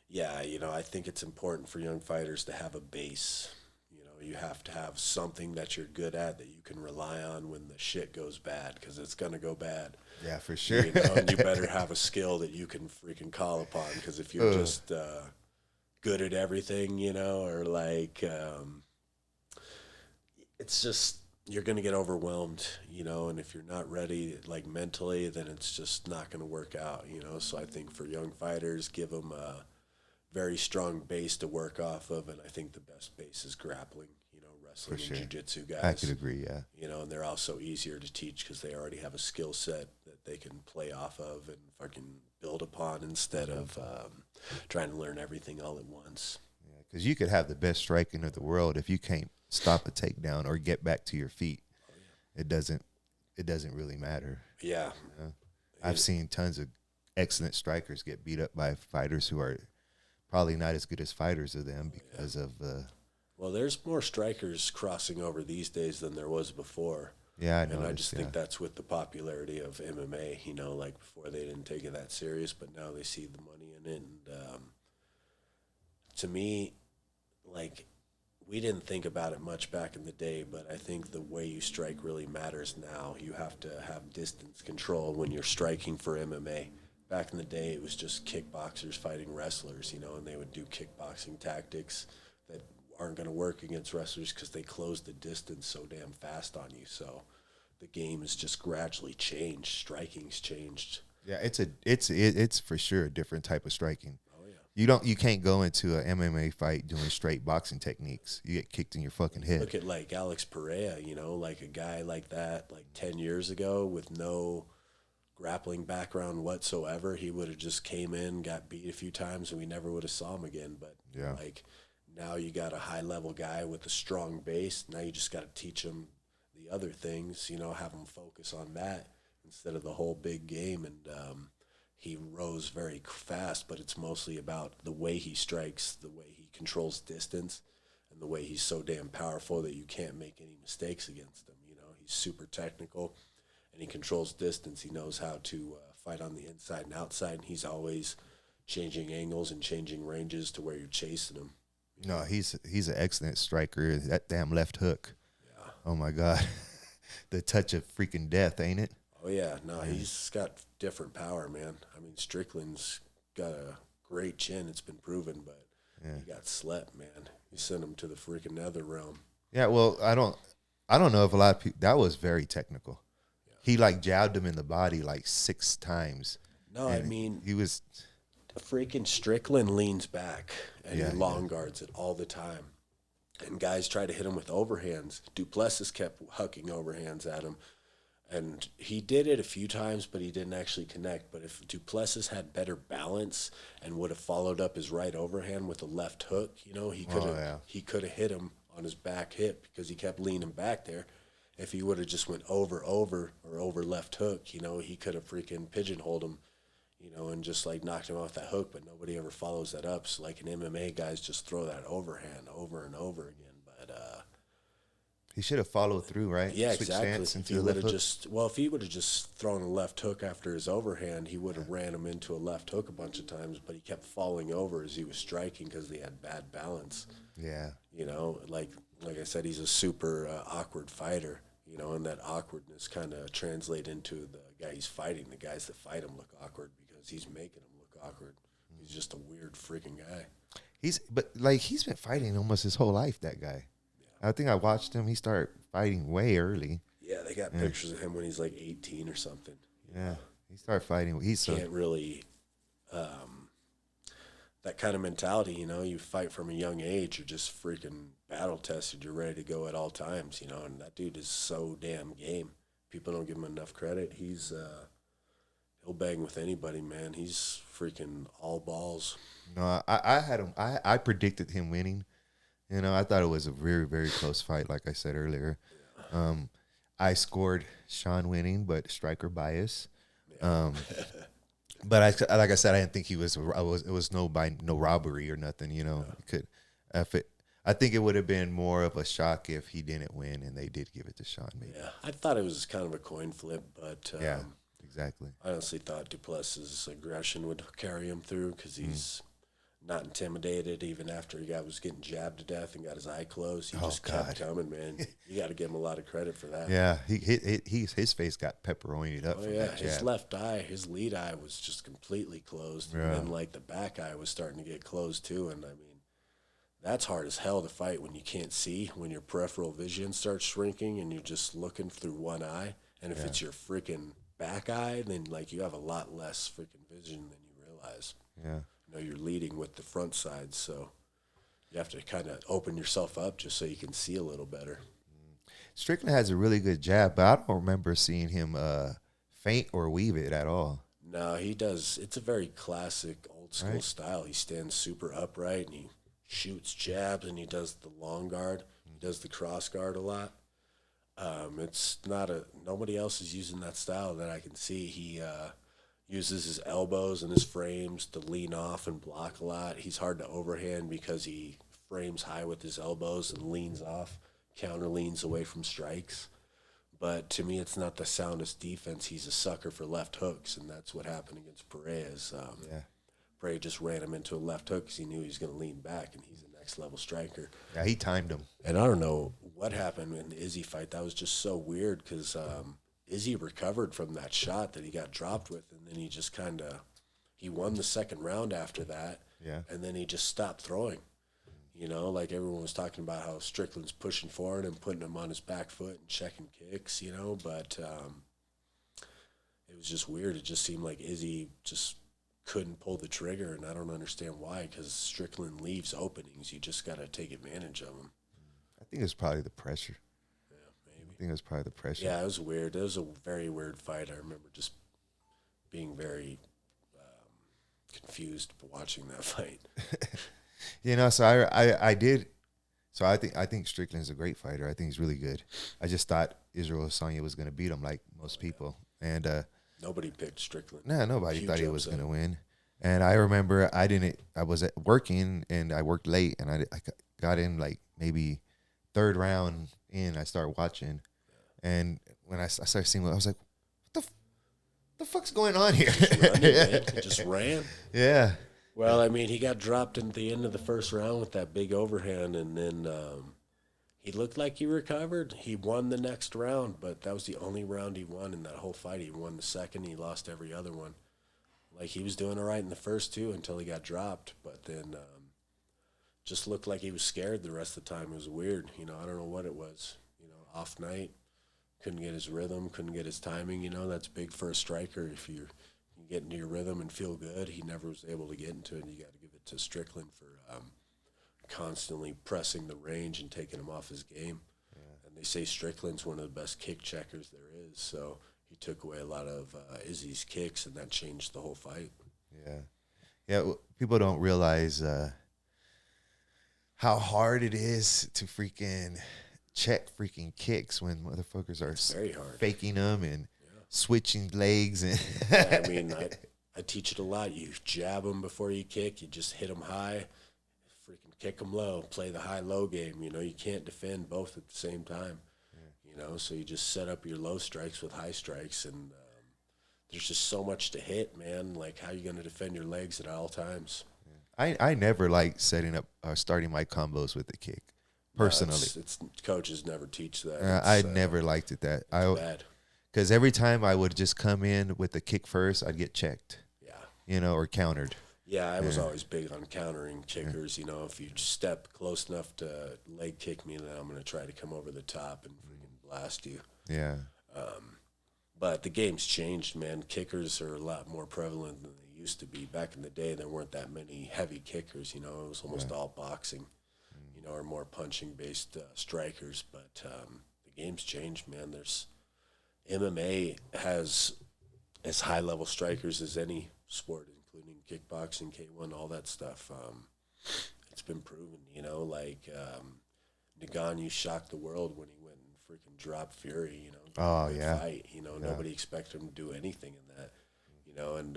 yeah, you know, I think it's important for young fighters to have a base. You know, you have to have something that you're good at that you can rely on when the shit goes bad, because it's going to go bad. Yeah, for sure. You know, and you better have a skill that you can freaking call upon, because if you're just good at everything, you know, or like it's just, you're going to get overwhelmed, you know, and if you're not ready, like mentally, then it's just not going to work out, you know. So I think for young fighters, give them a very strong base to work off of, and I think the best base is grappling, you know, wrestling and jiu-jitsu guys. I could agree, yeah. You know, and they're also easier to teach because they already have a skill set that they can play off of and fucking build upon instead of trying to learn everything all at once. Yeah, because you could have the best striking of the world if you can't stop a takedown or get back to your feet. Oh, yeah. It doesn't really matter. Yeah. You know? I've seen tons of excellent strikers get beat up by fighters who are probably not as good as fighters of them because of well, there's more strikers crossing over these days than there was before. Yeah, I know. And I just think that's with the popularity of MMA, you know, like before they didn't take it that serious, but now they see the money in it. And to me, like, we didn't think about it much back in the day, but I think the way you strike really matters now. You have to have distance control when you're striking for MMA. Back in the day, it was just kickboxers fighting wrestlers, and they would do kickboxing tactics that aren't going to work against wrestlers because they close the distance so damn fast on you. So the game has just gradually changed. Striking's changed. Yeah, it's for sure a different type of striking. Oh yeah. You can't go into an MMA fight doing straight boxing techniques. You get kicked in your fucking head. Look at like Alex Pereira, like a guy like that, like 10 years ago with no grappling background whatsoever. He would have just came in, got beat a few times, and we never would have saw him again. But yeah, like now you got a high level guy with a strong base. Now you just got to teach him the other things, have him focus on that instead of the whole big game. And he rose very fast, but it's mostly about the way he strikes, the way he controls distance, and the way he's so damn powerful that you can't make any mistakes against him. He's super technical, and he controls distance. He knows how to fight on the inside and outside, and he's always changing angles and changing ranges to where you're chasing him. No, he's an excellent striker. That damn left hook. Yeah. Oh my God, the touch of freaking death, ain't it? Oh yeah, no, he's got different power, man. I mean, Strickland's got a great chin. It's been proven, but he got slept, man. You sent him to the freaking nether realm. Yeah, well, I don't know if a lot of people. That was very technical. Yeah. He like jabbed him in the body like 6 times. No, I mean he was. Freaking Strickland leans back and he long guards it all the time. And guys try to hit him with overhands. Duplessis kept hucking overhands at him. And he did it a few times, but he didn't actually connect. But if Duplessis had better balance and would have followed up his right overhand with a left hook, he could have hit him on his back hip because he kept leaning back there. If he would have just went over left hook, he could have freaking pigeonholed him, and just like knocked him off that hook. But nobody ever follows that up. So like in MMA, guys just throw that overhand over and over again. But he should have followed through, right? Yeah, exactly. If he would have just thrown a left hook after his overhand, he would have ran him into a left hook a bunch of times. But he kept falling over as he was striking because he had bad balance. Yeah. Like I said, he's a super awkward fighter. And that awkwardness kind of translate into the guy he's fighting. The guys that fight him look awkward because he's making them look awkward. He's just a weird freaking guy. He's been fighting almost his whole life, that guy. I think I watched him. He started fighting way early. Yeah, they got pictures of him when he's like 18 or something. Yeah, he started fighting. Can't really, that kind of mentality, you fight from a young age. You're just freaking battle tested. You're ready to go at all times, and that dude is so damn game. People don't give him enough credit. He's, he'll bang with anybody, man. He's freaking all balls. No, I had him. I predicted him winning. I thought it was a very, very close fight, like I said earlier. Yeah. I scored Sean winning, but striker bias. Yeah. But like I said, I didn't think it was no robbery or nothing. I think it would have been more of a shock if he didn't win and they did give it to Sean. Maybe. Yeah, I thought it was kind of a coin flip, but yeah, exactly. I honestly thought Duplessis' aggression would carry him through because he's not intimidated even after he was getting jabbed to death and got his eye closed. He just kept coming, man. You got to give him a lot of credit for that. Yeah, his face got pepperonied up. Oh yeah, his left eye, his lead eye was just completely closed, and then like the back eye was starting to get closed too. And I mean, that's hard as hell to fight when you can't see, when your peripheral vision starts shrinking and you're just looking through one eye. And if it's your freaking back eye, then like you have a lot less freaking vision than you realize. Yeah. You're leading with the front side, so you have to kind of open yourself up just so you can see a little better. Strickland has a really good jab, but I don't remember seeing him feint or weave it at all. No, he does. It's a very classic old school style. He stands super upright and he shoots jabs and he does the long guard. He does the cross guard a lot. It's not nobody else is using that style that I can see. He uses his elbows and his frames to lean off and block a lot. He's hard to overhand because he frames high with his elbows and leans off, counter leans away from strikes. But to me, it's not the soundest defense. He's a sucker for left hooks, and that's what happened against Perez. Bray just ran him into a left hook because he knew he was going to lean back, and he's a next-level striker. Yeah, he timed him. And I don't know what happened in the Izzy fight. That was just so weird because Izzy recovered from that shot that he got dropped with, and then he just kind of – he won the second round after that, and then he just stopped throwing. You know, like everyone was talking about how Strickland's pushing forward and putting him on his back foot and checking kicks, you know, but it was just weird. It just seemed like Izzy just couldn't pull the trigger, and I don't understand why, because Strickland leaves openings. You just got to take advantage of them. I think it's probably the pressure. Yeah, maybe. I think it was probably the pressure. Yeah, it was weird. It was a very weird fight. I remember just being very confused watching that fight. You know, so I did. So I think Strickland's a great fighter. I think he's really good. I just thought Israel Adesanya was going to beat him, like most people. And nobody picked Strickland. No, nobody Huge thought he was upset. going to win. And I remember I was working and I worked late, and I got in like maybe third round in. I started watching, and when I started seeing, I was like, "What the fuck's going on here?" He just ran. Yeah. Well, I mean, he got dropped at the end of the first round with that big overhand, and then he looked like he recovered. He won the next round, but that was the only round he won in that whole fight. He won the second. He lost every other one. Like, he was doing all right in the first two until he got dropped, but then just looked like he was scared the rest of the time. It was weird. You know, I don't know what it was. You know, off night, couldn't get his rhythm, couldn't get his timing. You know, that's big for a striker. If you get into your rhythm and feel good, he never was able to get into it. And you got to give it to Strickland for constantly pressing the range and taking him off his game. Yeah. And they say Strickland's one of the best kick checkers there is, so he took away a lot of Izzy's kicks, and that changed the whole fight. Yeah. People don't realize how hard it is to freaking check freaking kicks when motherfuckers are very hard. Faking them and switching legs. And I mean, I teach it a lot. You jab them before you kick. You just hit them high, freaking kick them low, play the high-low game. You know, you can't defend both at the same time. You know, so you just set up your low strikes with high strikes, and there's just so much to hit, man. Like, how are you going to defend your legs at all times? I never like setting up starting my combos with the kick, personally. No, it's coaches never teach that. I never liked it that. Bad. Because every time I would just come in with the kick first, I'd get checked. Yeah. You know, or countered. Yeah, I was always big on countering kickers. You know, if you step close enough to leg kick me, then I'm going to try to come over the top and freaking blast you. Yeah. But the game's changed, man. Kickers are a lot more prevalent than they used to be. Back in the day, there weren't that many heavy kickers. You know, it was almost all boxing, you know, or more punching-based strikers. But the game's changed, man. There's MMA has as high-level strikers as any sport, including kickboxing, K1, all that stuff. It's been proven, you know, like Ngannou shocked the world when he went and freaking dropped Fury, you know. Fight, you know, nobody expected him to do anything in that, you know, and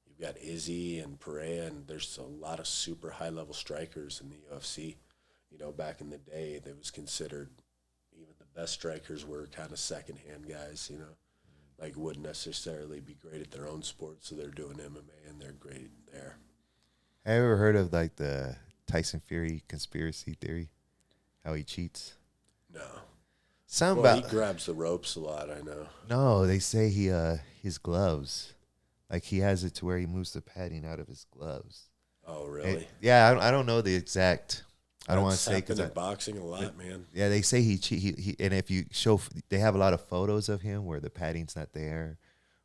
you've got Izzy and Pereira, and there's a lot of super high-level strikers in the UFC. You know, back in the day, that was considered even the best strikers were kind of second-hand guys, you know, like wouldn't necessarily be great at their own sport, so they're doing MMA and they're great there. Have you ever heard of like the Tyson Fury conspiracy theory? How he cheats? No. He grabs the ropes a lot, I know. No, they say he his gloves, like he has it to where he moves the padding out of his gloves. Oh, really? I don't know the exact. I don't want to say because in boxing a lot, man. Yeah, they say he and if you show, they have a lot of photos of him where the padding's not there,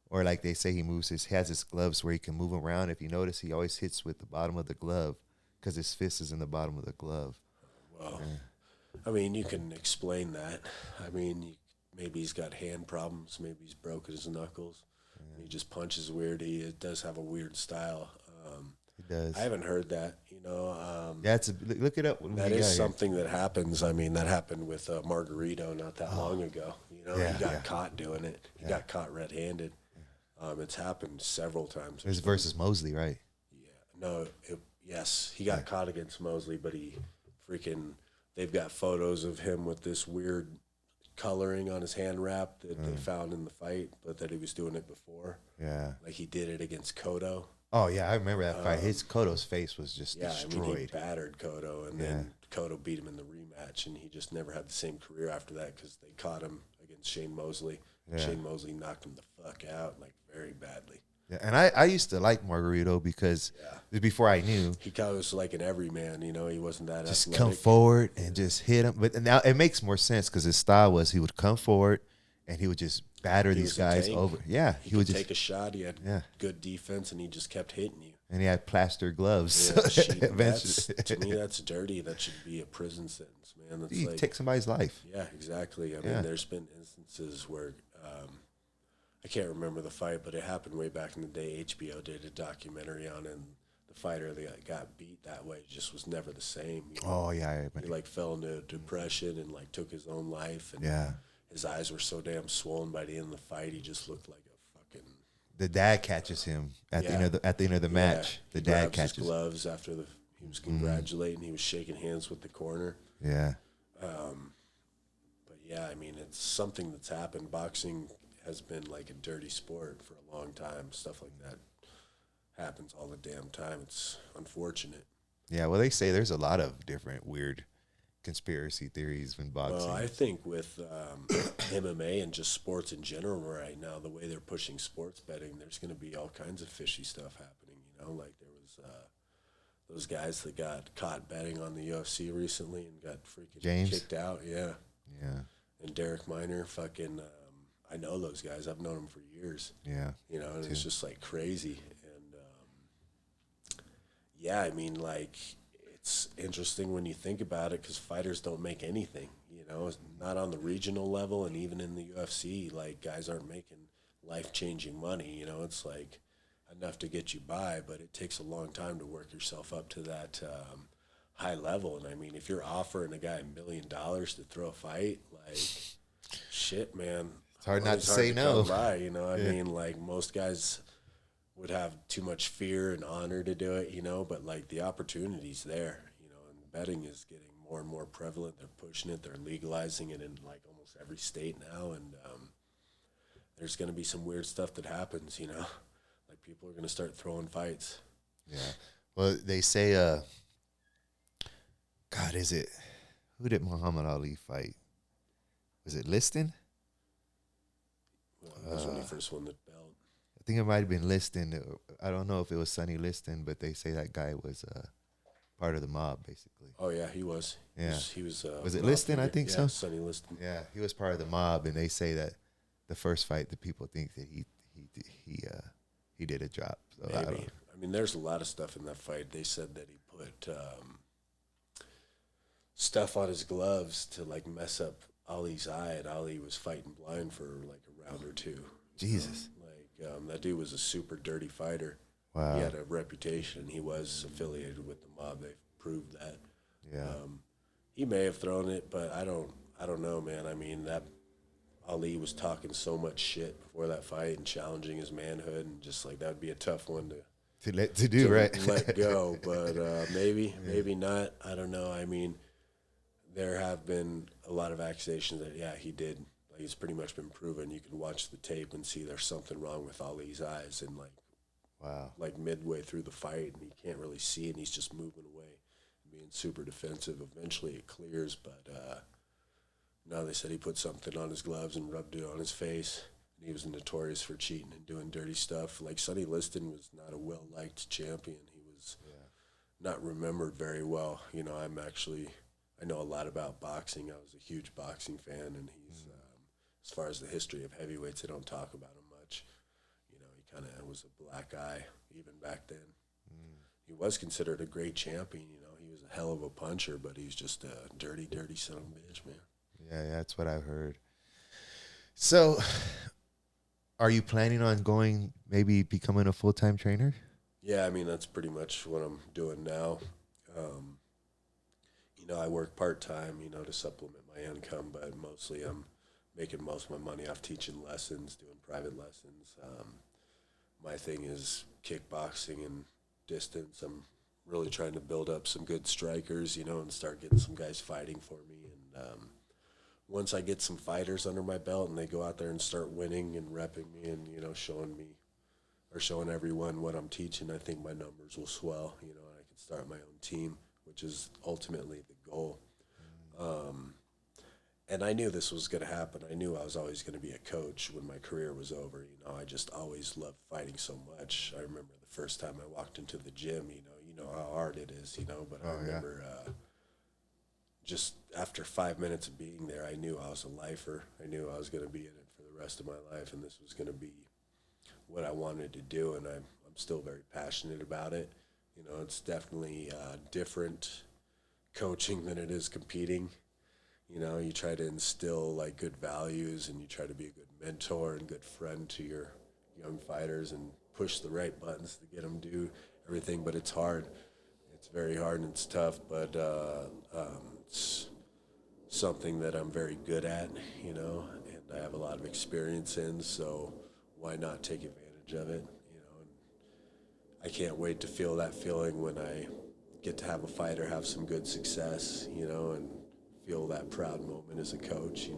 or like they say he has his gloves where he can move around. If you notice, he always hits with the bottom of the glove because his fist is in the bottom of the glove. Well, I mean, you can explain that. I mean, maybe he's got hand problems. Maybe he's broken his knuckles. He just punches weird. He does have a weird style. He does. I haven't heard that, you know. Look it up. That is something that happens. I mean, that happened with Margarito not that long ago. You know, he got caught doing it. He got caught red-handed. It's happened several times. It was versus Mosley, right? Yeah. No, yes. He got caught against Mosley, but they've got photos of him with this weird coloring on his hand wrap that they found in the fight, but that he was doing it before. Yeah. Like he did it against Cotto. Oh yeah, I remember that fight. His Cotto's face was just destroyed. I mean, he battered Cotto, and then Cotto beat him in the rematch, and he just never had the same career after that because they caught him against Shane Mosley. Yeah. Shane Mosley knocked him the fuck out, like, very badly. Yeah, and I used to like Margarito because before I knew. He kind of was like an everyman, you know. He wasn't that just athletic. Come forward and just hit him. But now it makes more sense because his style was he would come forward and he would just batter these guys over. Yeah, he would just take a shot. He had good defense, and he just kept hitting you. And he had plaster gloves. Yeah, to me, that's dirty. That should be a prison sentence, man. That's you take somebody's life. Yeah, exactly. I mean, there's been instances where I can't remember the fight, but it happened way back in the day. HBO did a documentary on it, and the fighter that got beat that way just was never the same. You know? Oh, yeah. He, like, fell into depression and, like, took his own life. And his eyes were so damn swollen by the end of the fight, he just looked like a fucking... The dad catches him at the end of the match. The dad catches his gloves after he was congratulating. He was shaking hands with the corner. Yeah. But, yeah, I mean, it's something that's happened. Boxing has been like a dirty sport for a long time. Stuff like that happens all the damn time. It's unfortunate. Yeah, well, they say there's a lot of different weird conspiracy theories in boxing. Well, I think with MMA and just sports in general right now, the way they're pushing sports betting, there's going to be all kinds of fishy stuff happening. You know, like there was those guys that got caught betting on the UFC recently and got freaking kicked out. Yeah. Yeah. And Derek Minor, fucking... I know those guys. I've known them for years. Yeah. You know, and it's just, like, crazy. And, yeah, I mean, like, it's interesting when you think about it because fighters don't make anything, you know, not on the regional level and even in the UFC. Like, guys aren't making life-changing money, you know. It's, like, enough to get you by, but it takes a long time to work yourself up to that high level. And, I mean, if you're offering a guy $1 million to throw a fight, like, shit, man. It's hard not to say no. By, you know, I mean, like most guys would have too much fear and honor to do it, you know, but like the opportunity's there, you know, and betting is getting more and more prevalent. They're pushing it. They're legalizing it in like almost every state now. And there's going to be some weird stuff that happens, you know, like people are going to start throwing fights. Yeah. Well, they say, God, who did Muhammad Ali fight? Was it Liston? That was when he first won the belt. I think it might have been Liston. I don't know if it was Sonny Liston, but they say that guy was part of the mob, basically. Oh, yeah, he was. Yeah. He was was it Liston? I think so. Sonny Liston. Yeah, he was part of the mob, and they say that the first fight, the people think that he did a drop. So maybe. I mean, there's a lot of stuff in that fight. They said that he put stuff on his gloves to, like, mess up Ali's eye, and Ali was fighting blind for like a round or two. Jesus. That dude was a super dirty fighter. Wow. He had a reputation. He was affiliated with the mob. They've proved that. Yeah. He may have thrown it, but I don't know, man. I mean, that Ali was talking so much shit before that fight and challenging his manhood, and just like that would be a tough one to let go. But maybe not. I don't know. I mean, there have been a lot of accusations that, he did. Like, it's pretty much been proven. You can watch the tape and see there's something wrong with Ali's eyes. And, like, wow, like midway through the fight, and he can't really see, and he's just moving away and being super defensive. Eventually it clears, but no, they said he put something on his gloves and rubbed it on his face. And he was notorious for cheating and doing dirty stuff. Like, Sonny Liston was not a well-liked champion. He was not remembered very well. You know, I know a lot about boxing. I was a huge boxing fan, and he's, as far as the history of heavyweights, they don't talk about him much. You know, he kind of was a black eye even back then. He was considered a great champion. You know, he was a hell of a puncher, but he's just a dirty, dirty son of a bitch, man. Yeah, that's what I've heard. So, are you planning on maybe becoming a full-time trainer? Yeah, I mean, that's pretty much what I'm doing now. You know, I work part-time, you know, to supplement my income, but mostly I'm making most of my money off teaching lessons, doing private lessons. My thing is kickboxing and distance. I'm really trying to build up some good strikers, you know, and start getting some guys fighting for me. And once I get some fighters under my belt and they go out there and start winning and repping me and, you know, showing me or showing everyone what I'm teaching, I think my numbers will swell, and I can start my own team, which is ultimately the goal. And I knew this was going to happen. I knew I was always going to be a coach when my career was over. I just always loved fighting so much. I remember the first time I walked into the gym, you know how hard it is, but I remember just after 5 minutes of being there, I knew I was a lifer. I knew I was going to be in it for the rest of my life, and this was going to be what I wanted to do, and I'm still very passionate about it. It's definitely different coaching than it is competing. You try to instill like good values, and you try to be a good mentor and good friend to your young fighters and push the right buttons to get them to do everything. But it's hard. It's very hard and it's tough, but it's something that I'm very good at, and I have a lot of experience in, so why not take advantage of it, and I can't wait to feel that feeling when I get to have a fighter have some good success, and feel that proud moment as a coach,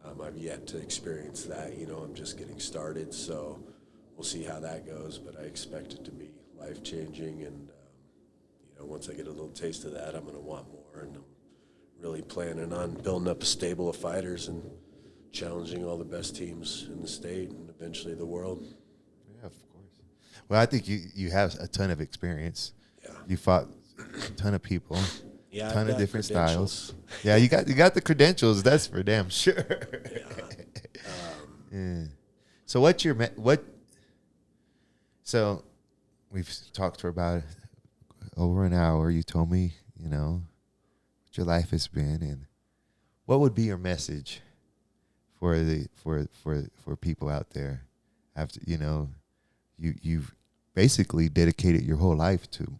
I've yet to experience that, I'm just getting started, so we'll see how that goes, but I expect it to be life-changing, and, once I get a little taste of that, I'm going to want more, and I'm really planning on building up a stable of fighters and challenging all the best teams in the state and eventually the world. Yeah, of course. Well, I think you have a ton of experience. Yeah. You fought a ton of people. Yeah, ton of different styles. Yeah, you got the credentials. That's for damn sure. Yeah. So what's your So we've talked for about over an hour. You told me, what your life has been, and what would be your message for people out there after you've basically dedicated your whole life to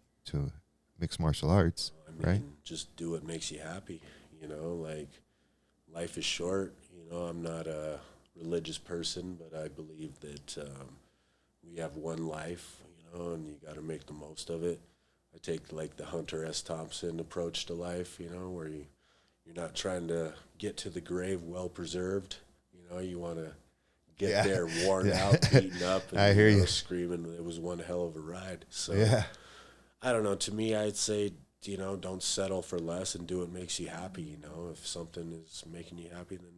mixed martial arts. Right? Just do what makes you happy. Like life is short. I'm not a religious person, but I believe that we have one life, and you got to make the most of it. I take like the Hunter S. Thompson approach to life, where you're not trying to get to the grave well preserved. You want to get there worn out, beaten up, and I hear you screaming. It was one hell of a ride. So I don't know. To me, I'd say, don't settle for less and do what makes you happy. If something is making you happy, then,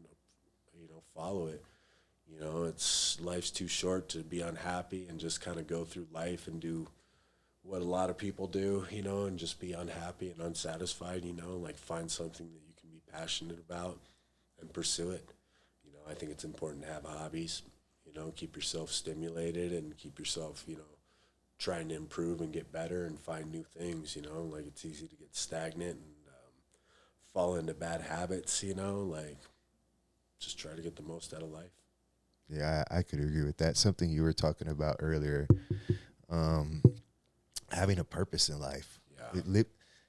follow it. Life's too short to be unhappy and just kind of go through life and do what a lot of people do, and just be unhappy and unsatisfied, like find something that you can be passionate about and pursue it. I think it's important to have hobbies, keep yourself stimulated and keep yourself, trying to improve and get better and find new things, like it's easy to get stagnant and fall into bad habits, like just try to get the most out of life. Yeah, I could agree with that. Something you were talking about earlier, having a purpose in life. Yeah.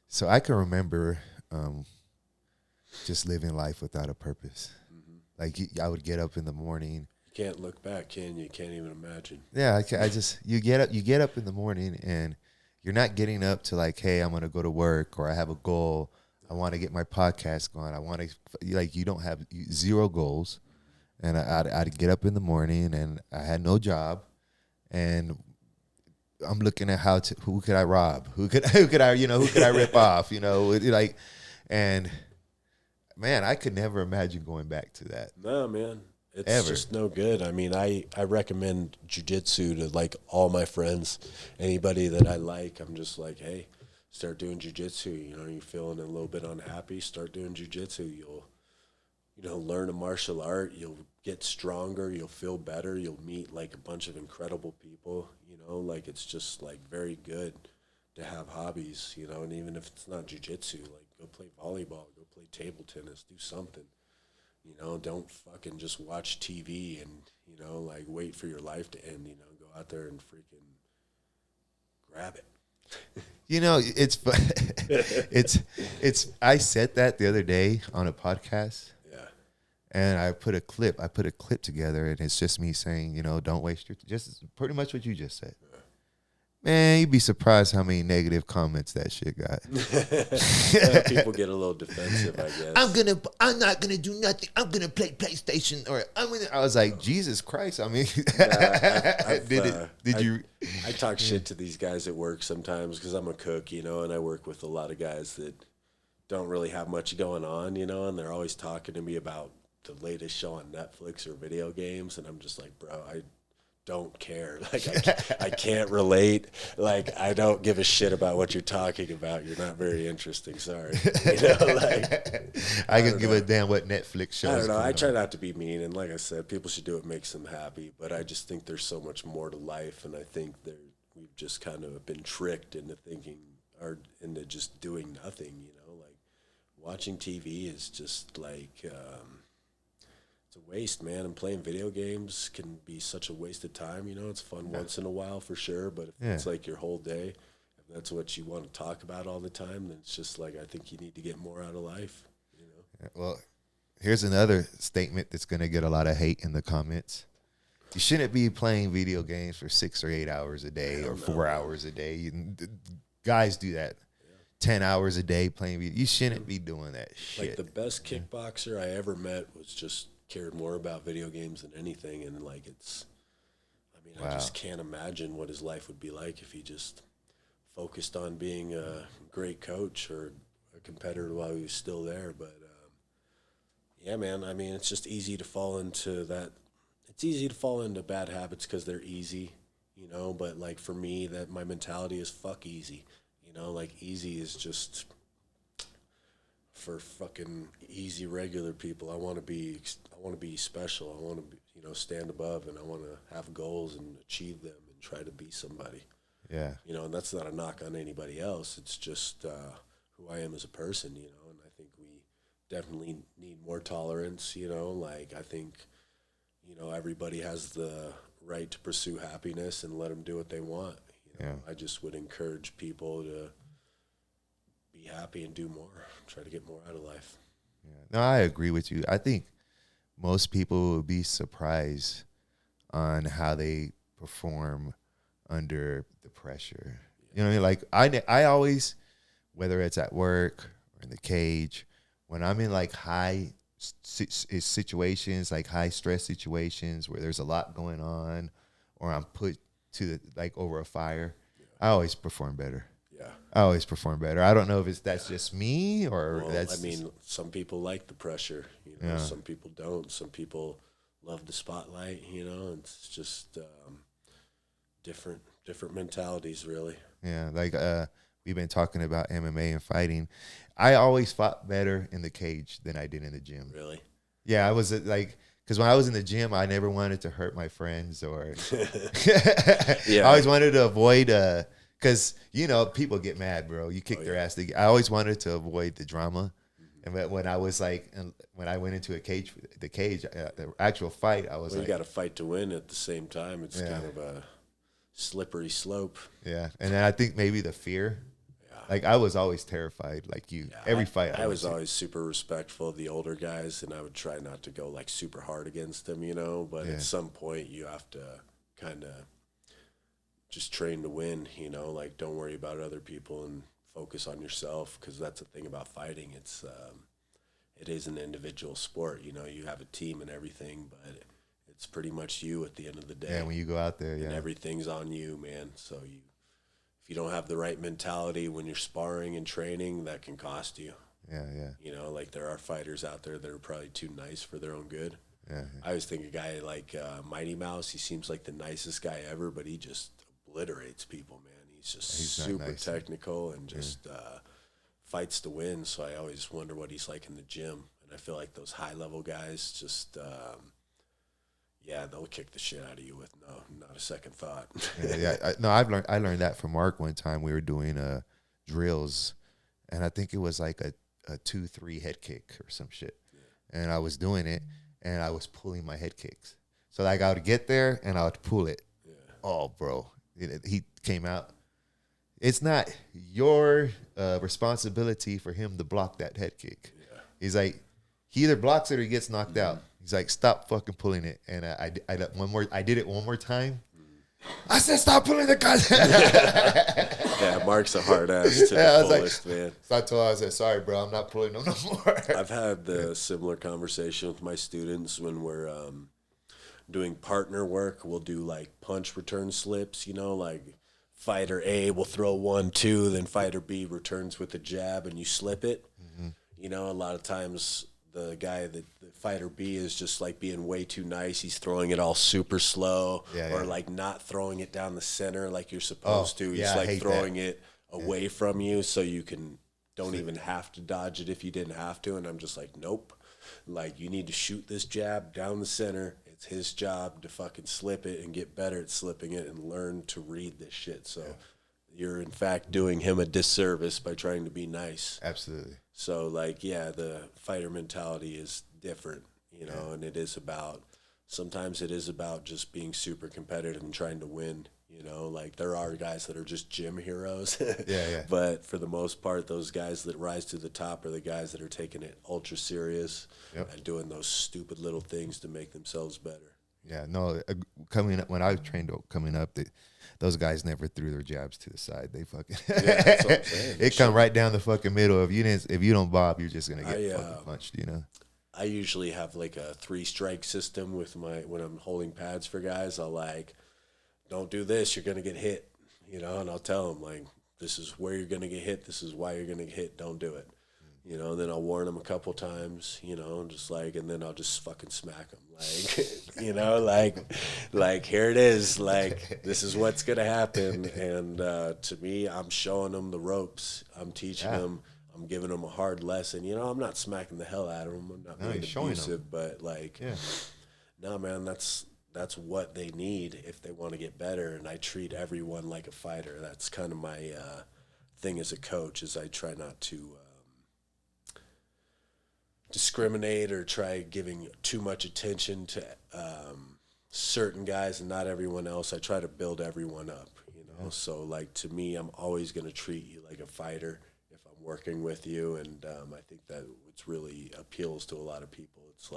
So I can remember just living life without a purpose. Mm-hmm. Like I would get up in the morning. You can't look back, can you? You can't even imagine. Yeah, I just you get up in the morning and you're not getting up to like, hey, I'm gonna go to work or I have a goal. I want to get my podcast going. I want to you don't have zero goals. And I'd get up in the morning and I had no job, and I'm looking at who could I rob, who could I rip off, and man, I could never imagine going back to that. No, man. It's just no good. I mean, I recommend jiu-jitsu to like all my friends, anybody that I like. I'm just like, hey, start doing jiu-jitsu. You're feeling a little bit unhappy, start doing jiu-jitsu. You'll learn a martial art. You'll get stronger. You'll feel better. You'll meet like a bunch of incredible people. Like it's just like very good to have hobbies. And even if it's not jiu-jitsu, like go play volleyball, go play table tennis, do something. Don't fucking just watch TV and like wait for your life to end. Go out there and freaking grab it. It's I said that the other day on a podcast. And I put a clip together, and it's just me saying, don't waste just pretty much what you just said. Man, you'd be surprised how many negative comments that shit got. People get a little defensive, I guess. I'm not gonna do nothing. I'm gonna play PlayStation, or I was like, Jesus Christ. I mean, I talk shit to these guys at work sometimes because I'm a cook, and I work with a lot of guys that don't really have much going on, and they're always talking to me about the latest show on Netflix or video games, and I'm just like, bro, I don't care. Like, I can't relate. Like, I don't give a shit about what you're talking about. You're not very interesting. Sorry. I can give a damn what Netflix shows. I don't know. I try not to be mean, and like I said, people should do what makes them happy. But I just think there's so much more to life, and I think we've just kind of been tricked into thinking or into just doing nothing. Like watching TV is just like. It's a waste, man, and playing video games can be such a waste of time. It's fun once in a while for sure, but if it's like your whole day, if that's what you want to talk about all the time, then it's just like I think you need to get more out of life. Yeah, well, here's another statement that's going to get a lot of hate in the comments. You shouldn't be playing video games for 6 or 8 hours a day or 4 hours a day. Guys do that. 10 hours a day playing video. You shouldn't be doing that shit. Like the best kickboxer I ever met was just cared more about video games than anything, and like I just can't imagine what his life would be like if he just focused on being a great coach or a competitor while he was still there. But yeah, man, it's just easy to fall into that. It's easy to fall into bad habits because they're easy, but like for me, that my mentality is fuck easy. Like easy is just for fucking easy regular people. I want to be special. I want to be, stand above, and I want to have goals and achieve them and try to be somebody. Yeah. And that's not a knock on anybody else. It's just who I am as a person, and I think we definitely need more tolerance, like I think, everybody has the right to pursue happiness and let them do what they want. I just would encourage people to be happy and do more, try to get more out of life. Yeah. No, I agree with you. I think most people would be surprised on how they perform under the pressure. You know what I mean? Like I always, whether it's at work or in the cage, when I'm in like high situations, like high stress situations where there's a lot going on, or I'm put to over a fire, I always perform better. Yeah. I always perform better. I don't know if that's just me or some people like the pressure, some people don't. Some people love the spotlight, it's just different mentalities really. Yeah. Like, we've been talking about MMA and fighting. I always fought better in the cage than I did in the gym. Really? Yeah. I was because when I was in the gym, I never wanted to hurt my friends or I always wanted to avoid, because, people get mad, bro. You kick their ass. I always wanted to avoid the drama. Mm-hmm. And when I was when I went into the actual fight, I was you got to fight to win at the same time. It's kind of a slippery slope. Yeah. And then I think maybe the fear. Like, I was always terrified, like you. Yeah, every fight. I was always super respectful of the older guys, and I would try not to go, like, super hard against them, But at some point, you have to kind of just train to win, Like, don't worry about other people and focus on yourself, because that's the thing about fighting. It is an individual sport, You have a team and everything, but it's pretty much you at the end of the day. Yeah, when you go out there, and everything's on you, man. So if you don't have the right mentality when you're sparring and training, that can cost you. Yeah. Like there are fighters out there that are probably too nice for their own good. Yeah. I always think a guy like Mighty Mouse, he seems like the nicest guy ever, but he just obliterates people, man. He's just super nice. Technical and just fights to win. So I always wonder what he's like in the gym. And I feel like those high-level guys just they'll kick the shit out of you with not a second thought. I learned that from Mark one time. We were doing drills, and I think it was like a 2-3 head kick or some shit. Yeah. And I was doing it, and I was pulling my head kicks. So like I would get there, and I would pull it. Yeah. Oh, bro. He came out. It's not your responsibility for him to block that head kick. Yeah. He's like, he either blocks it or he gets knocked out. He's like, stop fucking pulling it. And I did it one more time. I said, stop pulling the gun. Yeah, Mark's a hard ass to the fullest, man. So I told him, I said, sorry, bro, I'm not pulling them no more. I've had the similar conversation with my students when we're doing partner work. We'll do like punch return slips, like fighter A will throw 1-2, then fighter B returns with a jab and you slip it. Mm-hmm. A lot of times the guy the fighter B is just like being way too nice. He's throwing it all super slow or like not throwing it down the center like you're supposed to. He's like throwing it away from you so you don't even have to dodge it if you didn't have to. And I'm just like, nope. Like, you need to shoot this jab down the center. It's his job to fucking slip it and get better at slipping it and learn to read this shit. So you're, in fact, doing him a disservice by trying to be nice. Absolutely. So, the fighter mentality is different, and sometimes it is about just being super competitive and trying to win. There are guys that are just gym heroes. But for the most part, those guys that rise to the top are the guys that are taking it ultra serious and doing those stupid little things to make themselves better. Yeah, no, when I trained coming up, those guys never threw their jabs to the side. They fucking that's what I'm saying. It come right down the fucking middle. If you don't bob, you're just gonna get fucking punched. I usually have like a 3-strike system when I'm holding pads for guys. I'll don't do this, you're going to get hit, and I'll tell them, this is where you're going to get hit, this is why you're going to get hit, don't do it. And then I'll warn them a couple times, and then I'll just fucking smack them. Here it is, this is what's going to happen. And to me, I'm showing them the ropes. I'm teaching them, I'm giving them a hard lesson. I'm not smacking the hell out of them. I'm not being abusive, but no, man, that's what they need if they want to get better. And I treat everyone like a fighter. That's kind of my thing as a coach, is I try not to discriminate or try giving too much attention to certain guys and not everyone else. I try to build everyone up, So to me, I'm always going to treat you like a fighter if I'm working with you. And I think that what really appeals to a lot of people. It's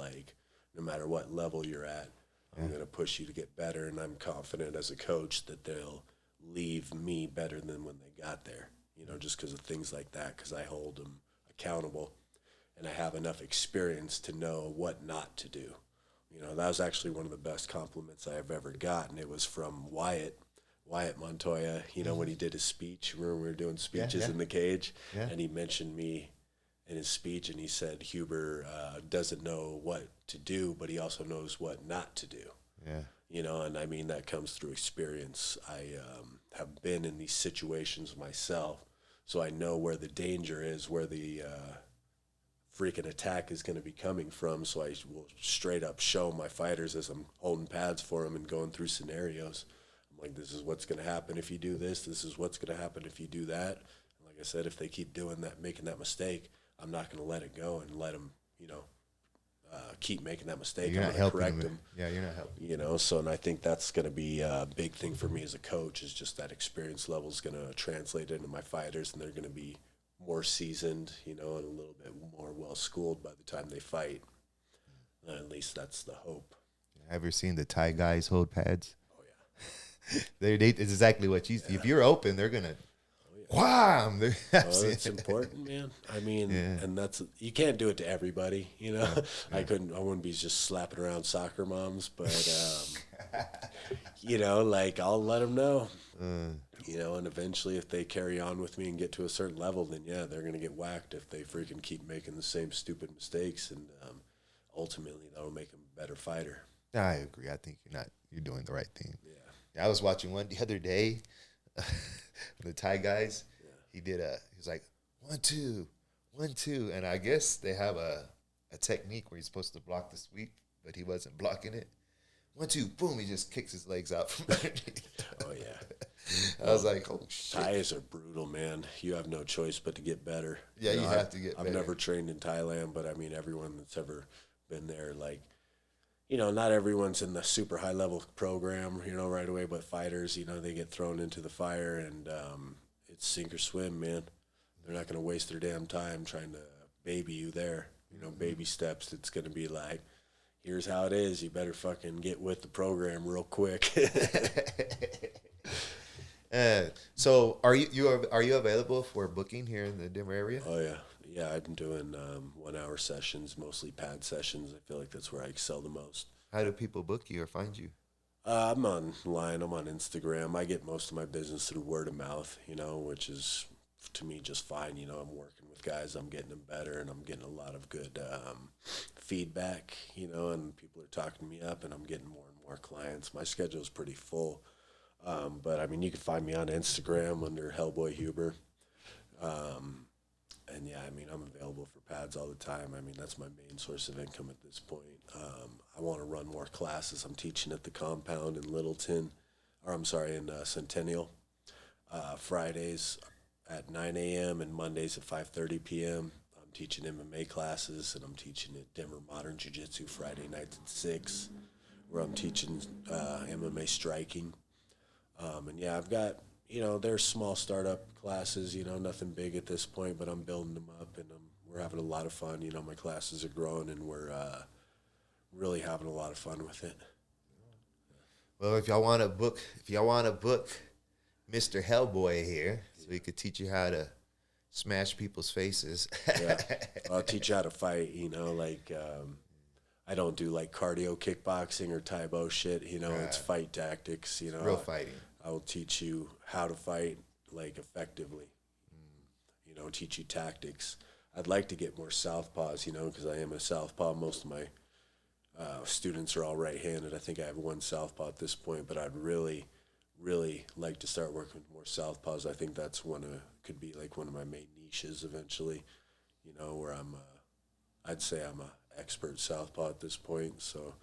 no matter what level you're at, I'm going to push you to get better, and I'm confident as a coach that they'll leave me better than when they got there, just because of things like that, because I hold them accountable, and I have enough experience to know what not to do. That was actually one of the best compliments I've ever gotten. It was from Wyatt Montoya, when he did his speech. Remember we were doing speeches in the cage, and he mentioned me in his speech, and he said Huber doesn't know what to do, but he also knows what not to do. And I mean, that comes through experience. I have been in these situations myself, so I know where the danger is, where the freaking attack is going to be coming from, so I will straight up show my fighters as I'm holding pads for them and going through scenarios. I'm like, this is what's going to happen if you do this, this is what's going to happen if you do that. And like I said, if they keep doing that, making that mistake, I'm not going to let it go and let them, keep making that mistake. You're I'm not going to helping correct them. Yeah, you're not helping. So, and I think that's going to be a big thing for me as a coach, is just that experience level is going to translate into my fighters, and they're going to be more seasoned, and a little bit more well-schooled by the time they fight. At least that's the hope. Have you seen the Thai guys hold pads? Oh, yeah. It's exactly what you if you're open, they're going to wham! It's important, man. I mean, and you can't do it to everybody, I wouldn't be just slapping around soccer moms, but I'll let them know, and eventually if they carry on with me and get to a certain level, then they're going to get whacked if they freaking keep making the same stupid mistakes, and ultimately that'll make them a better fighter. I agree. I think you're doing the right thing. I was watching one the other day. The Thai guys, he was like 1-2, 1-2, and I guess they have a technique where he's supposed to block the sweep, but he wasn't blocking it. 1-2, boom! He just kicks his legs out from underneath. Oh yeah, I was like, oh shit. Thais are brutal, man. You have no choice but to get better. Yeah, you have to get better. I've never trained in Thailand, but I mean, everyone that's ever been there, not everyone's in the super high level program, right away, but fighters, they get thrown into the fire, and it's sink or swim, man. They're not going to waste their damn time trying to baby you there. Baby steps. It's going to be here's how it is. You better fucking get with the program real quick. So are you available for booking here in the Denver area? Oh yeah, yeah. I've been doing 1 hour sessions, mostly pad sessions. I feel like that's where I excel the most. How do people book you or find you? I'm online. I'm on Instagram. I get most of my business through word of mouth, which is to me just fine. I'm working with guys. I'm getting them better, and I'm getting a lot of good feedback. And people are talking me up, and I'm getting more and more clients. My schedule is pretty full. But I mean, you can find me on Instagram under HellBoy Huber. And yeah, I mean, I'm available for pads all the time. I mean, that's my main source of income at this point. I want to run more classes. I'm teaching at the compound in Littleton, in Centennial, Fridays at 9 a.m. and Mondays at 5:30 p.m. I'm teaching MMA classes, and I'm teaching at Denver Modern Jiu-Jitsu Friday nights at 6, where I'm teaching MMA striking. And yeah, I've got, there's small startup classes, nothing big at this point, but I'm building them up, and we're having a lot of fun. My classes are growing, and we're really having a lot of fun with it. Well, if y'all want to book Mr. HellBoy here, so he could teach you how to smash people's faces. Yeah, I'll teach you how to fight. I don't do like cardio kickboxing or Taibo shit. It's fight tactics. Real fighting. I will teach you how to fight effectively. Teach you tactics. I'd like to get more southpaws. Because I am a southpaw. Most of my students are all right-handed. I think I have one southpaw at this point, but I'd really, really like to start working with more southpaws. I think that's could be like one of my main niches eventually. Where I'd say I'm a expert southpaw at this point. So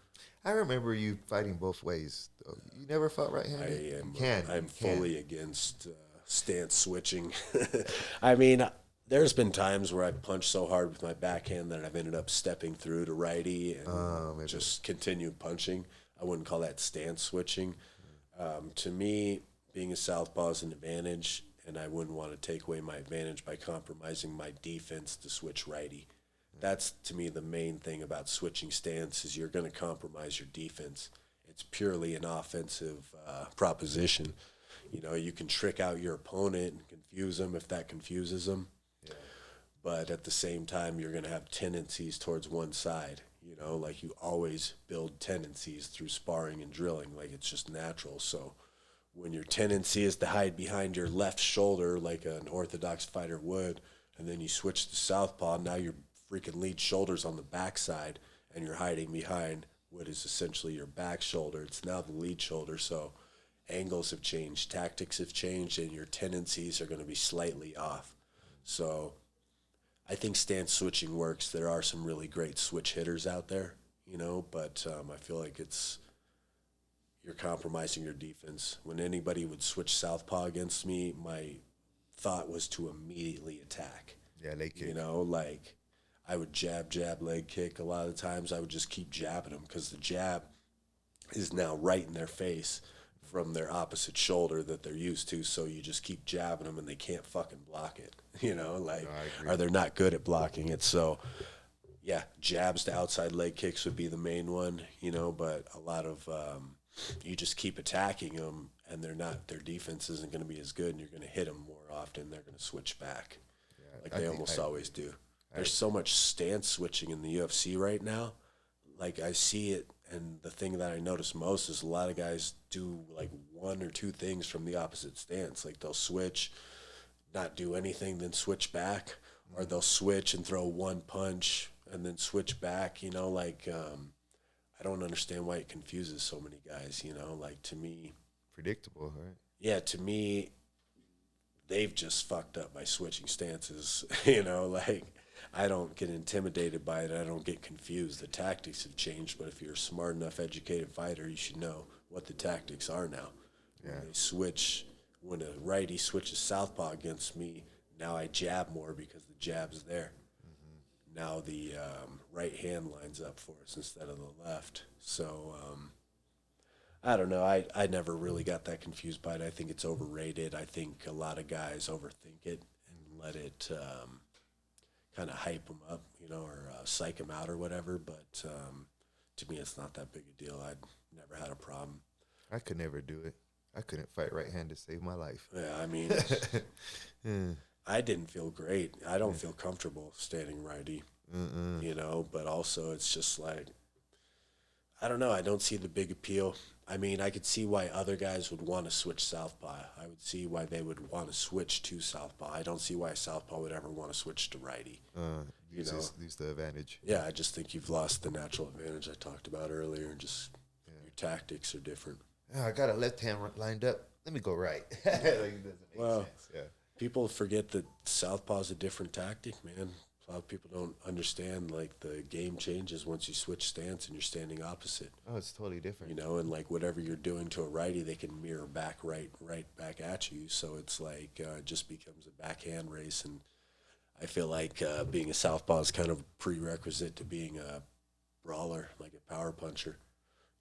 I remember you fighting both ways. You never fought right-handed? I'm fully against stance switching. I mean, there's been times where I've punched so hard with my backhand that I've ended up stepping through to righty and just continued punching. I wouldn't call that stance switching. To me, being a southpaw is an advantage, and I wouldn't want to take away my advantage by compromising my defense to switch righty. That's, to me, the main thing about switching stance is you're going to compromise your defense. It's purely an offensive proposition. You can trick out your opponent and confuse them if that confuses them. Yeah. But at the same time, you're going to have tendencies towards one side. Like you always build tendencies through sparring and drilling. Like it's just natural. So when your tendency is to hide behind your left shoulder like an orthodox fighter would, and then you switch to southpaw, now your freaking lead shoulder's on the backside, and you're hiding behind what is essentially your back shoulder. It's now the lead shoulder. So angles have changed, tactics have changed, and your tendencies are going to be slightly off. So I think stance switching works. There are some really great switch hitters out there, but I feel like you're compromising your defense. When anybody would switch southpaw against me, my thought was to immediately attack. Yeah, leg kick. I would jab, leg kick. A lot of the times I would just keep jabbing them because the jab is now right in their face from their opposite shoulder that they're used to. So you just keep jabbing them and they can't fucking block it, or they're not good at blocking it. So yeah, jabs to outside leg kicks would be the main one, but a lot of, you just keep attacking them and their defense isn't going to be as good, and you're going to hit them more often. They're going to switch back. Yeah, they almost always do. There's so much stance switching in the UFC right now. Like I see it, and the thing that I notice most is a lot of guys do like one or two things from the opposite stance. Like they'll switch, not do anything, then switch back, or they'll switch and throw one punch and then switch back. I don't understand why it confuses so many guys. To me, predictable, right? Yeah, to me, they've just fucked up by switching stances. I don't get intimidated by it. I don't get confused. The tactics have changed, but if you're a smart enough, educated fighter, you should know what the tactics are now. Yeah. When a righty switches southpaw against me, now I jab more because the jab's there. Mm-hmm. Now the right hand lines up for us instead of the left. So I don't know. I never really got that confused by it. I think it's overrated. I think a lot of guys overthink it and let it kind of hype them up, or psych them out or whatever. But to me, it's not that big a deal. I'd never had a problem. I could never do it. I couldn't fight right-handed to save my life. Yeah, I mean, I didn't feel great. I don't feel comfortable standing righty, you know, but also it's just like, I don't know. I don't see the big appeal. I mean, I could see why other guys would want to switch southpaw. I would see why they would want to switch to southpaw. I don't see why southpaw would ever want to switch to righty. You know, use the advantage. Yeah, I just think you've lost the natural advantage I talked about earlier, and just your tactics are different. Oh, I got a left hand lined up. Let me go right. Like, it doesn't make sense. Yeah. People forget that southpaw is a different tactic, man. A lot of people don't understand, like, the game changes once you switch stance and you're standing opposite. Oh, it's totally different. You know, and, like, whatever you're doing to a righty, they can mirror back right back at you. So it's like it just becomes a backhand race. And I feel like being a southpaw is kind of a prerequisite to being a brawler, like a power puncher.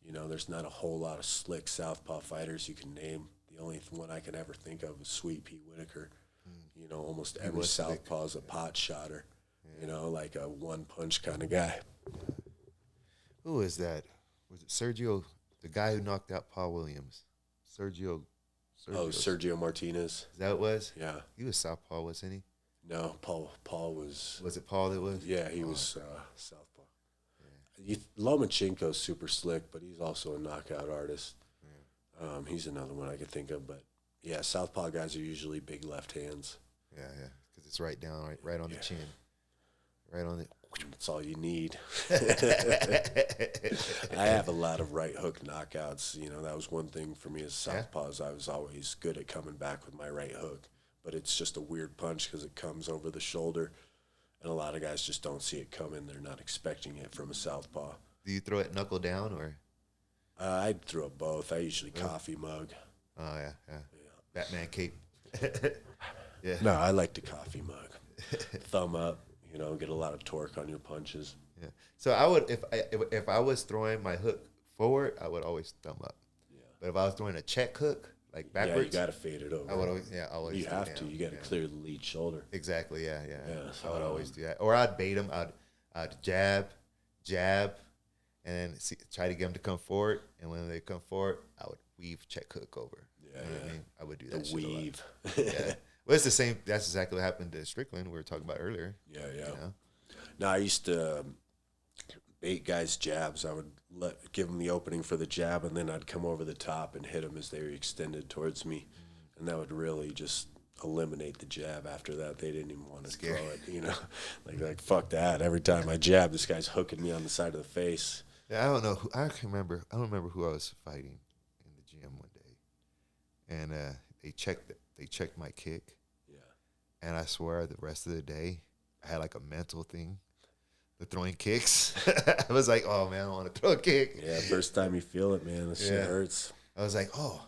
You know, there's not a whole lot of slick southpaw fighters you can name. The only one I can ever think of is Sweet Pea Whitaker. You know, almost every southpaw is a pot shotter. You know, like a one-punch kind of guy. Who is that? Was it Sergio, the guy who knocked out Paul Williams? Sergio Martinez. Is that what it was? Yeah. He was southpaw, wasn't he? No, Paul was... Was it Paul that was? Yeah, he was southpaw. Yeah. Lomachenko's super slick, but he's also a knockout artist. Yeah. He's another one I could think of, but yeah, southpaw guys are usually big left hands. Yeah, because it's right down, right on the chin. Right on it. That's all you need. I have a lot of right hook knockouts. You know, that was one thing for me as southpaws. I was always good at coming back with my right hook. But it's just a weird punch because it comes over the shoulder. And a lot of guys just don't see it coming. They're not expecting it from a southpaw. Do you throw it knuckle down or? I'd throw both. I usually coffee mug. Oh, yeah. Batman cape. Yeah. No, I like the coffee mug. Thumb up. You know, get a lot of torque on your punches. Yeah. So I would, if I was throwing my hook forward, I would always thumb up. Yeah. But if I was throwing a check hook, like backwards, yeah, you gotta fade it over. I would always. You have to. You gotta clear the lead shoulder. Exactly. Yeah. So I would always do that, or I'd bait them. I'd jab, and then try to get them to come forward. And when they come forward, I would weave check hook over. Yeah. You know what I mean? I would do that. The weave. Yeah. Well, it's the same. That's exactly what happened to Strickland. We were talking about earlier. Yeah. You know? No, I used to bait guys' jabs. I would give them the opening for the jab, and then I'd come over the top and hit them as they were extended towards me, and that would really just eliminate the jab. After that, they didn't even want to throw it. You know, like fuck that. Every time I jab, this guy's hooking me on the side of the face. Yeah, I don't know. I don't remember who I was fighting in the gym one day, and they checked my kick. Yeah. And I swear the rest of the day I had like a mental thing, the throwing kicks. I was like, oh man, I want to throw a kick. Yeah, first time you feel it, man, this shit hurts. I was like, oh,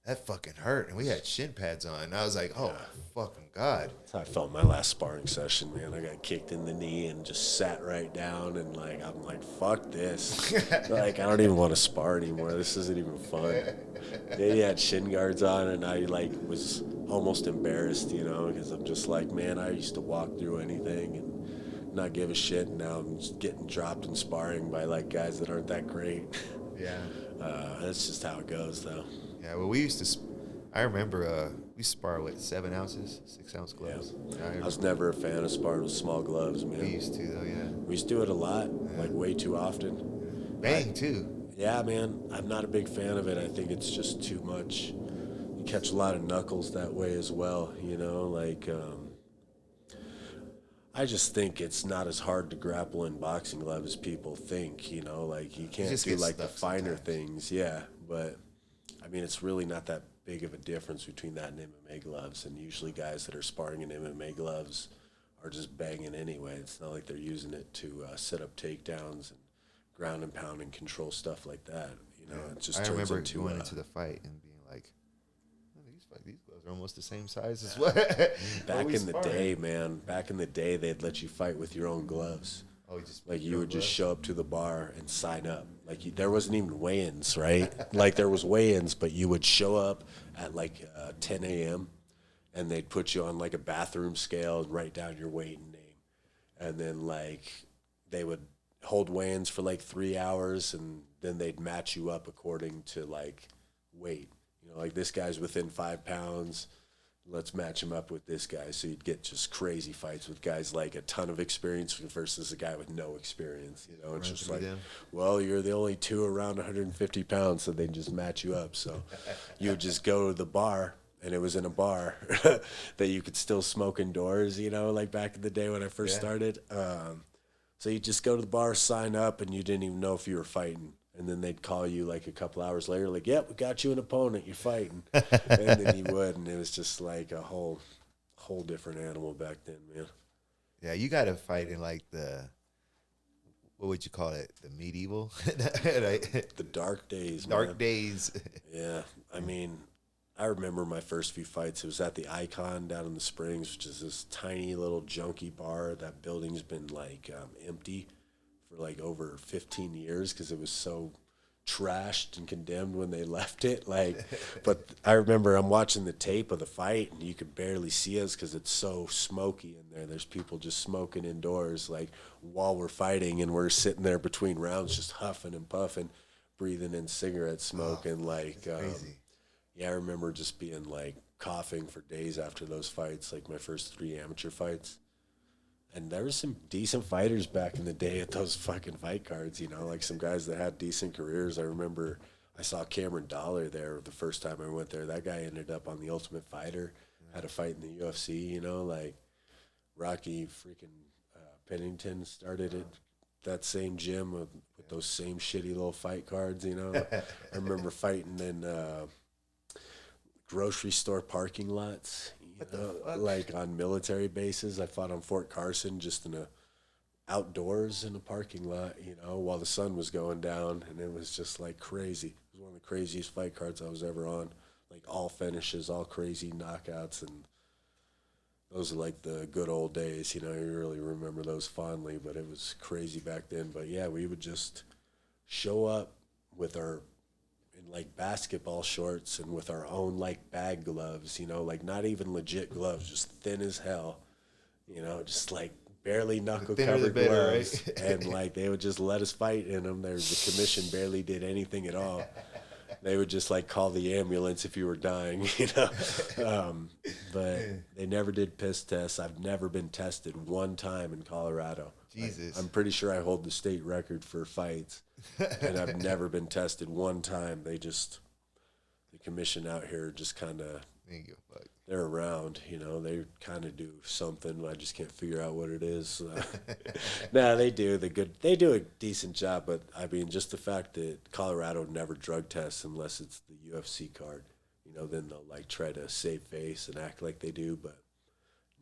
that fucking hurt. And we had shin pads on. And I was like, oh, fucking God. That's how I felt my last sparring session, man. I got kicked in the knee and just sat right down, and like I'm like, fuck this. Like I don't even want to spar anymore. This isn't even fun. They had shin guards on, and I like was almost embarrassed, you know, because I'm just like, man, I used to walk through anything and not give a shit, and now I'm just getting dropped in sparring by like guys that aren't that great. Yeah. That's just how it goes, though. Yeah, well, we used to, I remember we spar with 7 ounces, 6 ounce gloves. Yeah. I was never a fan of sparring with small gloves, man. We used to, though, yeah. We used to do it a lot, like way too often. Bang, too. Yeah, man. I'm not a big fan of it. I think it's just too much. You catch a lot of knuckles that way as well, you know, like, I just think it's not as hard to grapple in boxing gloves as people think, you know, like you can't do like the finer things. Yeah, but I mean, it's really not that big of a difference between that and MMA gloves, and usually guys that are sparring in MMA gloves are just banging anyway. It's not like they're using it to set up takedowns and ground and pound and control stuff like that. You know, it just turns into... I remember going into the fight and being like, these gloves are almost the same size as what. Back in the day, man. Back in the day, they'd let you fight with your own gloves. Oh, you would just show up to the bar and sign up. Like there wasn't even weigh-ins, right? Like there was weigh-ins, but you would show up at like 10 a.m. and they'd put you on like a bathroom scale and write down your weight and name, and then like they would hold weigh-ins for like 3 hours, and then they'd match you up according to like weight. You know, like this guy's within 5 pounds. Let's match him up with this guy. So you'd get just crazy fights with guys like a ton of experience versus a guy with no experience. You know, it's just like, well, you're the only two around 150 pounds, so they just match you up. So you would just go to the bar, and it was in a bar that you could still smoke indoors, you know, like back in the day when I first started. So you just go to the bar, sign up, and you didn't even know if you were fighting. And then they'd call you like a couple hours later, like, yep, we got you an opponent, you're fighting. And then you would, and it was just like a whole different animal back then, man. Yeah, you got to fight in like what would you call it? The medieval? Right? The dark days, Dark days. Yeah, I mean, I remember my first few fights. It was at the Icon down in the Springs, which is this tiny little junky bar. That building's been like empty for like over 15 years because it was so trashed and condemned when they left it. Like, but I remember I'm watching the tape of the fight, and you could barely see us because it's so smoky in there. There's people just smoking indoors, like while we're fighting, and we're sitting there between rounds, just huffing and puffing, breathing in cigarette smoke, and like, yeah, I remember just being like coughing for days after those fights, like my first 3 amateur fights. And there were some decent fighters back in the day at those fucking fight cards, you know, like some guys that had decent careers. I remember I saw Cameron Dollar there the first time I went there. That guy ended up on The Ultimate Fighter, had a fight in the UFC, you know, like Rocky freaking Pennington started at that same gym with those same shitty little fight cards, you know. I remember fighting in grocery store parking lots. Like on military bases. I fought on Fort Carson just in outdoors in a parking lot, you know, while the sun was going down, and it was just like crazy. It was one of the craziest fight cards I was ever on. Like all finishes, all crazy knockouts, and those are like the good old days, you know. You really remember those fondly, but it was crazy back then. But yeah, we would just show up with our like basketball shorts and with our own like bag gloves, you know, like not even legit gloves, just thin as hell, you know, just like barely knuckle covered gloves. Right? And like they would just let us fight in them. The commission barely did anything at all. They would just like call the ambulance if you were dying, you know. But they never did piss tests. I've never been tested one time in Colorado. Jesus. I'm pretty sure I hold the state record for fights, and I've never been tested one time. The commission out here just kind of, they're around, you know. They kind of do something. I just can't figure out what it is. No, they do. They do a decent job, but I mean, just the fact that Colorado never drug tests unless it's the UFC card, you know, then they'll like try to save face and act like they do, but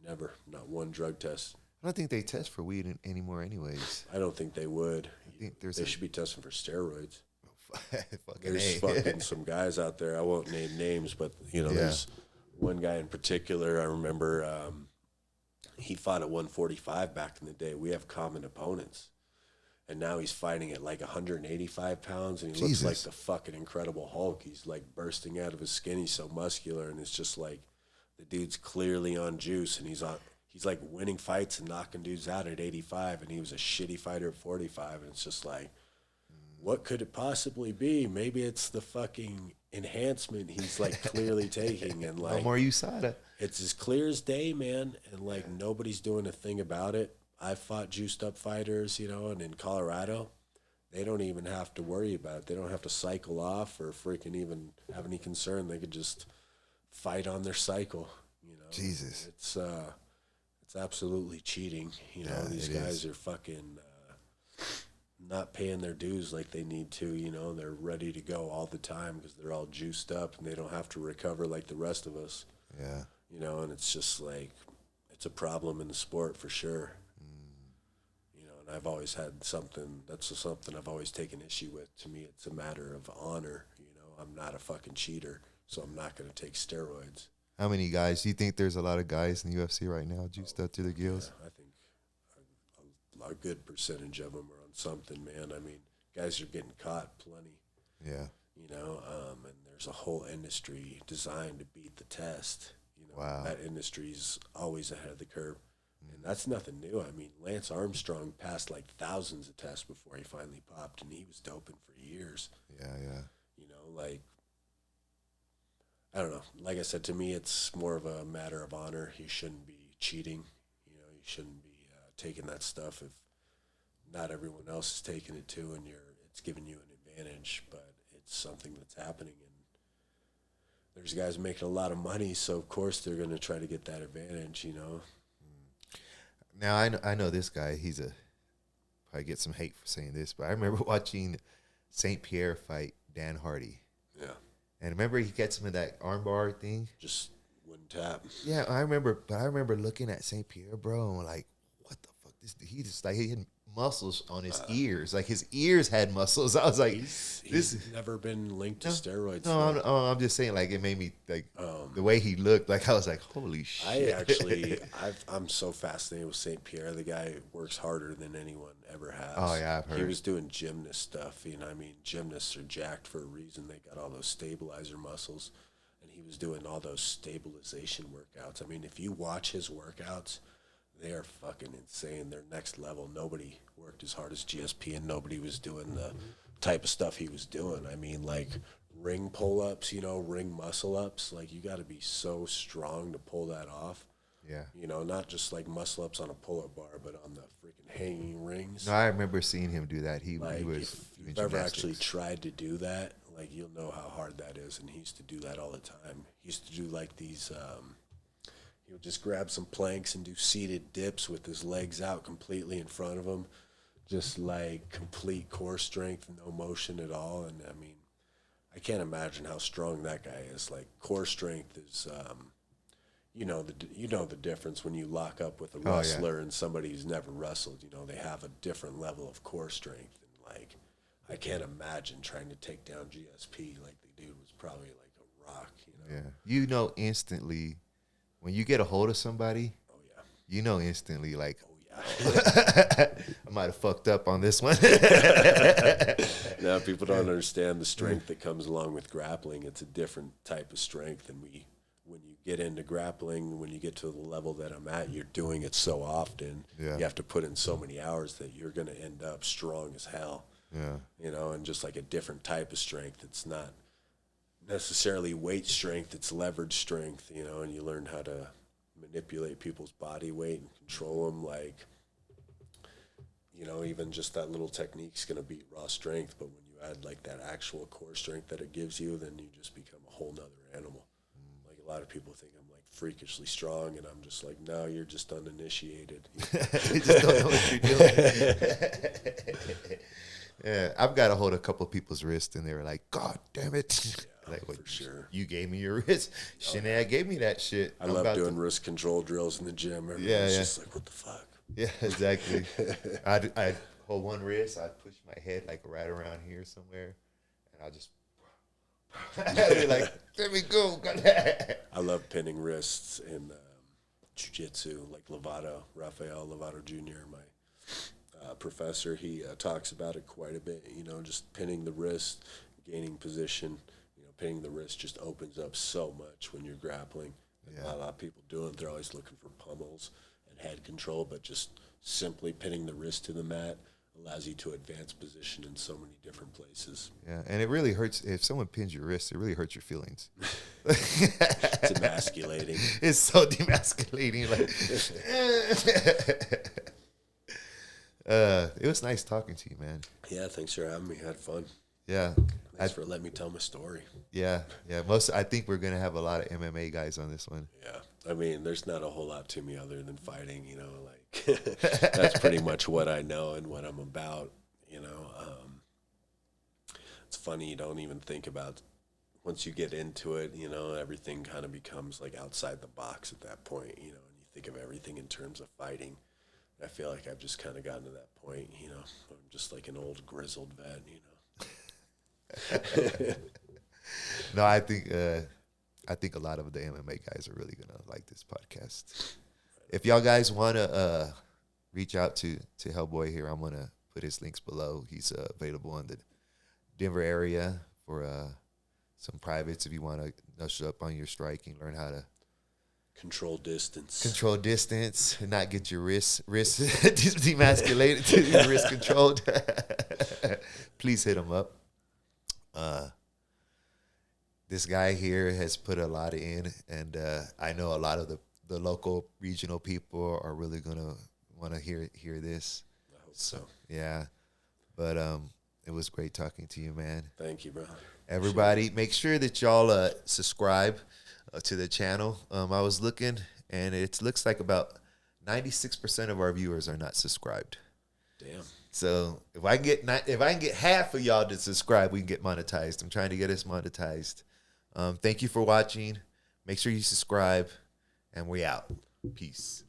never, not one drug test. I don't think they test for weed anymore anyways. I don't think they would. I think they should be testing for steroids. Fucking there's fucking some guys out there. I won't name names, but, you know, there's one guy in particular. I remember he fought at 145 back in the day. We have common opponents. And now he's fighting at like 185 pounds, and he looks like the fucking Incredible Hulk. He's like bursting out of his skin. He's so muscular, and it's just like the dude's clearly on juice, and he's like winning fights and knocking dudes out at 85, and he was a shitty fighter at 45, and it's just like, what could it possibly be? Maybe it's the fucking enhancement he's like clearly taking, and like no more USADA. It's as clear as day, man, and like nobody's doing a thing about it. I've fought juiced up fighters, you know, and in Colorado, they don't even have to worry about it. They don't have to cycle off or freaking even have any concern. They could just fight on their cycle, you know. Jesus. It's absolutely cheating. You know, these guys are fucking not paying their dues like they need to, you know. They're ready to go all the time because they're all juiced up and they don't have to recover like the rest of us. Yeah. You know, and it's just like, it's a problem in the sport for sure. You know, and I've always had something I've always taken issue with. To me, it's a matter of honor. You know, I'm not a fucking cheater, so I'm not going to take steroids. How many guys? Do you think there's a lot of guys in the UFC right now juiced up to their gills? Yeah, I think a good percentage of them are on something, man. I mean, guys are getting caught plenty. Yeah. You know, and there's a whole industry designed to beat the test. You know, wow. That industry's always ahead of the curve. And that's nothing new. I mean, Lance Armstrong passed like thousands of tests before he finally popped, and he was doping for years. Yeah, yeah. You know, like, I don't know. Like I said, to me, it's more of a matter of honor. You shouldn't be cheating. You know, you shouldn't be taking that stuff if not everyone else is taking it too, and it's giving you an advantage. But it's something that's happening, and there's guys making a lot of money, so of course they're going to try to get that advantage. You know. Now I know this guy. He's probably get some hate for saying this, but I remember watching St. Pierre fight Dan Hardy. Yeah. And remember he gets him in that armbar thing? Just wouldn't tap. Yeah, I remember looking at St. Pierre, bro, and like, what the fuck? He just like he had muscles on his ears. Like his ears had muscles. I was like, he's never been linked to steroids. No, I'm just saying, like, it made me like the way he looked. Like I was like, holy shit. I'm so fascinated with St. Pierre. The guy works harder than anyone ever has. Oh yeah, I've heard. He was doing gymnast stuff. You know, I mean, gymnasts are jacked for a reason. They got all those stabilizer muscles, and he was doing all those stabilization workouts. I mean, if you watch his workouts, they are fucking insane. They're next level. Nobody worked as hard as GSP, and nobody was doing the type of stuff he was doing. I mean, like ring pull-ups, you know, ring muscle-ups. Like, you got to be so strong to pull that off. Yeah. You know, not just like muscle-ups on a pull-up bar, but on the freaking hanging rings. No, I remember seeing him do that. He was if you've ever actually tried to do that, like, you'll know how hard that is. And he used to do that all the time. He used to do like these he would just grab some planks and do seated dips with his legs out completely in front of him. Just like complete core strength, no motion at all. And I mean, I can't imagine how strong that guy is. Like, core strength is, you know the difference when you lock up with a wrestler and somebody who's never wrestled. You know, they have a different level of core strength. And like, I can't imagine trying to take down GSP. Like, the dude was probably like a rock. You know? Yeah, you know instantly. When you get a hold of somebody, you know instantly, like, I might have fucked up on this one. Now, people don't understand the strength that comes along with grappling. It's a different type of strength. And when you get into grappling, when you get to the level that I'm at, you're doing it so often. Yeah. You have to put in so many hours that you're going to end up strong as hell. Yeah. You know, and just like a different type of strength. It's not necessarily weight strength, it's leverage strength, you know, and you learn how to manipulate people's body weight and control them. Like, you know, even just that little technique's going to beat raw strength, but when you add like that actual core strength that it gives you, then you just become a whole nother animal. Like, a lot of people think I'm like freakishly strong, and I'm just like, no, you're just uninitiated. You just don't know what you're doing. Yeah, I've got to hold a couple of people's wrists, and they were like, God damn it. Like, for sure. You gave me your wrist. Shanae gave me that shit. I love doing wrist control drills in the gym. Everyone's just like, what the fuck? Yeah, exactly. I'd hold one wrist. I'd push my head like right around here somewhere, and I'll just be like, let me go. I love pinning wrists in jiu-jitsu, like Rafael Lovato Jr., my professor. He talks about it quite a bit, you know, just pinning the wrist, gaining position. Pinning the wrist just opens up so much when you're grappling. And a lot of people do it. They're always looking for pummels and head control, but just simply pinning the wrist to the mat allows you to advance position in so many different places. Yeah, and it really hurts. If someone pins your wrist, it really hurts your feelings. It's emasculating. It's so demasculating. Like, it was nice talking to you, man. Yeah, thanks for having me. I had fun. Yeah. Thanks for letting me tell my story. Yeah. I think we're going to have a lot of MMA guys on this one. Yeah. I mean, there's not a whole lot to me other than fighting, you know, like that's pretty much what I know and what I'm about, you know. It's funny, you don't even think about, once you get into it, you know, everything kind of becomes like outside the box at that point, you know, and you think of everything in terms of fighting. I feel like I've just kind of gotten to that point, you know. I'm just like an old grizzled vet, you know. No, I think a lot of the MMA guys are really gonna like this podcast. If y'all guys wanna reach out to HellBoy here, I'm gonna put his links below. He's available in the Denver area for some privates if you wanna nurse up on your striking, learn how to Control distance. Control distance and not get your wrist demasculated to your wrist controlled. Please hit him up. This guy here has put a lot in, and I know a lot of the local regional people are really gonna want to hear this. I hope so. Yeah, but it was great talking to you, man. Thank you, bro. Everybody, make sure that y'all subscribe to the channel. I was looking, and it looks like about 96% of our viewers are not subscribed. Damn. So if I can get half of y'all to subscribe, we can get monetized. I'm trying to get us monetized. Thank you for watching. Make sure you subscribe, and we out. Peace.